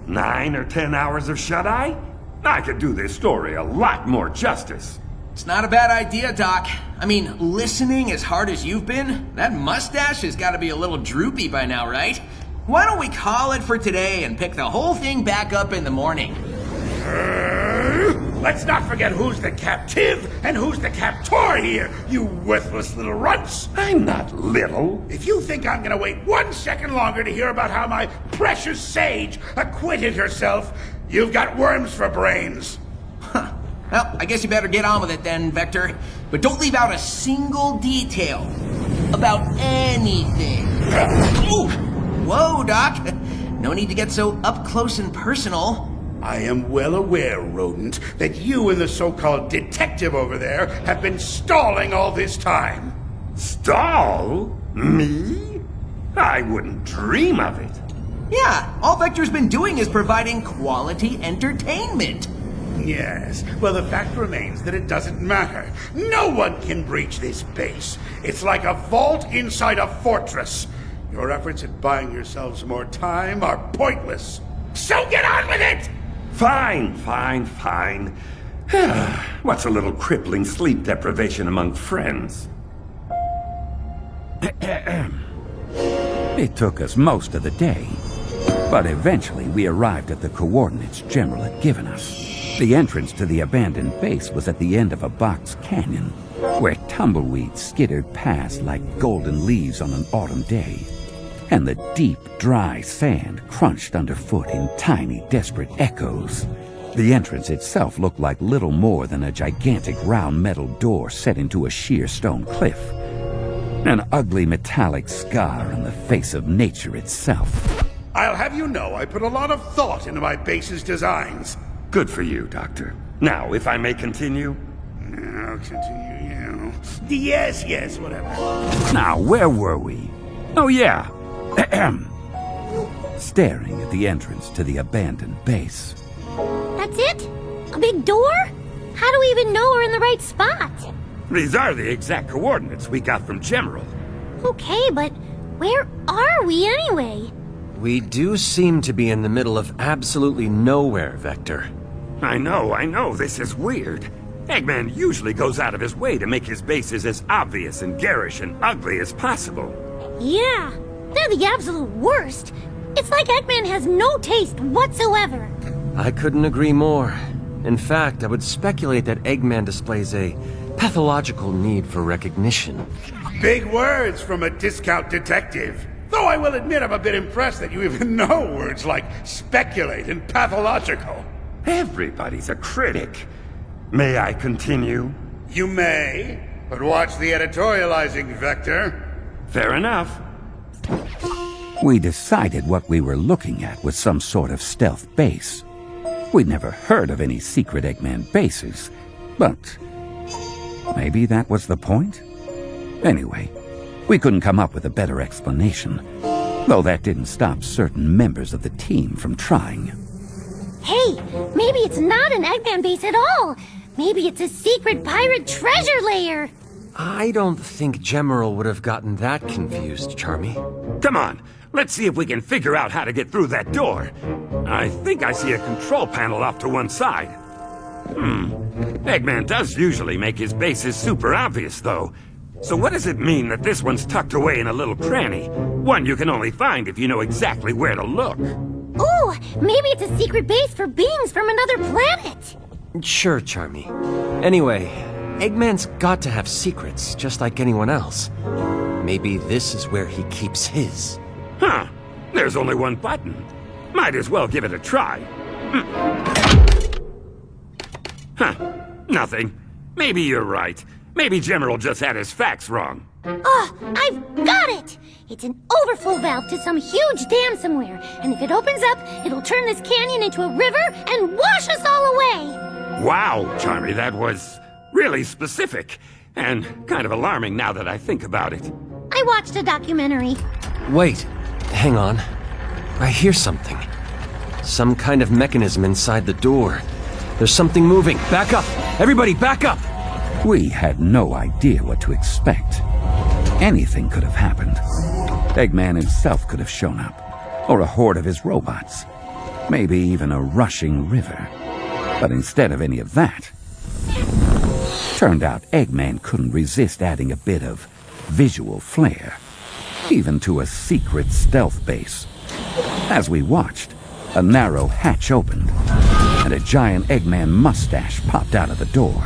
9 or 10 hours of shut-eye, I could do this story a lot more justice. It's not a bad idea, Doc. I mean, listening as hard as you've been, that mustache has got to be a little droopy by now, right? Why don't we call it for today and pick the whole thing back up in the morning? Let's not forget who's the captive and who's the captor here, you worthless little runts. I'm not little. If you think I'm gonna wait 1 second longer to hear about how my precious Sage acquitted herself, you've got worms for brains. Huh. Well, I guess you better get on with it then, Vector. But don't leave out a single detail about anything. Ooh! Whoa, Doc. No need to get so up close and personal. I am well aware, rodent, that you and the so-called detective over there have been stalling all this time. Stall? Me? I wouldn't dream of it. Yeah, all Vector's been doing is providing quality entertainment. Yes, well, the fact remains that it doesn't matter. No one can breach this base. It's like a vault inside a fortress. Your efforts at buying yourselves more time are pointless. So get on with it! Fine. What's a little crippling sleep deprivation among friends? It took us most of the day, but eventually we arrived at the coordinates General had given us. The entrance to the abandoned base was at the end of a box canyon, where tumbleweeds skittered past like golden leaves on an autumn day, and the deep, dry sand crunched underfoot in tiny, desperate echoes. The entrance itself looked like little more than a gigantic round metal door set into a sheer stone cliff. An ugly metallic scar on the face of nature itself. I'll have you know I put a lot of thought into my base's designs. Good for you, Doctor. Now, if I may continue? I'll continue, Yes, whatever. Now, where were we? Oh, yeah. Staring at the entrance to the abandoned base. That's it? A big door? How do we even know we're in the right spot? These are the exact coordinates we got from General. Okay, but where are we anyway? We do seem to be in the middle of absolutely nowhere, Vector. I know, this is weird. Eggman usually goes out of his way to make his bases as obvious and garish and ugly as possible. Yeah, they're the absolute worst. It's like Eggman has no taste whatsoever. I couldn't agree more. In fact, I would speculate that Eggman displays a pathological need for recognition. Big words from a discount detective. Though I will admit I'm a bit impressed that you even know words like speculate and pathological. Everybody's a critic. May I continue? You may, but watch the editorializing, Vector. Fair enough. We decided what we were looking at was some sort of stealth base. We'd never heard of any secret Eggman bases, but maybe that was the point? Anyway, we couldn't come up with a better explanation, though that didn't stop certain members of the team from trying. Hey, maybe it's not an Eggman base at all. Maybe it's a secret pirate treasure lair. I don't think Gemerald would have gotten that confused, Charmy. Come on, let's see if we can figure out how to get through that door. I think I see a control panel off to one side. Eggman does usually make his bases super obvious, though. So what does it mean that this one's tucked away in a little cranny? One you can only find if you know exactly where to look. Ooh, maybe it's a secret base for beings from another planet. Sure, Charmy. Anyway, Eggman's got to have secrets, just like anyone else. Maybe this is where he keeps his. Huh. There's only one button. Might as well give it a try. Huh. Nothing. Maybe you're right. Maybe Gemerald just had his facts wrong. Oh, I've got it! It's an overflow valve to some huge dam somewhere, and if it opens up, it'll turn this canyon into a river and wash us all away! Wow, Charmy, that was really specific, and kind of alarming now that I think about it. I watched a documentary. Wait, hang on. I hear something. Some kind of mechanism inside the door. There's something moving. Back up! Everybody, back up! We had no idea what to expect. Anything could have happened. Eggman himself could have shown up, or a horde of his robots. Maybe even a rushing river. But instead of any of that, turned out Eggman couldn't resist adding a bit of visual flair, even to a secret stealth base. As we watched, a narrow hatch opened, and a giant Eggman mustache popped out of the door.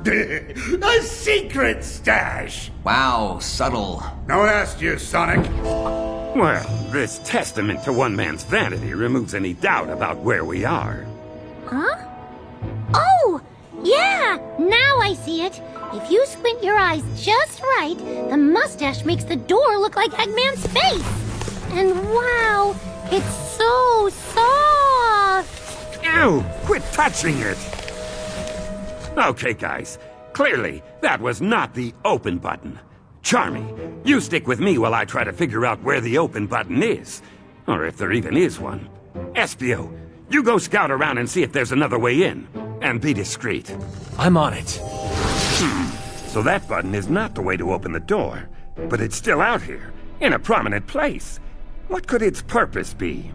A secret stash! Wow, subtle. No one asked you, Sonic. Well, this testament to one man's vanity removes any doubt about where we are. Huh? Oh, yeah! Now I see it. If you squint your eyes just right, the mustache makes the door look like Eggman's face. And wow, it's so soft! Ew! Quit touching it! Okay, guys. Clearly, that was not the open button. Charmy, you stick with me while I try to figure out where the open button is. Or if there even is one. Espio, you go scout around and see if there's another way in. And be discreet. I'm on it. So that button is not the way to open the door. But it's still out here, in a prominent place. What could its purpose be?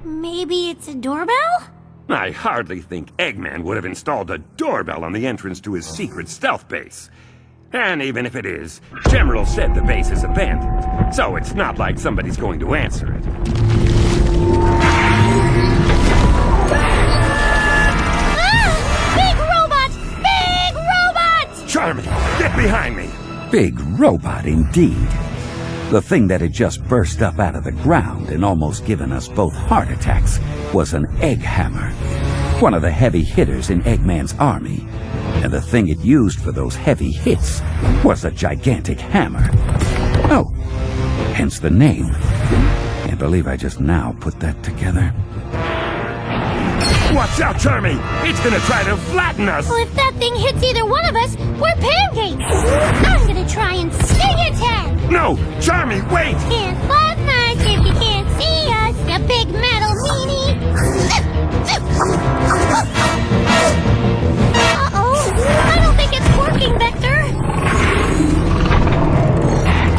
Maybe it's a doorbell? I hardly think Eggman would have installed a doorbell on the entrance to his secret stealth base. And even if it is, Gemerald said the base is abandoned, so it's not like somebody's going to answer it. Big robot! Big robot! Charmy, get behind me! Big robot indeed. The thing that had just burst up out of the ground and almost given us both heart attacks was an egg hammer, one of the heavy hitters in Eggman's army. And the thing it used for those heavy hits was a gigantic hammer. Oh, hence the name. Can't believe I just now put that together. Watch out, Charmy! It's gonna try to flatten us! Well, if that thing hits either one of us, we're pancakes! I'm gonna try and sting its head! No! Charmy, wait! Can't flatten us if you can't see us, you big metal meanie! Uh-oh! I don't think it's working, Vector!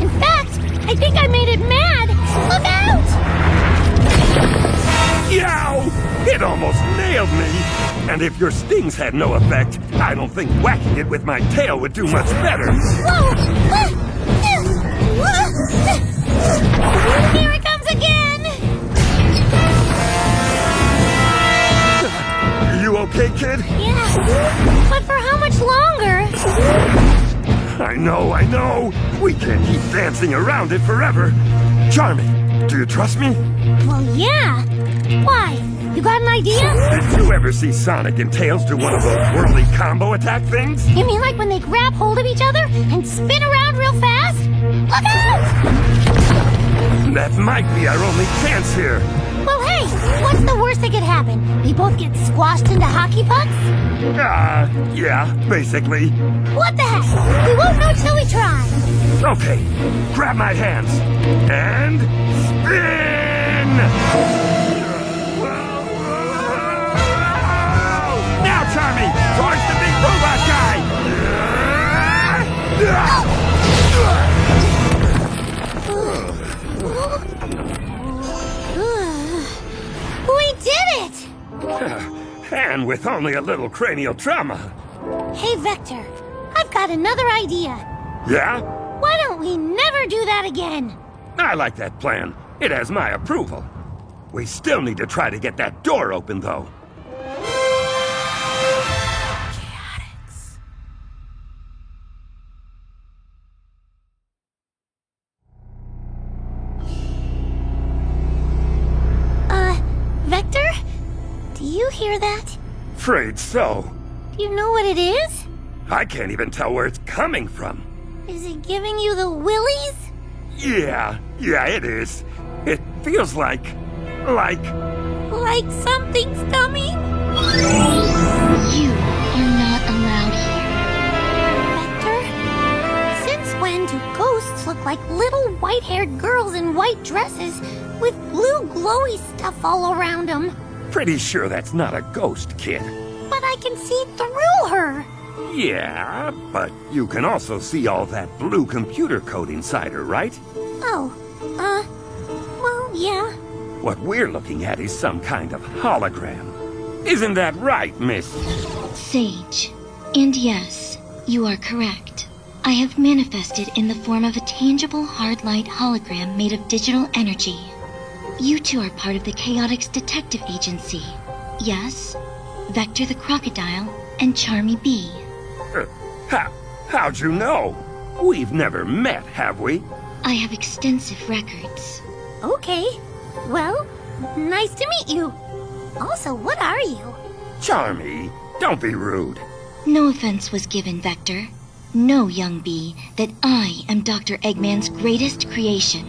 In fact, I think I made it mad! Look out! Yow! It almost nailed me! And if your stings had no effect, I don't think whacking it with my tail would do much better. Whoa! Here it comes again! You okay, kid? Yeah, but for how much longer? I know. We can't keep dancing around it forever. Charming, do you trust me? Well, yeah. Why? You got an idea? Did you ever see Sonic and Tails do one of those whirly combo attack things? You mean like when they grab hold of each other and spin around real fast? Look out! That might be our only chance here. Well, hey, what's the worst that could happen? We both get squashed into hockey pucks? Yeah, basically. What the heck? We won't know till we try. Okay, grab my hands and spin! Now, Charmy, towards the big robot guy! We did it! And with only a little cranial trauma. Hey, Vector, I've got another idea. Yeah? Why don't we never do that again? I like that plan. It has my approval. We still need to try to get that door open, though. Vector? Do you hear that? Afraid so. Do you know what it is? I can't even tell where it's coming from. Is it giving you the willies? Yeah, it is. It feels like Like something's coming? You are not allowed Vector? Since when do ghosts look like little white-haired girls in white dresses with blue glowy stuff all around them? pretty sure that's not a ghost, kid. But I can see through her. Yeah, but you can also see all that blue computer code inside her, right? Oh, well, yeah. What we're looking at is some kind of hologram. Isn't that right, Miss? Sage. And yes, you are correct. I have manifested in the form of a tangible hard light hologram made of digital energy. You two are part of the Chaotix Detective Agency. Yes, Vector the Crocodile and Charmy Bee. How'd you know? We've never met, have we? I have extensive records. Okay. Well, nice to meet you. Also, what are you? Charmy, don't be rude. No offense was given, Vector. Know, young bee, that I am Dr. Eggman's greatest creation.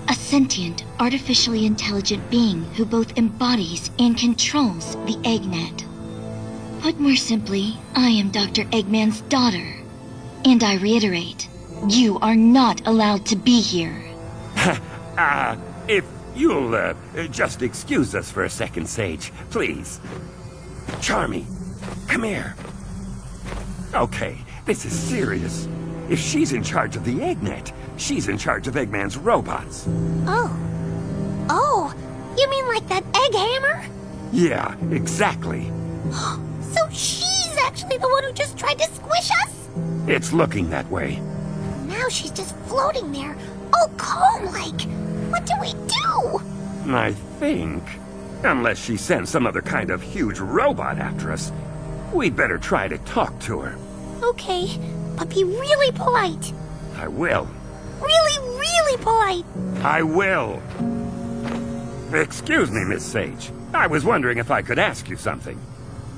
A sentient, artificially intelligent being who both embodies and controls the Eggnet. Put more simply, I am Dr. Eggman's daughter. And I reiterate, you are not allowed to be here. If you'll, just excuse us for a second, Sage, please. Charmy, come here. Okay, this is serious. If she's in charge of the Eggnet, she's in charge of Eggman's robots. Oh, you mean like that egg hammer? Yeah, exactly. So she's actually the one who just tried to squish us? It's looking that way. Now she's just floating there, all calm-like. What do we do? I think, unless she sends some other kind of huge robot after us, we'd better try to talk to her. Okay, but be really polite. I will. Really, really polite. I will. Excuse me, Miss Sage. I was wondering if I could ask you something.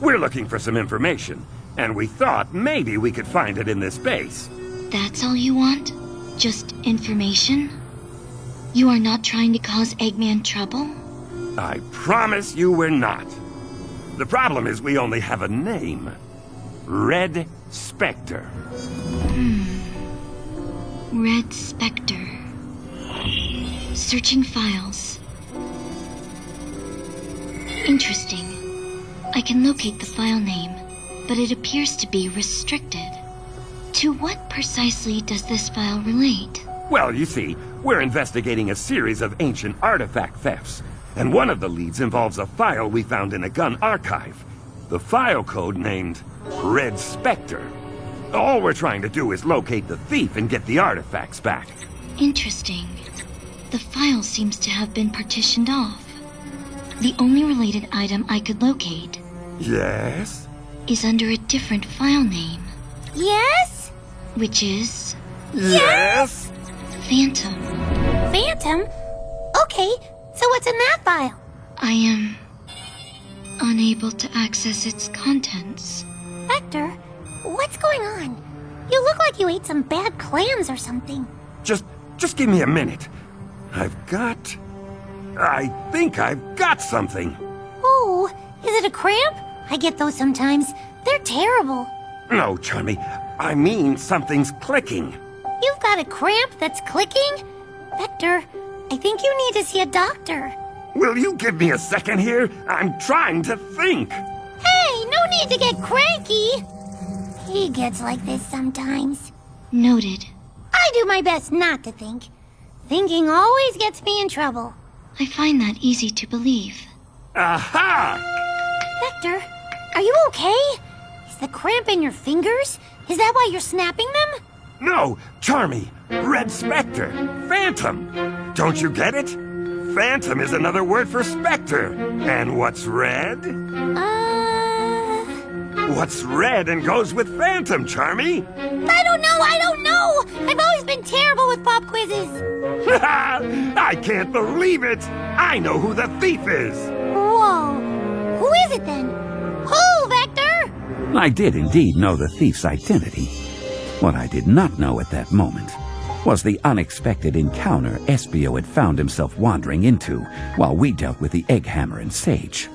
We're looking for some information, and we thought maybe we could find it in this base. That's all you want? Just information? You are not trying to cause Eggman trouble? I promise you we're not. The problem is we only have a name. Red Spectre. Red Spectre. Searching files. Interesting. I can locate the file name, but it appears to be restricted. To what precisely does this file relate? Well, you see, we're investigating a series of ancient artifact thefts, and one of the leads involves a file we found in a gun archive. The file code named Red Spectre. All we're trying to do is locate the thief and get the artifacts back. Interesting. The file seems to have been partitioned off. The only related item I could locate... Yes? ...is under a different file name. Yes? Which is... Yes? Phantom. Phantom? Okay, so what's in that file? I am... unable to access its contents. Vector, what's going on? You look like you ate some bad clams or something. Just give me a minute. I think I've got something. Oh, is it a cramp? I get those sometimes. They're terrible. No, Charmy. I mean something's clicking. You've got a cramp that's clicking? Vector, I think you need to see a doctor. Will you give me a second here? I'm trying to think. Hey, no need to get cranky. He gets like this sometimes. Noted. I do my best not to think. Thinking always gets me in trouble. I find that easy to believe. Aha! Vector, are you okay? Is the cramp in your fingers? Is that why you're snapping them? No, Charmy. Red Spectre. Phantom. Don't you get it? Phantom is another word for specter. And what's red? What's red and goes with Phantom, Charmy? I don't know! I've always been terrible with pop quizzes. I can't believe it! I know who the thief is! Whoa! Who is it then? Who, Vector? I did indeed know the thief's identity. What I did not know at that moment was the unexpected encounter Espio had found himself wandering into while we dealt with the egg hammer and Sage.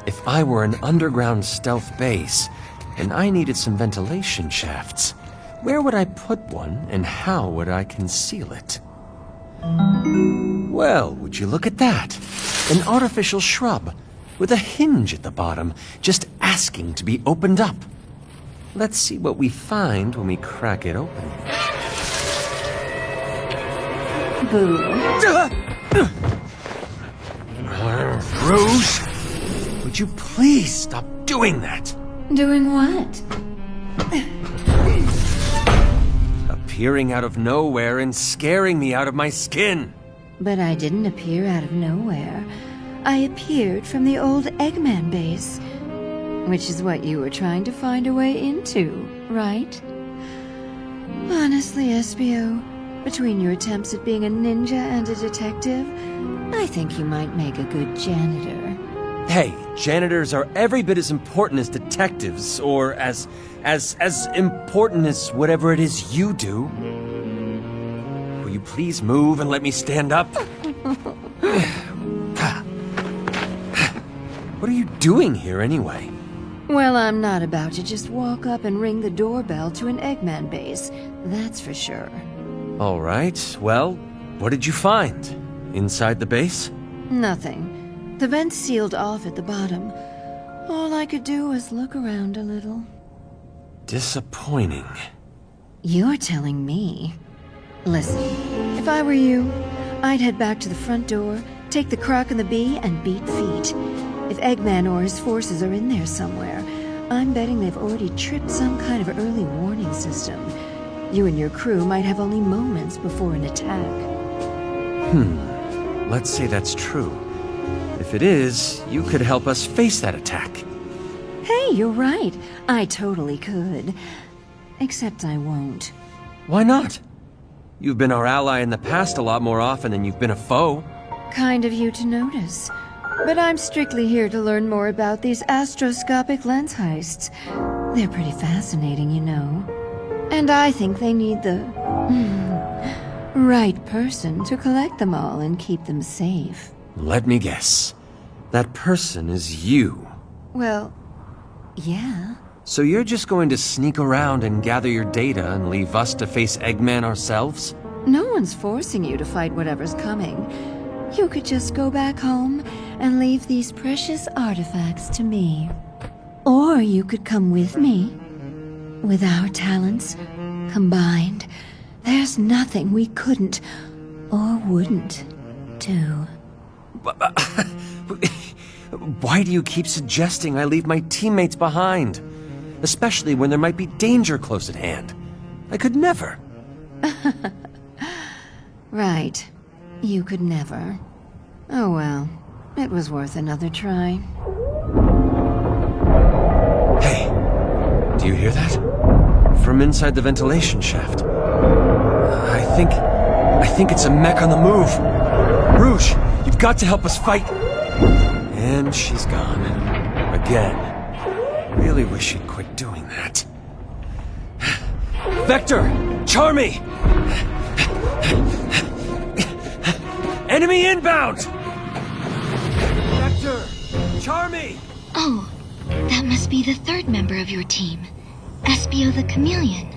If I were an underground stealth base, and I needed some ventilation shafts, where would I put one, and how would I conceal it? Well, would you look at that? An artificial shrub, with a hinge at the bottom, just asking to be opened up. Let's see what we find when we crack it open. Boo. Rose, would you please stop doing that? Doing what? Appearing out of nowhere and scaring me out of my skin. But I didn't appear out of nowhere. I appeared from the old Eggman base, which is what you were trying to find a way into, right? Honestly, Espio, between your attempts at being a ninja and a detective, I think you might make a good janitor. Hey, janitors are every bit as important as detectives, or as important as whatever it is you do. Will you please move and let me stand up? What are you doing here anyway? Well, I'm not about to just walk up and ring the doorbell to an Eggman base, that's for sure. All right, well, what did you find? Inside the base? Nothing. The vents sealed off at the bottom. All I could do was look around a little. Disappointing. You're telling me. Listen, if I were you, I'd head back to the front door, take the Croc and the Bee, and beat feet. If Eggman or his forces are in there somewhere, I'm betting they've already tripped some kind of early warning system. You and your crew might have only moments before an attack. Let's say that's true. If it is, you could help us face that attack. Hey, you're right. I totally could. Except I won't. Why not? You've been our ally in the past a lot more often than you've been a foe. Kind of you to notice. But I'm strictly here to learn more about these astroscopic lens heists. They're pretty fascinating, you know. And I think they need the right person to collect them all and keep them safe. Let me guess. That person is you. Well, yeah. So you're just going to sneak around and gather your data and leave us to face Eggman ourselves? No one's forcing you to fight whatever's coming. You could just go back home and leave these precious artifacts to me. Or you could come with me. With our talents combined, there's nothing we couldn't or wouldn't do. Why do you keep suggesting I leave my teammates behind? Especially when there might be danger close at hand. I could never. Right. You could never. Oh well. It was worth another try. Hey, do you hear that? From inside the ventilation shaft. I think it's a mech on the move. Rouge, you've got to help us fight. And she's gone. Again. Really wish she'd quit doing that. Vector! Charmy! Enemy inbound! Vector! Charmy! Oh, that must be the third member of your team. Espio the Chameleon,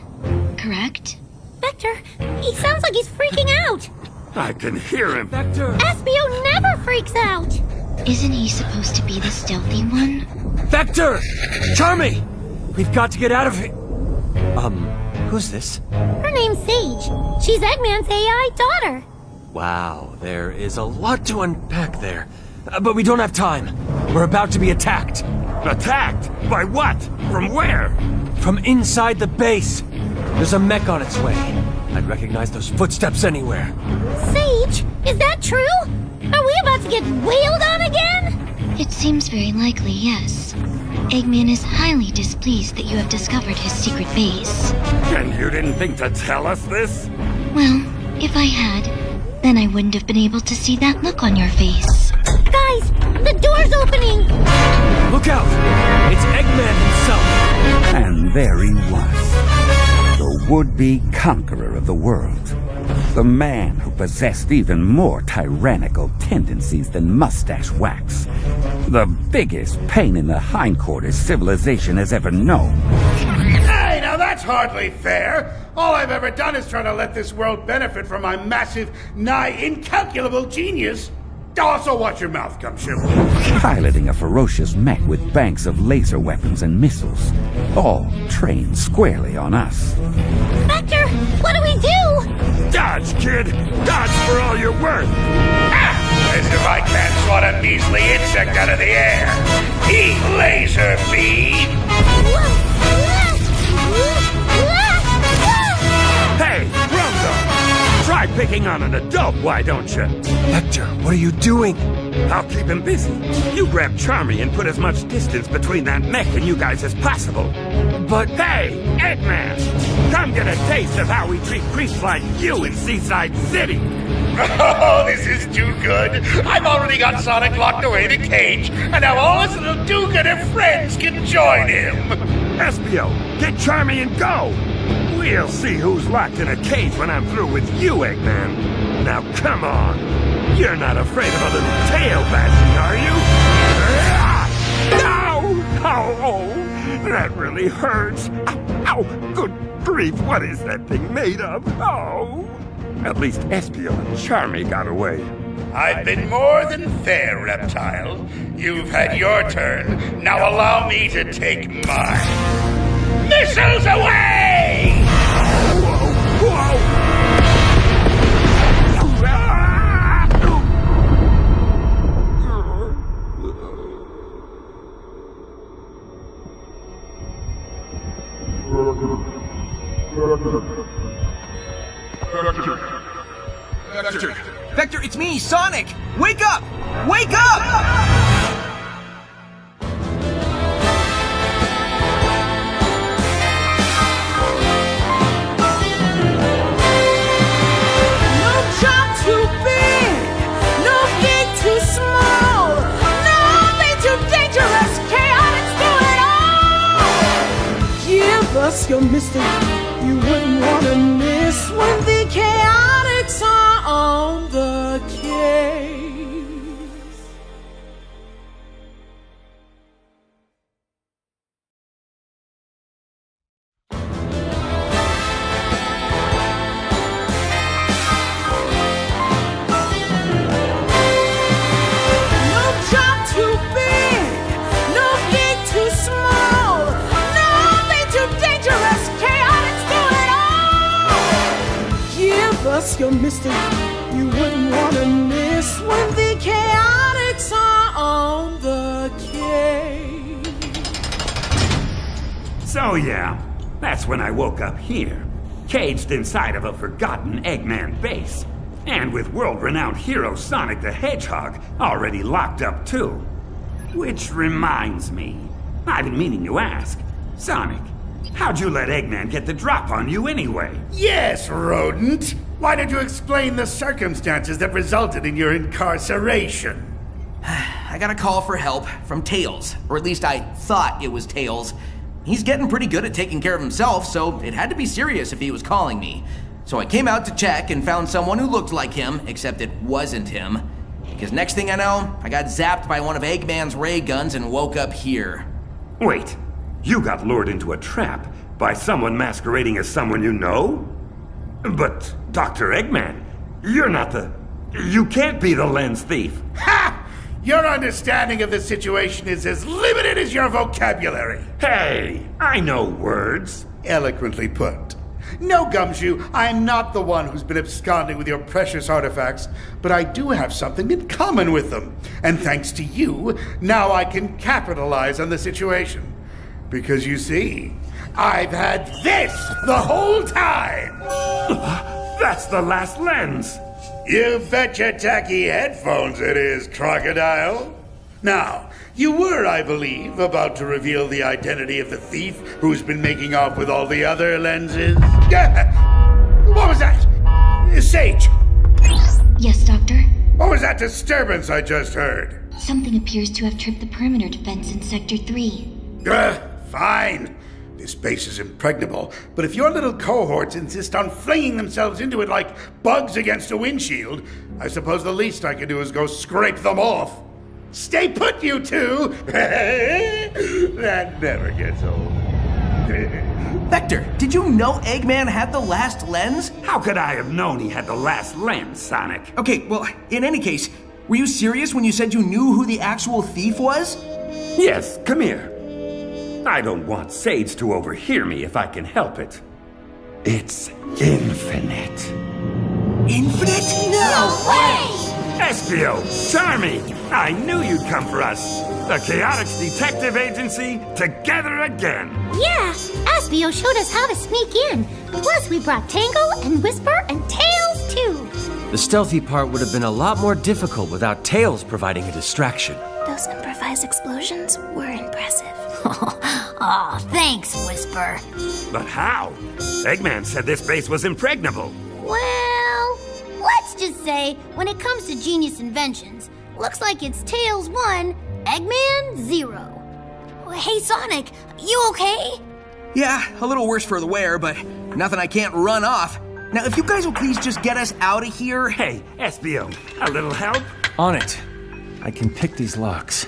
correct? Vector, he sounds like he's freaking out. I can hear him. Vector! Espio never freaks out. Isn't he supposed to be the stealthy one? Vector! Charmy! We've got to get out of here. Who's this? Her name's Sage. She's Eggman's AI daughter. Wow, there is a lot to unpack there. But we don't have time. We're about to be attacked. Attacked? By what? From where? From inside the base. There's a mech on its way. I'd recognize those footsteps anywhere. Sage, is that true? Are we about to get wailed on again? It seems very likely, yes. Eggman is highly displeased that you have discovered his secret base. And you didn't think to tell us this? Well, if I had, then I wouldn't have been able to see that look on your face. Guys, the door's opening! Look out! It's Eggman himself! And there he was. The would-be conqueror of the world. The man who possessed even more tyrannical tendencies than mustache wax. The biggest pain in the hindquarters civilization has ever known. Hey, now that's hardly fair. All I've ever done is try to let this world benefit from my massive, nigh incalculable genius. Also watch your mouth, Gumshoe. Piloting a ferocious mech with banks of laser weapons and missiles, all trained squarely on us. Vector, what do we do? Dodge, kid! Dodge for all you're worth! As if I can't swat a measly insect out of the air. Heat laser beam! Hey, Rondo! Try picking on an adult, why don't you? Vector, what are you doing? I'll keep him busy. You grab Charmy and put as much distance between that mech and you guys as possible. But... Hey, Eggman! Come get a taste of how we treat creeps like you in Seaside City! Oh, this is too good. I've already got Sonic locked away in a cage, and now all his little do-gooder friends can join him. Espio, get Charmy and go! We'll see who's locked in a cage when I'm through with you, Eggman. Now come on. You're not afraid of a little tail bashing, are you? No! Oh, that really hurts. Ow, good grief, what is that thing made of? Oh! At least Espio and Charmy got away. I've been more than fair, Reptile. You've had your turn. Now allow me to take mine. Missiles away! Whoa! Vector, it's me, Sonic! Wake up! Wake up! Your mystery you wouldn't want to miss when the chaotix are on the case. No job too big, no gig too small, nothing too dangerous. Chaotix do it all. Give us your mystery you wouldn't want to miss when the chaotix are on the cave. So yeah, that's when I woke up here, caged inside of a forgotten Eggman base, and with world-renowned hero Sonic the Hedgehog already locked up too. Which reminds me, I've been meaning to ask, Sonic, how'd you let Eggman get the drop on you anyway? Yes, rodent. Why don't you explain the circumstances that resulted in your incarceration? I got a call for help from Tails, or at least I thought it was Tails. He's getting pretty good at taking care of himself, so it had to be serious if he was calling me. So I came out to check and found someone who looked like him, except it wasn't him. Because next thing I know, I got zapped by one of Eggman's ray guns and woke up here. Wait, you got lured into a trap by someone masquerading as someone you know? But, Dr. Eggman, you're not the... You can't be the lens thief. Ha! Your understanding of the situation is as limited as your vocabulary. Hey, I know words. Eloquently put. No, Gumshoe, I'm not the one who's been absconding with your precious artifacts, but I do have something in common with them. And thanks to you, now I can capitalize on the situation. Because you see, I've had this the whole time! That's the last lens! You bet your tacky headphones it is, Crocodile. Now, you were, I believe, about to reveal the identity of the thief who's been making off with all the other lenses. What was that? Sage! Yes, Doctor? What was that disturbance I just heard? Something appears to have tripped the perimeter defense in Sector 3. Fine. This base is impregnable, but if your little cohorts insist on flinging themselves into it like bugs against a windshield, I suppose the least I can do is go scrape them off. Stay put, you two! That never gets old. Vector, did you know Eggman had the last lens? How could I have known he had the last lens, Sonic? Okay, well, in any case, were you serious when you said you knew who the actual thief was? Yes, come here. I don't want Sage to overhear me if I can help it. It's Infinite. Infinite? No way! Espio, Charmy, I knew you'd come for us. The Chaotix Detective Agency, together again. Yeah, Espio showed us how to sneak in. Plus, we brought Tango and Whisper and Tails, too. The stealthy part would have been a lot more difficult without Tails providing a distraction. Those improvised explosions were impressive. Aw, thanks, Whisper. But how? Eggman said this base was impregnable. Well, let's just say, when it comes to genius inventions, looks like it's Tails 1, Eggman 0. Hey, Sonic, you okay? Yeah, a little worse for the wear, but nothing I can't run off. Now, if you guys will please just get us out of here. Hey, Espio, a little help? On it. I can pick these locks.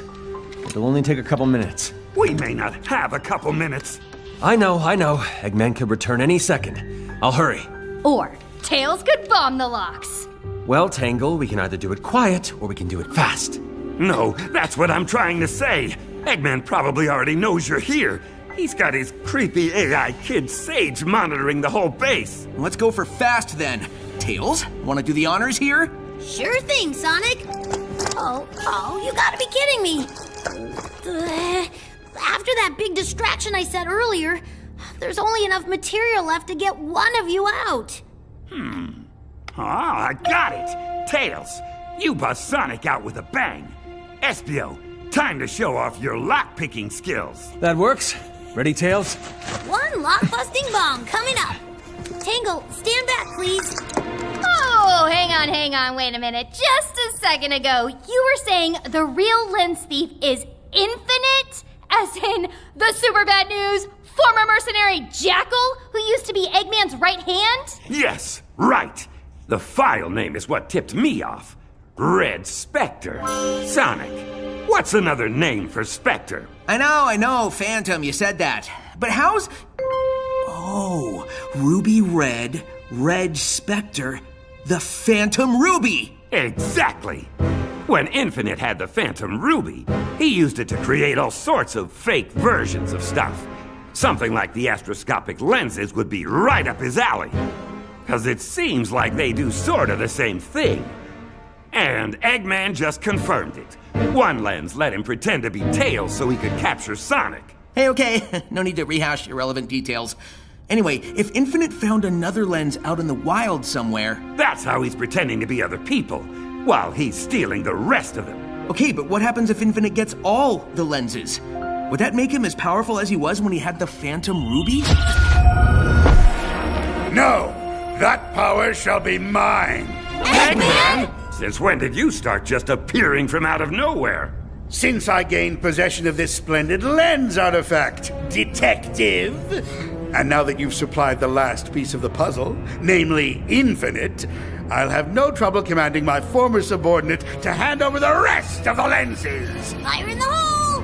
It'll only take a couple minutes. We may not have a couple minutes. I know. Eggman could return any second. I'll hurry. Or Tails could bomb the locks. Well, Tangle, we can either do it quiet or we can do it fast. No, that's what I'm trying to say. Eggman probably already knows you're here. He's got his creepy AI kid Sage monitoring the whole base. Let's go for fast then. Tails, want to do the honors here? Sure thing, Sonic. Oh, you gotta be kidding me. After that big distraction I said earlier, there's only enough material left to get one of you out. I got it. Tails, you bust Sonic out with a bang. Espio, time to show off your lock-picking skills. That works. Ready, Tails? One lock-busting bomb coming up. Tangle, stand back, please. Oh, hang on, wait a minute. Just a second ago, you were saying the real lens thief is Infinite? As in the super bad news former mercenary Jackal, who used to be Eggman's right hand? Yes, right. The file name is what tipped me off. Red Spectre. Sonic, what's another name for Spectre? I know, Phantom, you said that. But how's... Oh, Ruby Red, Red Spectre, the Phantom Ruby! Exactly. When Infinite had the Phantom Ruby, he used it to create all sorts of fake versions of stuff. Something like the astroscopic lenses would be right up his alley. Because it seems like they do sort of the same thing. And Eggman just confirmed it. One lens let him pretend to be Tails so he could capture Sonic. Hey, okay, no need to rehash irrelevant details. Anyway, if Infinite found another lens out in the wild somewhere... That's how he's pretending to be other people, while he's stealing the rest of them. Okay, but what happens if Infinite gets all the lenses? Would that make him as powerful as he was when he had the Phantom Ruby? No! That power shall be mine! Eggman? Since when did you start just appearing from out of nowhere? Since I gained possession of this splendid lens artifact, Detective. And now that you've supplied the last piece of the puzzle, namely Infinite, I'll have no trouble commanding my former subordinate to hand over the rest of the lenses! Fire in the hole!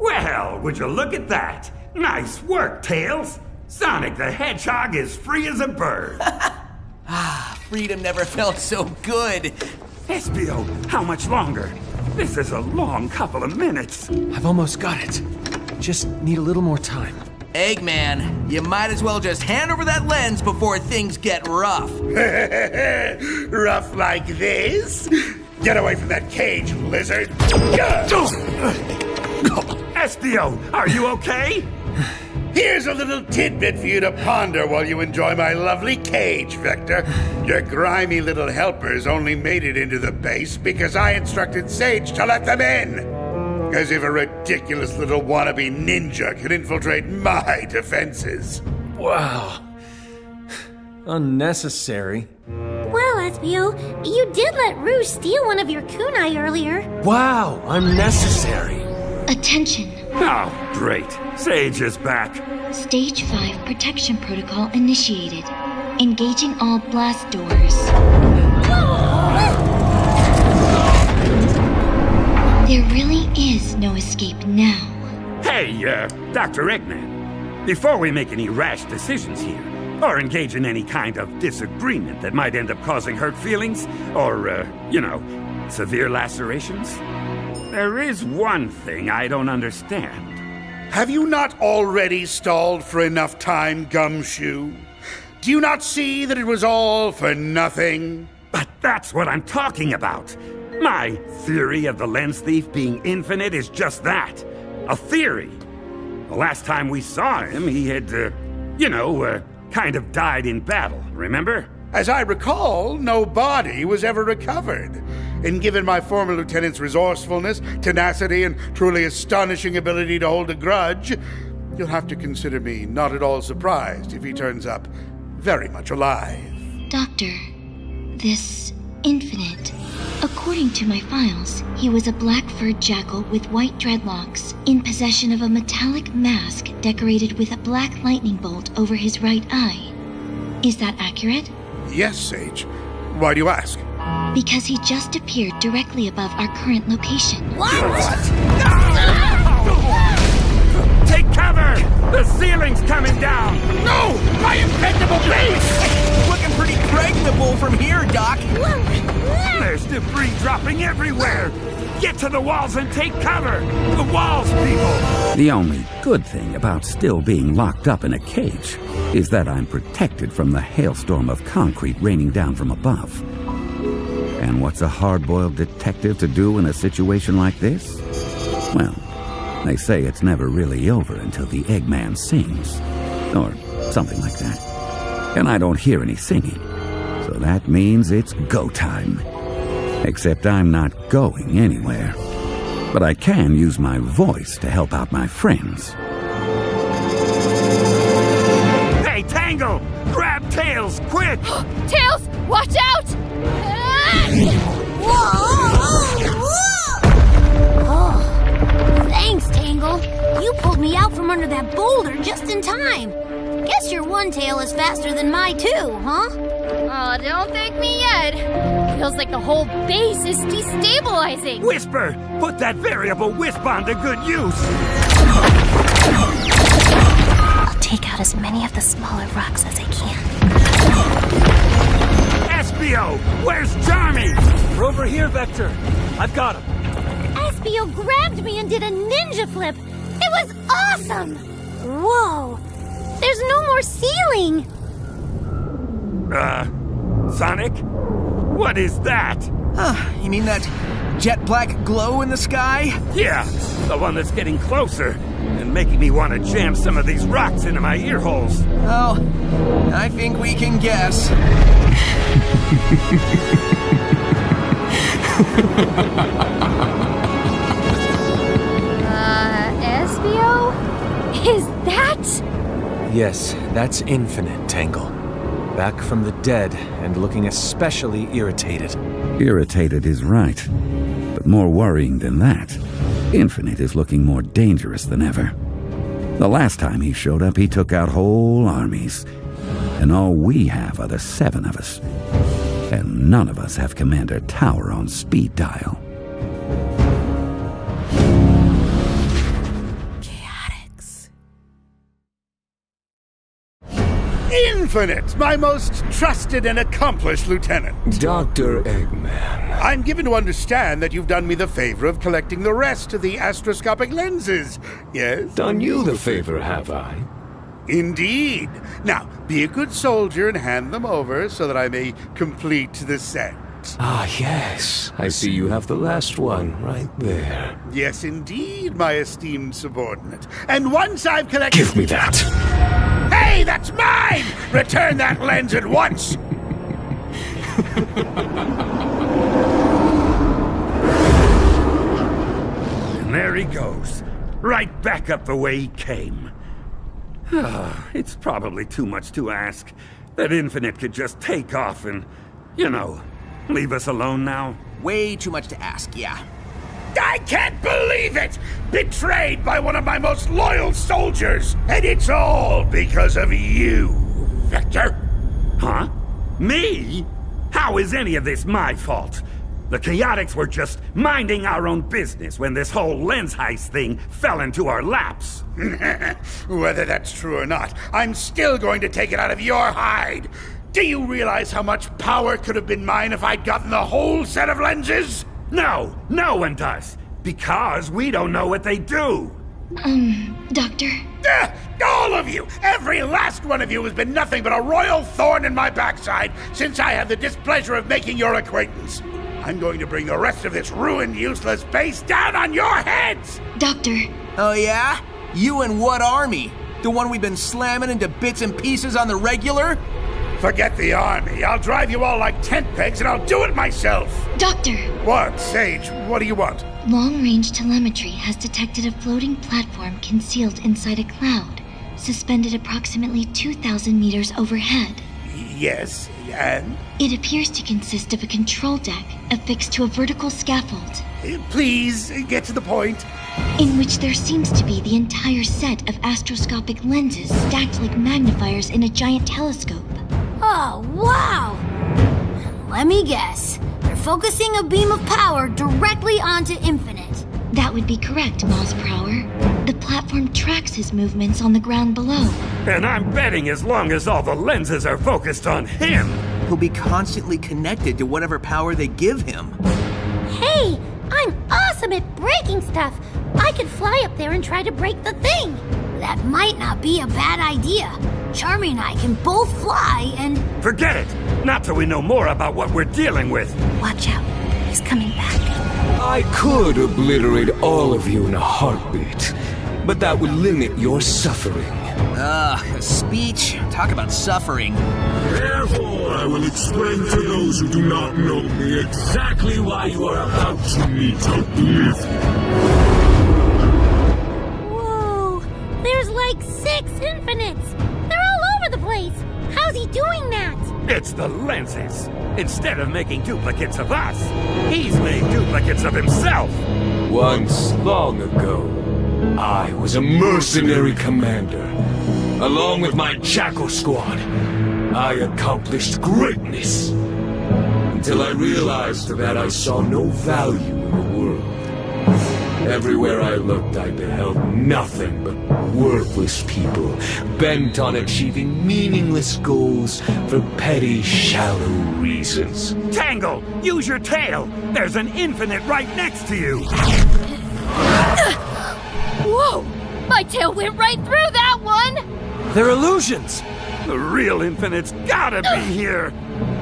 Well, would you look at that? Nice work, Tails. Sonic the Hedgehog is free as a bird. Freedom never felt so good. Espio, how much longer? This is a long couple of minutes. I've almost got it. Just need a little more time. Eggman, you might as well just hand over that lens before things get rough. Rough like this? Get away from that cage, lizard! Espio, are you okay? Here's a little tidbit for you to ponder while you enjoy my lovely cage, Vector. Your grimy little helpers only made it into the base because I instructed Sage to let them in. As if a ridiculous little wannabe ninja could infiltrate my defenses. Wow. Unnecessary. Well, Espio, you did let Rouge steal one of your kunai earlier. Wow, unnecessary. Attention. Oh, great. Sage is back. Stage 5 protection protocol initiated. Engaging all blast doors. There really is no escape now. Hey, Dr. Eggman. Before we make any rash decisions here, or engage in any kind of disagreement that might end up causing hurt feelings, or, severe lacerations, there is one thing I don't understand. Have you not already stalled for enough time, Gumshoe? Do you not see that it was all for nothing? But that's what I'm talking about. My theory of the lens thief being infinite is just that. A theory. The last time we saw him, he had, kind of died in battle, remember? As I recall, no body was ever recovered. And given my former lieutenant's resourcefulness, tenacity, and truly astonishing ability to hold a grudge, you'll have to consider me not at all surprised if he turns up very much alive. Doctor, this Infinite. According to my files, he was a black-furred jackal with white dreadlocks, in possession of a metallic mask decorated with a black lightning bolt over his right eye. Is that accurate? Yes, Sage. Why do you ask? Because he just appeared directly above our current location. What? Take cover! The ceiling's coming down! No! My impeccable base! Looking pretty pregnable from here, Doc. There's debris dropping everywhere! Get to the walls and take cover! The walls, people! The only good thing about still being locked up in a cage is that I'm protected from the hailstorm of concrete raining down from above. And what's a hard-boiled detective to do in a situation like this? Well, they say it's never really over until the Eggman sings. Or something like that. And I don't hear any singing. So that means it's go time. Except I'm not going anywhere. But I can use my voice to help out my friends. Hey, Tangle! Grab Tails, quick! Tails, watch out! Oh, thanks, Tangle. You pulled me out from under that boulder just in time. Guess your one tail is faster than my two, huh? Oh, don't thank me yet. Feels like the whole base is destabilizing. Whisper! Put that variable wisp on to good use! I'll take out as many of the smaller rocks as I can. Espio! Where's Charmy? We're over here, Vector. I've got him. Espio grabbed me and did a ninja flip. It was awesome! Whoa! There's no more ceiling! Sonic? What is that? You mean that jet black glow in the sky? Yeah, the one that's getting closer and making me want to jam some of these rocks into my ear holes. Oh, I think we can guess. Espio? Is that? Yes, that's Infinite, Tangle. Back from the dead and looking especially irritated. Irritated is right. But more worrying than that, Infinite is looking more dangerous than ever. The last time he showed up, he took out whole armies. And all we have are the 7 of us. And none of us have Commander Tower on speed dial. Infinite, my most trusted and accomplished lieutenant. Dr. Eggman. I'm given to understand that you've done me the favor of collecting the rest of the astroscopic lenses. Yes? Done you the favor, have I? Indeed. Now, be a good soldier and hand them over so that I may complete the set. Ah, yes. I see you have the last one right there. Yes, indeed, my esteemed subordinate. And once I've collected... Give me that! Hey, that's mine! Return that lens at once! And there he goes. Right back up the way he came. It's probably too much to ask that Infinite could just take off and, leave us alone now. Way too much to ask, yeah. I can't believe it! Betrayed by one of my most loyal soldiers! And it's all because of you, Vector! Huh? Me? How is any of this my fault? The chaotix were just minding our own business when this whole lens heist thing fell into our laps. Whether that's true or not, I'm still going to take it out of your hide! Do you realize how much power could have been mine if I'd gotten the whole set of lenses? No, no one does. Because we don't know what they do. Doctor? All of you! Every last one of you has been nothing but a royal thorn in my backside since I had the displeasure of making your acquaintance. I'm going to bring the rest of this ruined, useless base down on your heads! Doctor. Oh yeah? You and what army? The one we've been slamming into bits and pieces on the regular? Forget the army. I'll drive you all like tent pegs and I'll do it myself! Doctor! What, Sage? What do you want? Long-range telemetry has detected a floating platform concealed inside a cloud, suspended approximately 2,000 meters overhead. Yes, and? It appears to consist of a control deck affixed to a vertical scaffold. Please, get to the point. In which there seems to be the entire set of astroscopic lenses stacked like magnifiers in a giant telescope. Oh, wow! Let me guess. They're focusing a beam of power directly onto Infinite. That would be correct, Miles Prower. The platform tracks his movements on the ground below. And I'm betting as long as all the lenses are focused on him, he'll be constantly connected to whatever power they give him. Hey, I'm awesome at breaking stuff. I could fly up there and try to break the thing. That might not be a bad idea. Charmy and I can both fly and... Forget it! Not till we know more about what we're dealing with. Watch out. He's coming back. I could obliterate all of you in a heartbeat, but that would limit your suffering. A speech? Talk about suffering. Therefore, I will explain to those who do not know me exactly why you are about to meet a blizzard. Whoa! There's like 6 Infinites! They're all over the place! How's he doing that? It's the lenses. Instead of making duplicates of us, he's made duplicates of himself. Once, long ago, I was a mercenary commander. Along with my Jackal squad, I accomplished greatness. Until I realized that I saw no value in the world. Everywhere I looked, I beheld nothing but worthless people, bent on achieving meaningless goals for petty, shallow reasons. Tangle, use your tail! There's an Infinite right next to you! Whoa! My tail went right through that one! They're illusions! The real Infinite's gotta be here!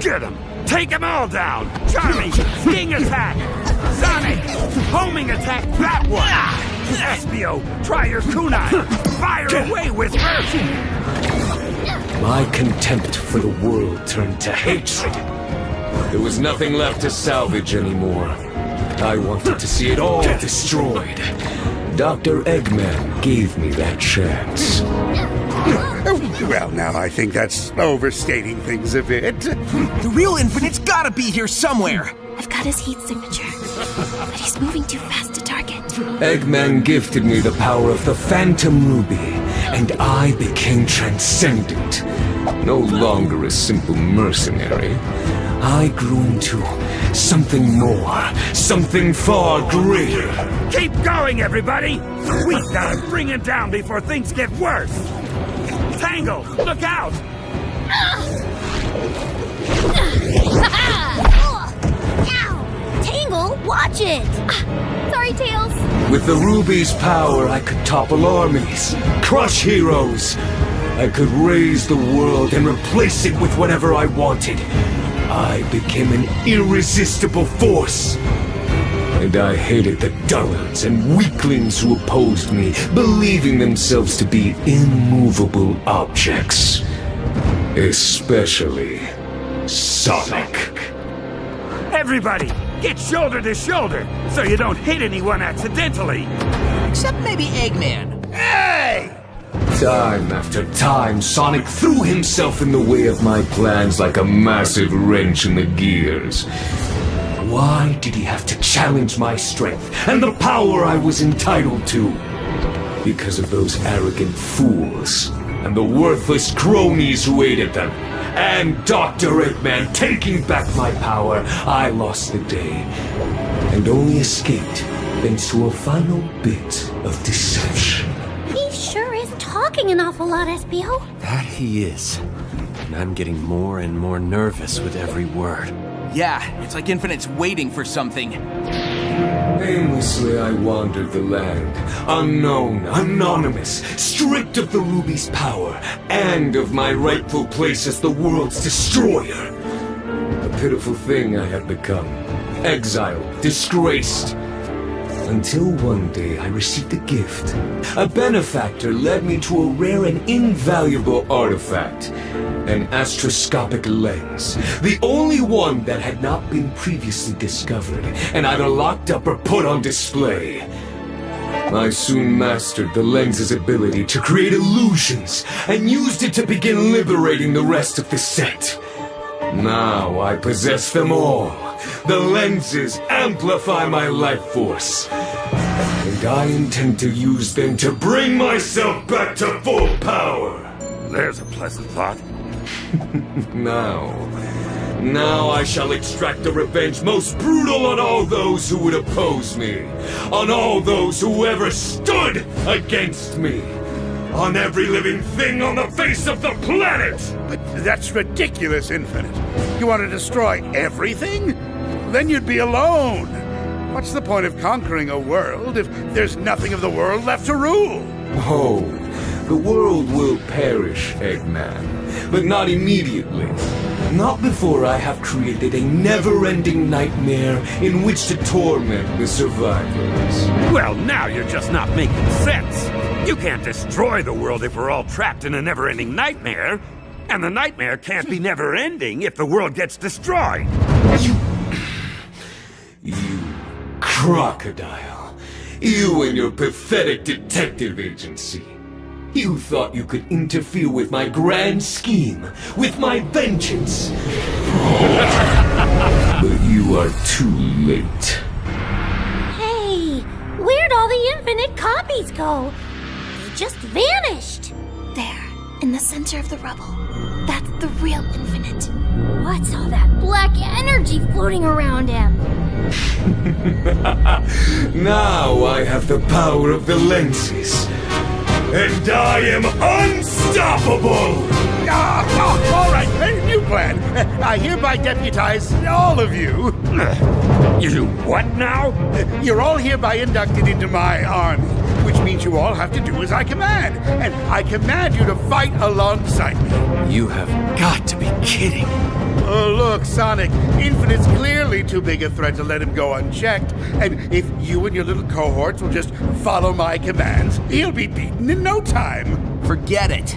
Get him! Take them all down! Charlie, sting attack! Sonic, homing attack that one! Espio, try your kunai! Fire away, Whisper! My contempt for the world turned to hatred. There was nothing left to salvage anymore. I wanted to see it all destroyed. Dr. Eggman gave me that chance. Well, now I think that's overstating things a bit. The real Infinite's gotta be here somewhere! I've got his heat signature, but he's moving too fast to target. Eggman gifted me the power of the Phantom Ruby, and I became transcendent. No longer a simple mercenary. I grew into something more, something far greater. Keep going, everybody! We gotta bring it down before things get worse! Tangle, look out! Tangle, watch it! Sorry, Tails. With the Ruby's power, I could topple armies, crush heroes. I could raise the world and replace it with whatever I wanted. I became an irresistible force. And I hated the dullards and weaklings who opposed me, believing themselves to be immovable objects. Especially Sonic. Everybody, get shoulder to shoulder, so you don't hit anyone accidentally! Except maybe Eggman. Hey! Time after time, Sonic threw himself in the way of my plans like a massive wrench in the gears. Why did he have to challenge my strength and the power I was entitled to? Because of those arrogant fools and the worthless cronies who aided them. And Dr. Eggman taking back my power, I lost the day and only escaped thanks to a final bit of deception. He sure is talking an awful lot, Espio. That he is. And I'm getting more and more nervous with every word. Yeah, it's like Infinite's waiting for something. Aimlessly I wandered the land, unknown, anonymous, stripped of the Ruby's power, and of my rightful place as the world's destroyer. A pitiful thing I had become, exiled, disgraced. Until one day I received a gift. A benefactor led me to a rare and invaluable artifact. An astroscopic lens. The only one that had not been previously discovered, and either locked up or put on display. I soon mastered the lens's ability to create illusions, and used it to begin liberating the rest of the set. Now I possess them all. The lenses amplify my life force. And I intend to use them to bring myself back to full power. There's a pleasant thought. Now I shall extract the revenge most brutal on all those who would oppose me. On all those who ever stood against me. On every living thing on the face of the planet! But that's ridiculous, Infinite. You want to destroy everything? Then you'd be alone. What's the point of conquering a world if there's nothing of the world left to rule? Oh, the world will perish, Eggman, but not immediately. Not before I have created a never-ending nightmare in which to torment the survivors. Well, now you're just not making sense. You can't destroy the world if we're all trapped in a never-ending nightmare. And the nightmare can't be never-ending if the world gets destroyed. You crocodile. You and your pathetic detective agency. You thought you could interfere with my grand scheme, with my vengeance. But you are too late. Hey, where'd all the Infinite copies go? They just vanished. There, in the center of the rubble. That's the real Infinite. What's all that black energy floating around him? Now I have the power of the lenses. And I am unstoppable! All right, new plan. I hereby deputize all of you. You what now? You're all hereby inducted into my army, which means you all have to do as I command. And I command you to fight alongside me. You have got to be kidding. Oh, look, Sonic, Infinite's clearly too big a threat to let him go unchecked. And if you and your little cohorts will just follow my commands, he'll be beaten in no time. Forget it.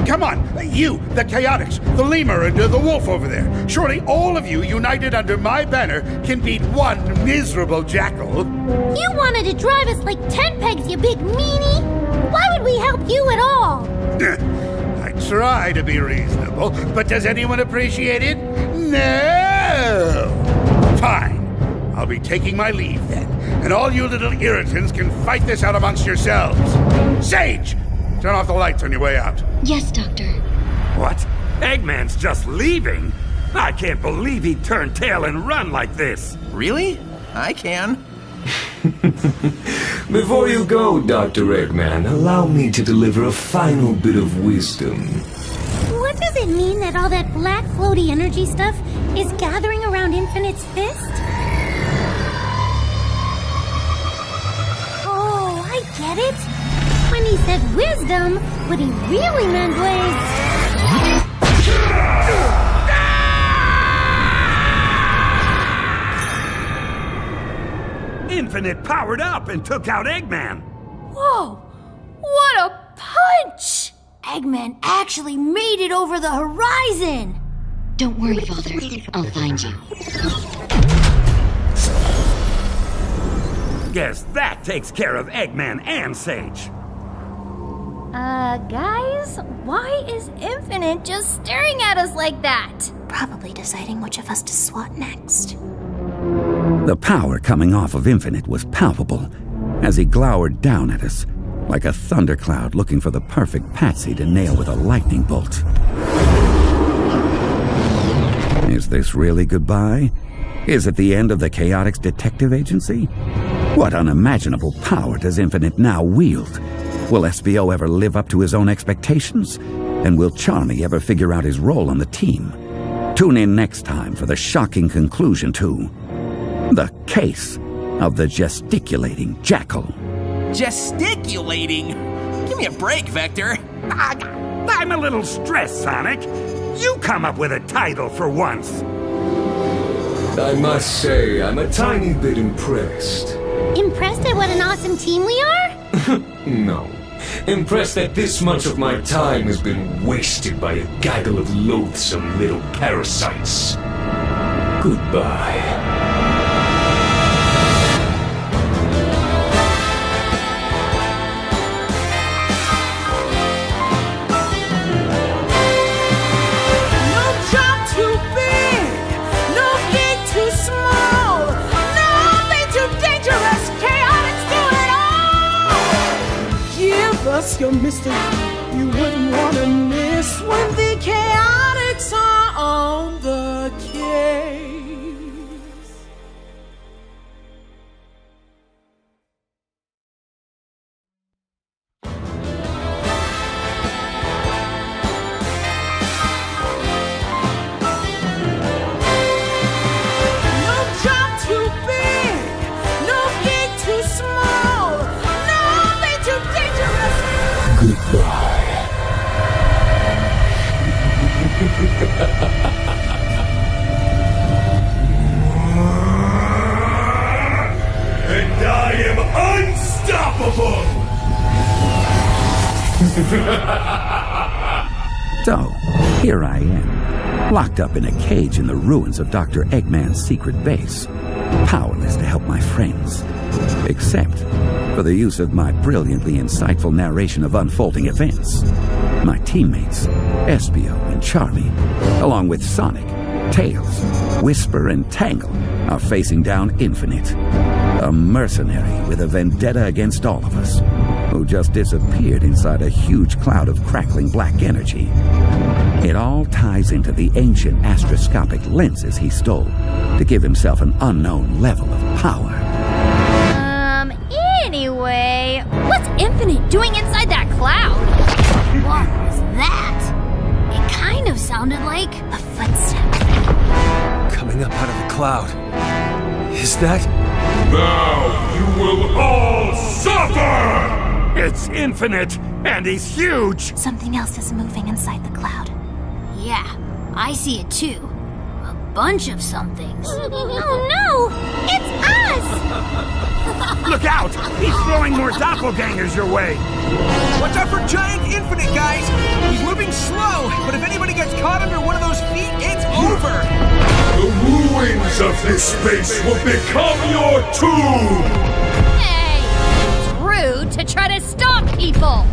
Come on, you, the Chaotix, the Lemur, and the Wolf over there. Surely all of you, united under my banner, can beat one miserable jackal. You wanted to drive us like tent pegs, you big meanie! Why would we help you at all? I try to be reasonable, but does anyone appreciate it? No! Fine. I'll be taking my leave then, and all you little irritants can fight this out amongst yourselves. Sage! Turn off the lights on your way out. Yes, Doctor. What? Eggman's just leaving? I can't believe he turned tail and run like this. Really? I can. Before you go, Dr. Eggman, allow me to deliver a final bit of wisdom. What does it mean that all that black floaty energy stuff is gathering around Infinite's fist? Oh, I get it. When he said wisdom, what he really meant was... Infinite powered up and took out Eggman. Whoa! What a punch! Eggman actually made it over the horizon! Don't worry, Father. I'll find you. Guess that takes care of Eggman and Sage. Guys, why is Infinite just staring at us like that? Probably deciding which of us to swat next. The power coming off of Infinite was palpable as he glowered down at us like a thundercloud looking for the perfect patsy to nail with a lightning bolt. Is this really goodbye? Is it the end of the Chaotix Detective Agency? What unimaginable power does Infinite now wield? Will SBO ever live up to his own expectations? And will Charmy ever figure out his role on the team? Tune in next time for the shocking conclusion to The Case of the Gesticulating Jackal. Gesticulating? Give me a break, Vector. I'm a little stressed, Sonic. You come up with a title for once. I must say, I'm a tiny bit impressed. Impressed at what an awesome team we are? No. Impressed that this much of my time has been wasted by a gaggle of loathsome little parasites. Goodbye. Your mystery you wouldn't want to miss when the Chaotix are on the case. No job too big, no gig too small, no bait too dangerous. Goodbye. And I am unstoppable! So, here I am, locked up in a cage in the ruins of Dr. Eggman's secret base, powerless to help my friends, except for the use of my brilliantly insightful narration of unfolding events. My teammates, Espio and Charmy, along with Sonic, Tails, Whisper, and Tangle, are facing down Infinite, a mercenary with a vendetta against all of us, who just disappeared inside a huge cloud of crackling black energy. It all ties into the ancient astroscopic lenses he stole to give himself an unknown level of power. Anyway, what's Infinite doing inside that cloud? What was that? It kind of sounded like a footstep. Coming up out of the cloud. Is that? Now you will all suffer! It's Infinite, and he's huge! Something else is moving inside the cloud. Yeah, I see it too. A bunch of somethings. Oh no! It's us! Look out! He's throwing more doppelgangers your way! Watch out for Giant Infinite, guys! He's moving slow, but if anybody gets caught under one of those feet, it's over! The ruins of this space will become your tomb! Hey! It's rude to try to stop people!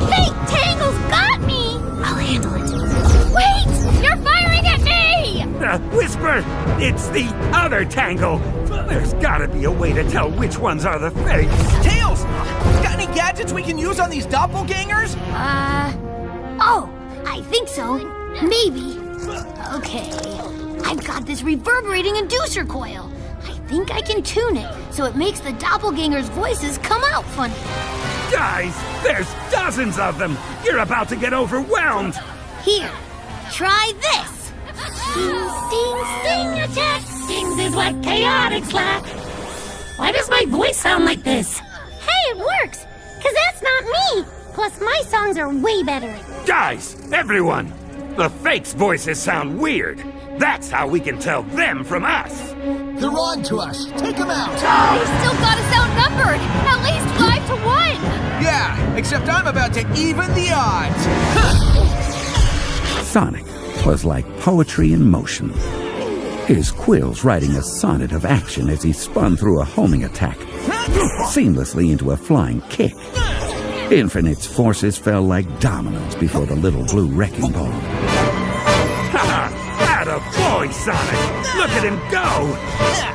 Fake Tangle's got me! I'll handle it. Wait! You're firing at me! Whisper! It's the other Tangle! There's gotta be a way to tell which ones are the fakes! Tails! Got any gadgets we can use on these doppelgangers? Oh, I think so. Maybe. Okay. I've got this reverberating inducer coil. I think I can tune it so it makes the doppelgangers' voices come out funny. Guys, there's dozens of them! You're about to get overwhelmed! Here, try this. Sting, sting attack! Stings is what chaotix lack! Why does my voice sound like this? Hey, it works! Cause that's not me! Plus, my songs are way better. Guys, everyone! The fakes' voices sound weird. That's how we can tell them from us. They're on to us. Take them out. They still got us outnumbered. At least 5-1. Yeah, except I'm about to even the odds. Sonic was like poetry in motion. His quills writing a sonnet of action as he spun through a homing attack, seamlessly into a flying kick. Infinite's forces fell like dominoes before the little blue wrecking ball. Attaboy, Sonic! Look at him go!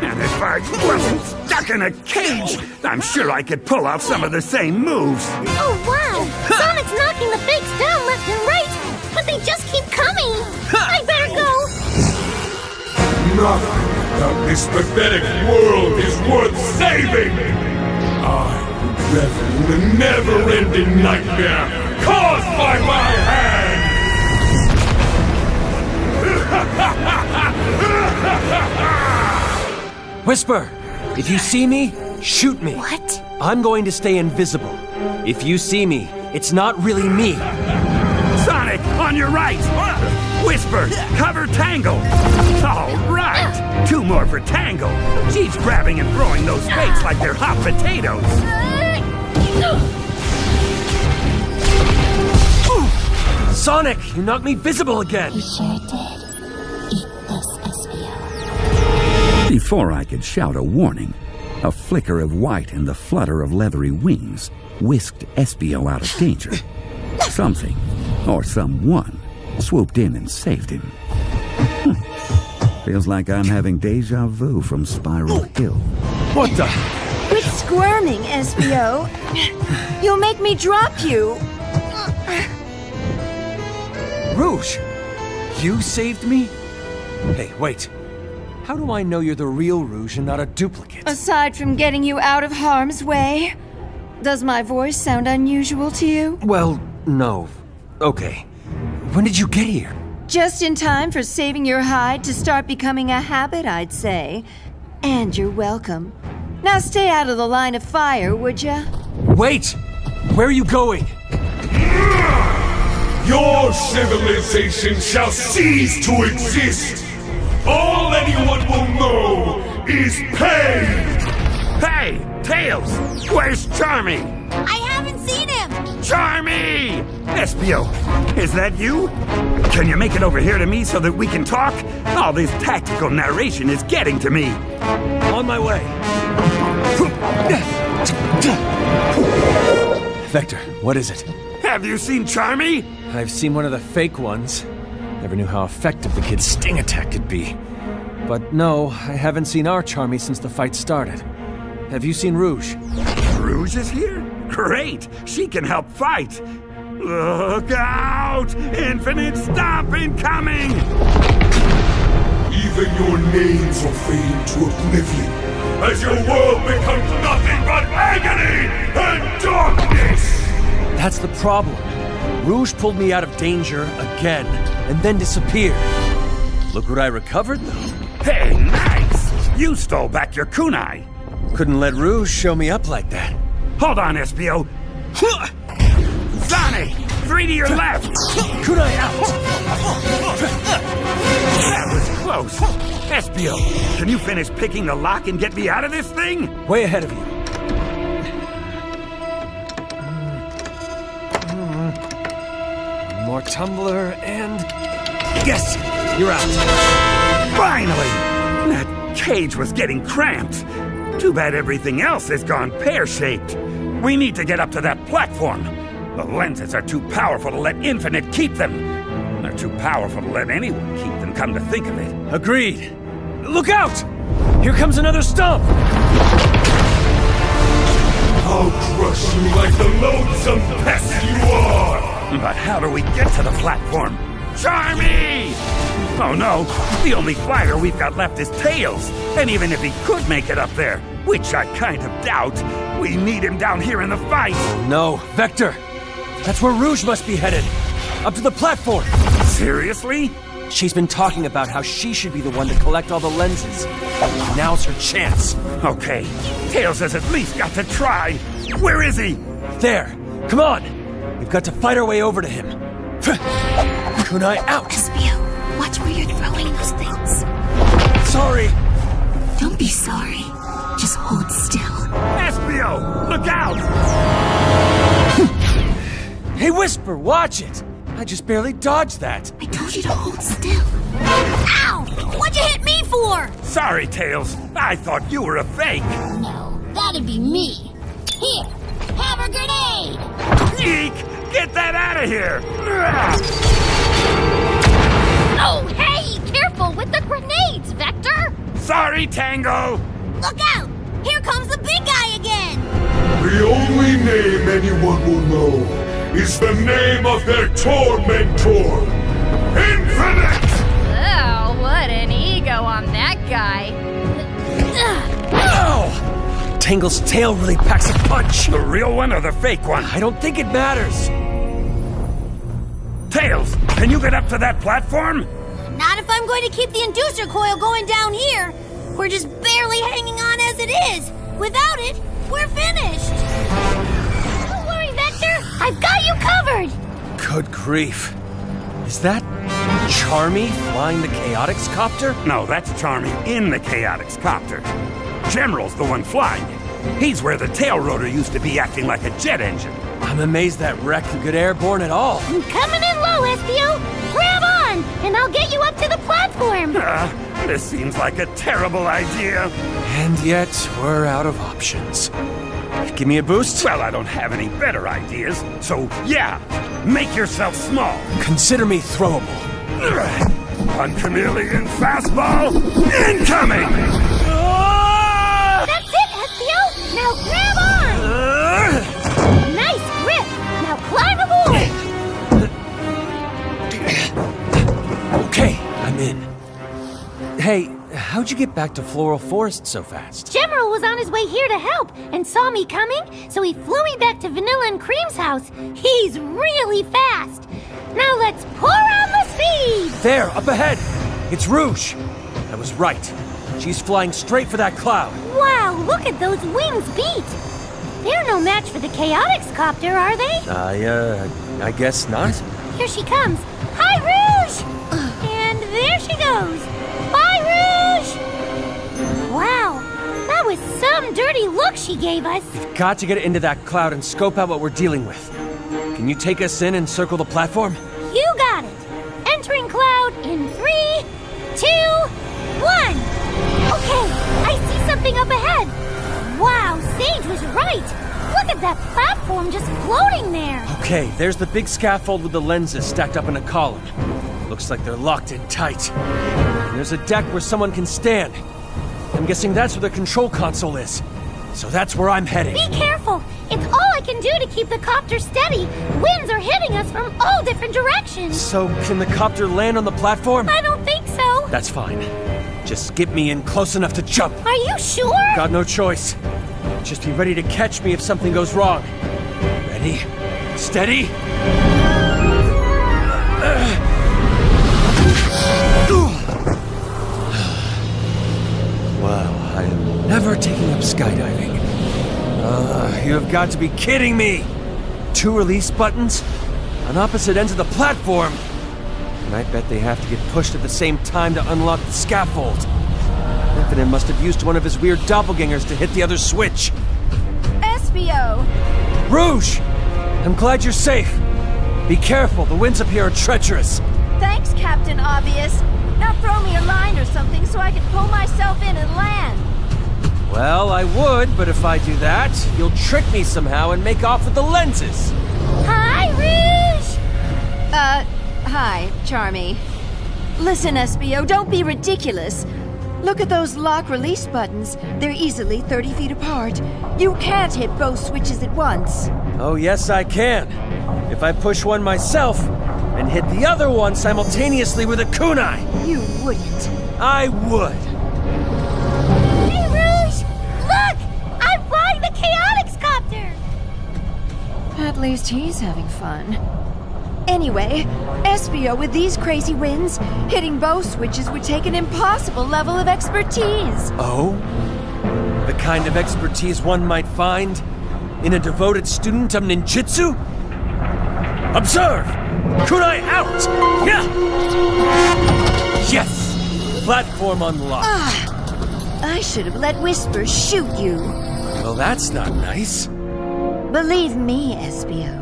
And if I wasn't stuck in a cage, I'm sure I could pull off some of the same moves. Oh, wow! Sonic's knocking the fakes down left and right, but they just keep coming! I better go! Nothing about this pathetic world is worth saving! I revel in the never-ending nightmare caused by my hand! Whisper, if you see me, shoot me. What? I'm going to stay invisible. If you see me, it's not really me. Sonic, on your right! Whisper, cover Tangle! All right! 2 more for Tangle! She's grabbing and throwing those fakes like they're hot potatoes! Sonic, you knocked me visible again! You sure did. Eat this, SBO. Before I could shout a warning, a flicker of white and the flutter of leathery wings whisked Espio out of danger. Something, or someone, swooped in and saved him. Feels like I'm having deja vu from Spiral Hill. What the? Quit squirming, Espio. You'll make me drop you. Rouge! You saved me? Hey, wait. How do I know you're the real Rouge and not a duplicate? Aside from getting you out of harm's way, does my voice sound unusual to you? Well, no. Okay. When did you get here? Just in time for saving your hide to start becoming a habit, I'd say. And you're welcome. Now stay out of the line of fire, would ya? Wait! Where are you going? Your civilization shall cease to exist! All anyone will know is pain! Hey, Tails! Where's Charmy? I haven't seen him! Charmy! Espio, is that you? Can you make it over here to me so that we can talk? All this tactical narration is getting to me. On my way. Vector, what is it? Have you seen Charmy? I've seen one of the fake ones. Never knew how effective the kid's sting attack could be. But no, I haven't seen our Charmy since the fight started. Have you seen Rouge? Rouge is here? Great! She can help fight! Look out! Infinite Stomp incoming! Even your names will fade into oblivion as your world becomes nothing but agony and darkness! That's the problem. Rouge pulled me out of danger again, and then disappeared. Look what I recovered, though. Hey, nice! You stole back your kunai. Couldn't let Rouge show me up like that. Hold on, Espio. Zane! 3 to your left! Kunai out! That was close. Espio, can you finish picking the lock and get me out of this thing? Way ahead of you. One more tumbler and... Yes! You're out. Finally! That cage was getting cramped. Too bad everything else has gone pear-shaped. We need to get up to that platform. The lenses are too powerful to let Infinite keep them. They're too powerful to let anyone keep them, come to think of it. Agreed. Look out! Here comes another stump! I'll crush you like the loathsome pest you are! But how do we get to the platform? Charmy! Oh no, the only fighter we've got left is Tails. And even if he could make it up there, which I kind of doubt, we need him down here in the fight. No, Vector! That's where Rouge must be headed. Up to the platform. Seriously? She's been talking about how she should be the one to collect all the lenses. Now's her chance. Okay, Tails has at least got to try. Where is he? There. Come on. We've got to fight our way over to him. Kunai out. Espio, watch where you're throwing those things. Sorry. Don't be sorry. Just hold still. Espio, look out! Hey, Whisper, watch it. I just barely dodged that. I told you to hold still. Ow! What'd you hit me for? Sorry, Tails. I thought you were a fake. No, that'd be me. Here, have a grenade! Eek! Get that out of here! Oh, hey! Careful with the grenades, Vector! Sorry, Tango! Look out! Here comes the big guy again! The only name anyone will know is the name of their tormentor, Infinite! Oh, what an ego on that guy. Ow! Tangle's tail really packs a punch. The real one or the fake one? I don't think it matters. Tails, can you get up to that platform? Not if I'm going to keep the inducer coil going down here. We're just barely hanging on as it is. Without it, we're finished. Don't worry, Vector. I've got you covered. Good grief. Is that Charmy flying the chaotix copter? No, that's Charmy in the chaotix copter. General's the one flying it. He's where the tail rotor used to be, acting like a jet engine. I'm amazed that wreck could get airborne at all. I'm coming in low, Espio. Grab on, and I'll get you up to the platform. This seems like a terrible idea. And yet, we're out of options. Give me a boost? Well, I don't have any better ideas. So, yeah, make yourself small. Consider me throwable. One chameleon fastball incoming! That's it, Espio. Now grab on. Nice grip. Now climb aboard. Okay, I'm in. Hey, how'd you get back to Floral Forest so fast? General was on his way here to help and saw me coming, so he flew me back to Vanilla and Cream's house. He's really fast. Now let's pour on the speed! There, up ahead! It's Rouge! I was right. She's flying straight for that cloud. Wow, look at those wings beat! They're no match for the chaotix copter, are they? I guess not. Here she comes. Hi, Rouge! And there she goes. Bye, Rouge! Wow, that was some dirty look she gave us. Got to get into that cloud and scope out what we're dealing with. Can you take us in and circle the platform? You got it. Entering cloud in 3, 2, 1. Okay, I see something up ahead. Wow, Sage was right. Look at that platform just floating there. Okay, there's the big scaffold with the lenses stacked up in a column. Looks like they're locked in tight. And there's a deck where someone can stand. I'm guessing that's where the control console is. So that's where I'm heading. Be careful. It's all I can do to keep the copter steady. Winds are hitting us from all different directions. So can the copter land on the platform? I don't think so. That's fine. Just get me in close enough to jump. Are you sure? Got no choice. Just be ready to catch me if something goes wrong. Ready? Steady? Well, I am never taking up skydiving. You have got to be kidding me! 2 release buttons? On opposite ends of the platform! And I bet they have to get pushed at the same time to unlock the scaffold. Infinite must have used one of his weird doppelgangers to hit the other switch. Espio! Rouge! I'm glad you're safe. Be careful, the winds up here are treacherous. Thanks, Captain Obvious. Now throw me a line or something so I can pull myself in and land. Well, I would, but if I do that, you'll trick me somehow and make off with the lenses. Hi, Rouge! Hi, Charmy. Listen, Espio, don't be ridiculous. Look at those lock-release buttons. They're easily 30 feet apart. You can't hit both switches at once. Oh, yes, I can. If I push one myself and hit the other one simultaneously with a kunai. You wouldn't. I would. Hey, Rouge! Look! I'm flying the chaotix copter! At least he's having fun. Anyway, Espio, with these crazy winds, hitting both switches would take an impossible level of expertise. Oh? The kind of expertise one might find in a devoted student of ninjutsu? Observe! Kunai out! Yeah! Yes! Platform unlocked. I should have let Whisper shoot you. Well, that's not nice. Believe me, Espio,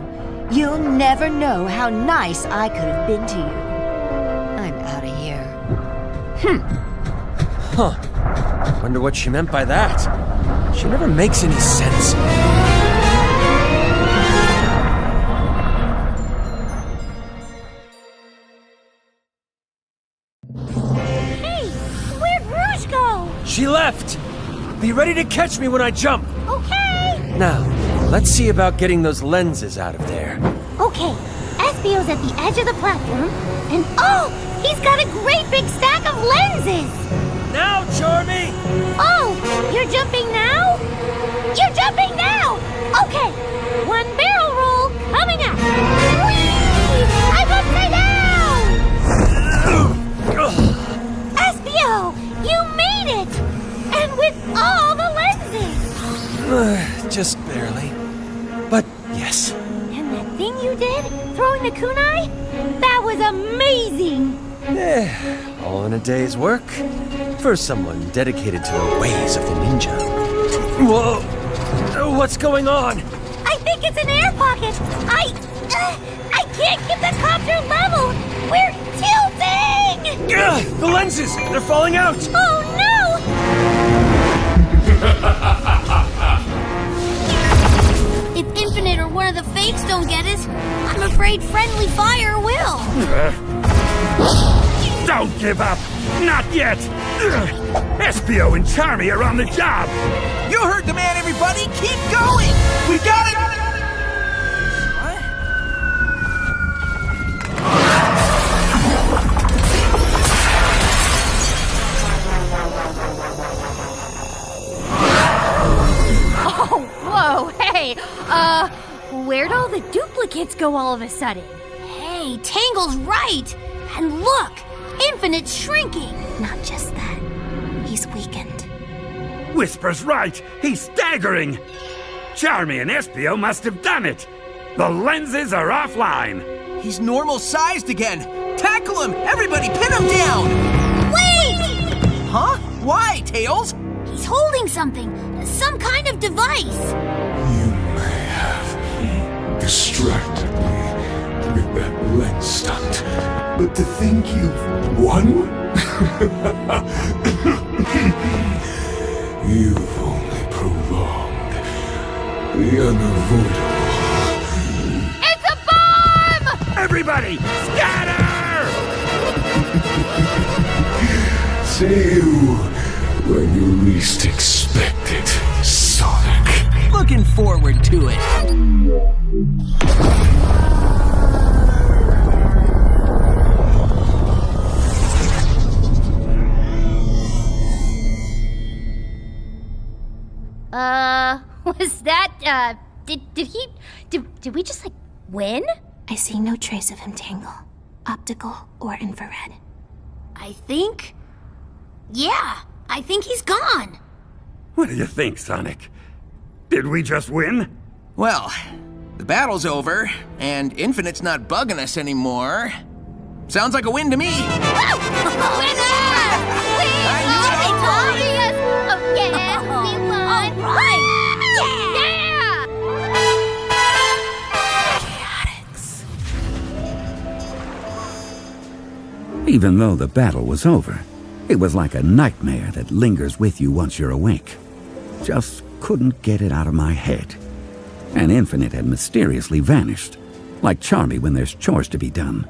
you'll never know how nice I could have been to you. I'm out of here. Huh. Wonder what she meant by that. She never makes any sense. Hey, where'd Rouge go? She left! Be ready to catch me when I jump! Okay! Now, let's see about getting those lenses out of there. Okay, Espio's at the edge of the platform, and oh! He's got a great big stack of lenses! Now, Charmy! Oh! You're jumping now? You're jumping now! Okay, 1 barrel roll coming up! Whee! I'm upside down! Espio! You made it! And with all the lenses! Just barely. But yes. And that thing you did, throwing the kunai? That was amazing! All in a day's work. For someone dedicated to the ways of the ninja. Whoa! What's going on? I think it's an air pocket! I can't get the copter level! We're tilting! The lenses! They're falling out! Oh no! If Infinite or one of the fakes don't get us, I'm afraid friendly fire will. Don't give up! Not yet! Espio and Charmy are on the job! You heard the man, everybody! Keep going! We got it! Oh, whoa, hey! Where'd all the duplicates go all of a sudden? Hey, Tangle's right! And look! Infinite's shrinking! Not just that. He's weakened. Whisper's right! He's staggering! Charmy and Espio must have done it! The lenses are offline! He's normal-sized again! Tackle him! Everybody pin him down! Wait! Huh? Why, Tails? He's holding something! Some kind of device! You may have distracted me with that lens stunt, but to think you've won? You've only prolonged the unavoidable. It's a bomb! Everybody, scatter! See you when you least expect it, Sonic. Looking forward to it. Was that, did we just, win? I see no trace of him, Tangle. Optical or infrared. I think... Yeah, I think he's gone. What do you think, Sonic? Did we just win? Well, the battle's over, and Infinite's not bugging us anymore. Sounds like a win to me. Even though the battle was over, it was like a nightmare that lingers with you once you're awake. Just couldn't get it out of my head. And Infinite had mysteriously vanished, like Charmy when there's chores to be done.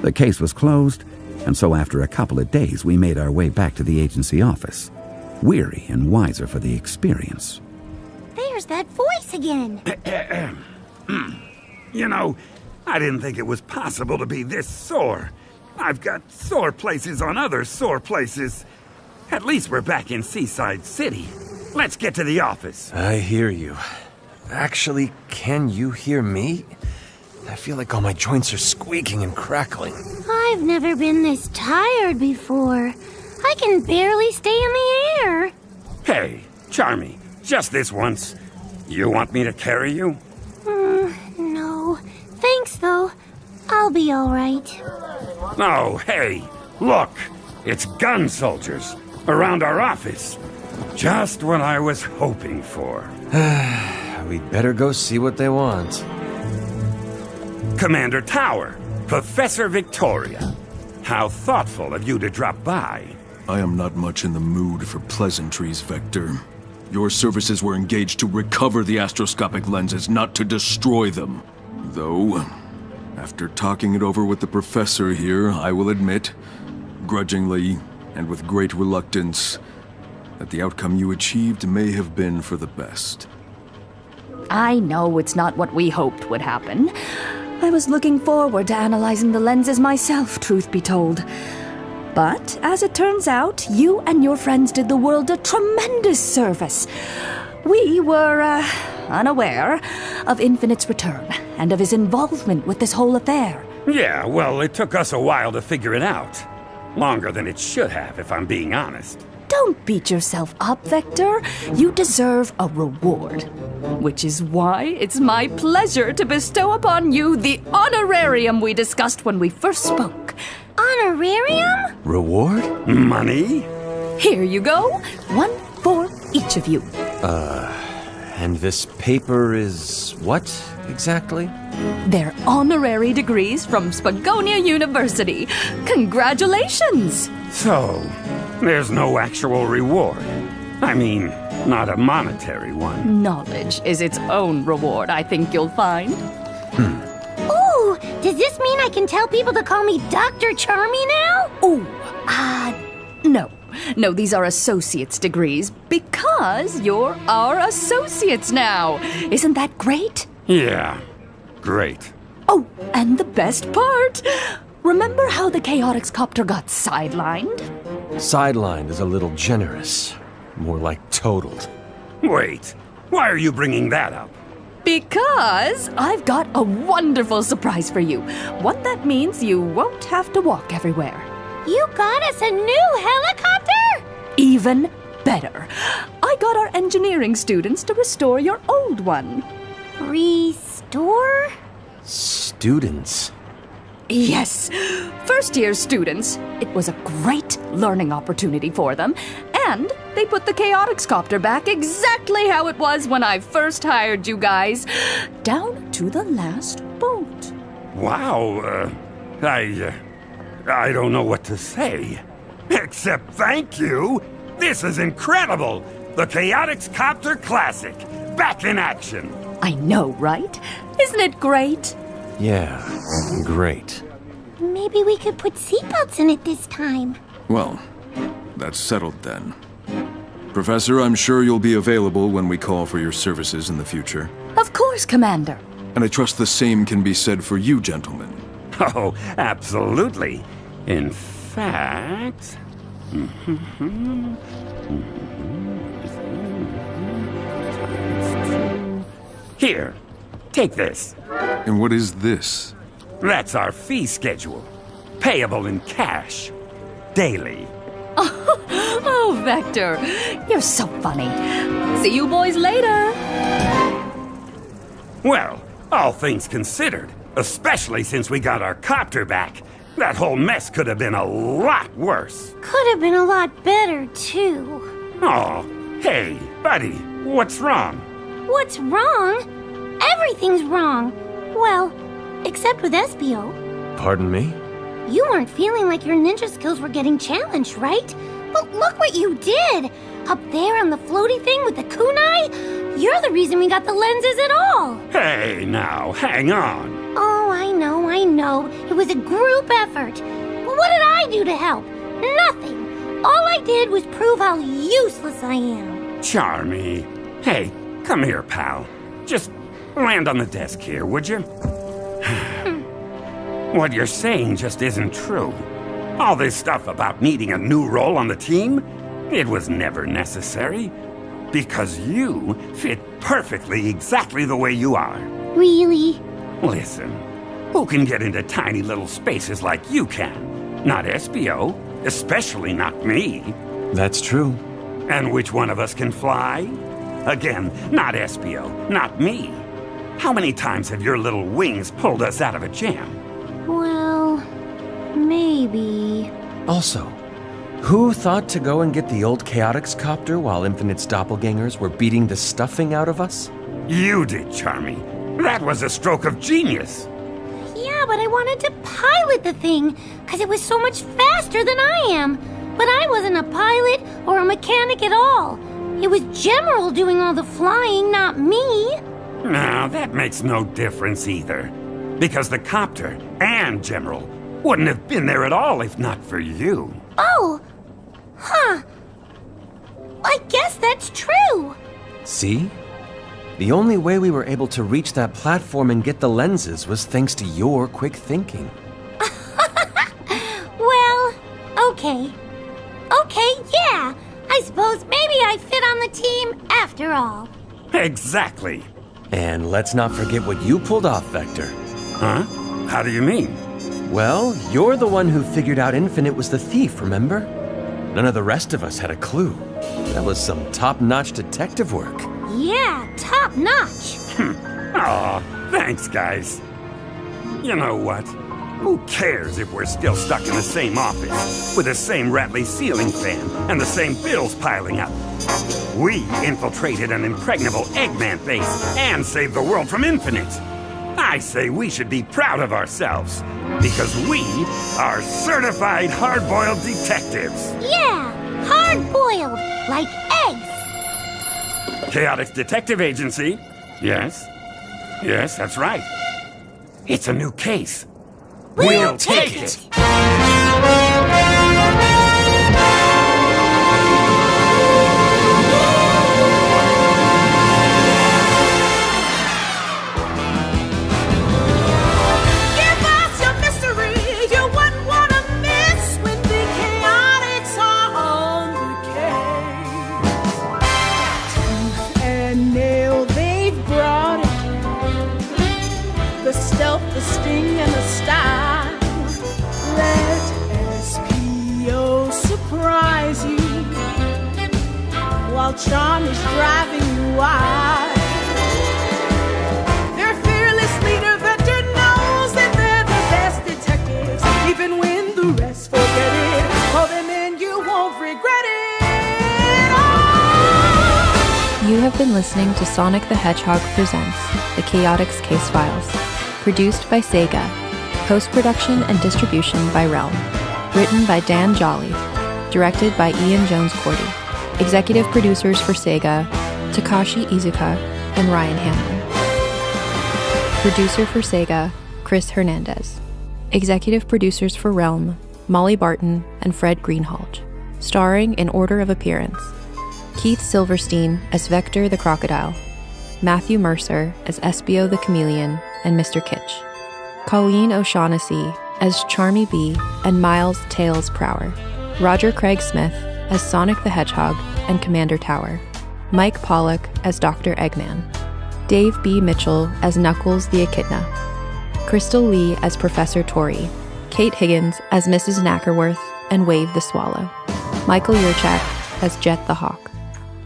The case was closed, and so after a couple of days we made our way back to the agency office, weary and wiser for the experience. There's that voice again. You know, I didn't think it was possible to be this sore. I've got sore places on other sore places. At least we're back in Seaside City. Let's get to the office. I hear you. Actually, can you hear me? I feel like all my joints are squeaking and crackling. I've never been this tired before. I can barely stay in the air. Hey, Charmy, just this once. You want me to carry you? No. Thanks, though. I'll be all right. Oh, hey, look. It's gun soldiers around our office. Just what I was hoping for. We'd better go see what they want. Commander Tower, Professor Victoria. How thoughtful of you to drop by. I am not much in the mood for pleasantries, Vector. Your services were engaged to recover the astroscopic lenses, not to destroy them. Though, after talking it over with the professor here, I will admit, grudgingly and with great reluctance, that the outcome you achieved may have been for the best. I know it's not what we hoped would happen. I was looking forward to analyzing the lenses myself, truth be told. But, as it turns out, you and your friends did the world a tremendous service. We were, unaware of Infinite's return and of his involvement with this whole affair. Yeah, well, it took us a while to figure it out. Longer than it should have, if I'm being honest. Don't beat yourself up, Vector. You deserve a reward. Which is why it's my pleasure to bestow upon you the honorarium we discussed when we first spoke. Honorarium? Reward? Money? Here you go. One for each of you. And this paper is what, exactly? They're honorary degrees from Spagonia University. Congratulations! So, there's no actual reward. I mean, not a monetary one. Knowledge is its own reward, I think you'll find. Ooh, does this mean I can tell people to call me Dr. Charmy now? No. No, these are associate's degrees because you're our associates now. Isn't that great? Yeah, great. Oh, and the best part. Remember how the chaotix copter got sidelined? Sidelined is a little generous. More like totaled. Wait, why are you bringing that up? Because I've got a wonderful surprise for you. One that means you won't have to walk everywhere. You got us a new helicopter? Even better. I got our engineering students to restore your old one. Restore? Students? Yes, first-year students. It was a great learning opportunity for them, and they put the chaotix copter back exactly how it was when I first hired you guys, down to the last bolt. Wow, I don't know what to say. Except thank you! This is incredible! The Chaotix Copter Classic, back in action! I know, right? Isn't it great? Yeah, great. Maybe we could put seatbelts in it this time. Well, that's settled then. Professor, I'm sure you'll be available when we call for your services in the future. Of course, Commander. And I trust the same can be said for you, gentlemen. Oh, absolutely. In fact... Here, take this. And what is this? That's our fee schedule. Payable in cash. Daily. Oh, Oh, Vector, you're so funny. See you boys later. Well, all things considered, especially since we got our copter back, that whole mess could have been a lot worse. Could have been a lot better, too. Oh, hey, buddy, what's wrong? What's wrong? Everything's wrong. Well, except with Espio. Pardon me? You weren't feeling like your ninja skills were getting challenged, right? But look what you did! Up there on the floaty thing with the kunai? You're the reason we got the lenses at all! Hey, now, hang on. Oh, I know. It was a group effort. But what did I do to help? Nothing. All I did was prove how useless I am. Charmy. Hey, come here, pal. Just land on the desk here, would you? What you're saying just isn't true. All this stuff about needing a new role on the team, it was never necessary. Because you fit perfectly exactly the way you are. Really? Listen, who can get into tiny little spaces like you can? Not Espio, especially not me. That's true. And which one of us can fly? Again, not Espio, not me. How many times have your little wings pulled us out of a jam? Well, maybe. Also, who thought to go and get the old chaotix copter while Infinite's doppelgangers were beating the stuffing out of us? You did, Charmy. That was a stroke of genius. Yeah, but I wanted to pilot the thing, because it was so much faster than I am. But I wasn't a pilot or a mechanic at all. It was General doing all the flying, not me. No, that makes no difference either. Because the copter and General wouldn't have been there at all if not for you. Oh! Huh. I guess that's true. See? The only way we were able to reach that platform and get the lenses was thanks to your quick thinking. Well, okay. Okay, yeah. I suppose maybe I fit on the team after all. Exactly. And let's not forget what you pulled off, Vector. Huh? How do you mean? Well, you're the one who figured out Infinite was the thief, remember? None of the rest of us had a clue. That was some top-notch detective work. Yeah, top notch. Aw, thanks, guys. You know what? Who cares if we're still stuck in the same office, with the same rattly ceiling fan and the same bills piling up? We infiltrated an impregnable Eggman base and saved the world from Infinite. I say we should be proud of ourselves, because we are certified hard-boiled detectives. Yeah, hard-boiled, like eggs. Chaotix Detective Agency. Yes. Yes, that's right. It's a new case. We'll take it. The sting and the style. Let SPO surprise you while charm is driving you wild. Their fearless leader, Vector, knows that they're the best detectives. Even when the rest forget it, call them in, you won't regret it. Oh! You have been listening to Sonic the Hedgehog Presents The Chaotix Case Files. Produced by Sega. Post-production and distribution by Realm. Written by Dan Jolly. Directed by Ian Jones-Cordy. Executive producers for Sega, Takashi Izuka and Ryan Hamlin. Producer for Sega, Chris Hernandez. Executive producers for Realm, Molly Barton and Fred Greenhalgh. Starring in order of appearance. Keith Silverstein as Vector the Crocodile. Matthew Mercer as Espio the Chameleon and Mr. Kitsch. Colleen O'Shaughnessy as Charmy Bee and Miles Tails Prower. Roger Craig Smith as Sonic the Hedgehog and Commander Tower. Mike Pollock as Dr. Eggman. Dave B. Mitchell as Knuckles the Echidna. Crystal Lee as Professor Tori. Kate Higgins as Mrs. Knackerworth and Wave the Swallow. Michael Yurchak as Jet the Hawk,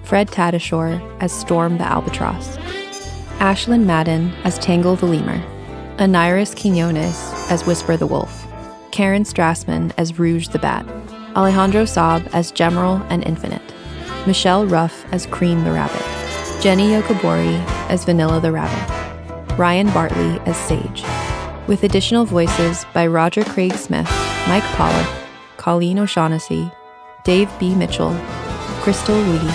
Fred Tatasciore as Storm the Albatross, Ashlyn Madden as Tangle the Lemur, Aniris Quinones as Whisper the Wolf, Karen Strassman as Rouge the Bat, Alejandro Saab as Gemerald and Infinite, Michelle Ruff as Cream the Rabbit, Jenny Yokobori as Vanilla the Rabbit, Ryan Bartley as Sage, with additional voices by Roger Craig Smith, Mike Pollock, Colleen O'Shaughnessy, Dave B. Mitchell, Crystal Lee,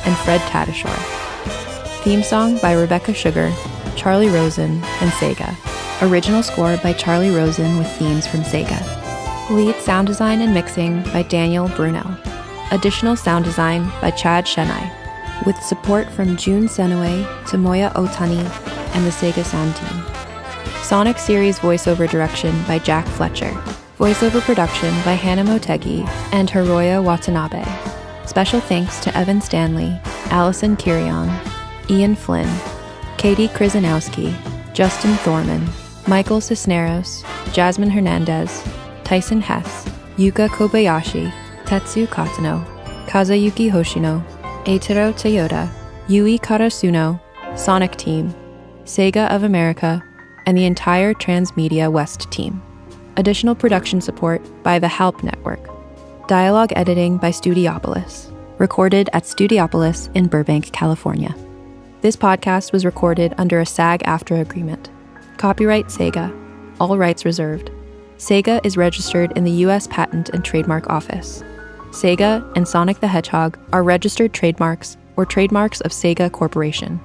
and Fred Tatasciore. Theme song by Rebecca Sugar, Charlie Rosen, and Sega. Original score by Charlie Rosen with themes from Sega. Lead sound design and mixing by Daniel Brunel. Additional sound design by Chad Shenai, with support from Jun Senue, Tomoya Otani, and the Sega sound team. Sonic series voiceover direction by Jack Fletcher. Voiceover production by Hannah Motegi and Hiroya Watanabe. Special thanks to Evan Stanley, Allison Kirion, Ian Flynn, Katie Krzyzanowski, Justin Thorman, Michael Cisneros, Jasmine Hernandez, Tyson Hess, Yuka Kobayashi, Tetsu Katano, Kazuyuki Hoshino, Eiichiro Toyota, Yui Karasuno, Sonic Team, Sega of America, and the entire Transmedia West team. Additional production support by the Halp Network. Dialogue editing by Studiopolis. Recorded at Studiopolis in Burbank, California. This podcast was recorded under a SAG-AFTRA agreement. Copyright Sega. All rights reserved. Sega is registered in the U.S. Patent and Trademark Office. Sega and Sonic the Hedgehog are registered trademarks or trademarks of Sega Corporation.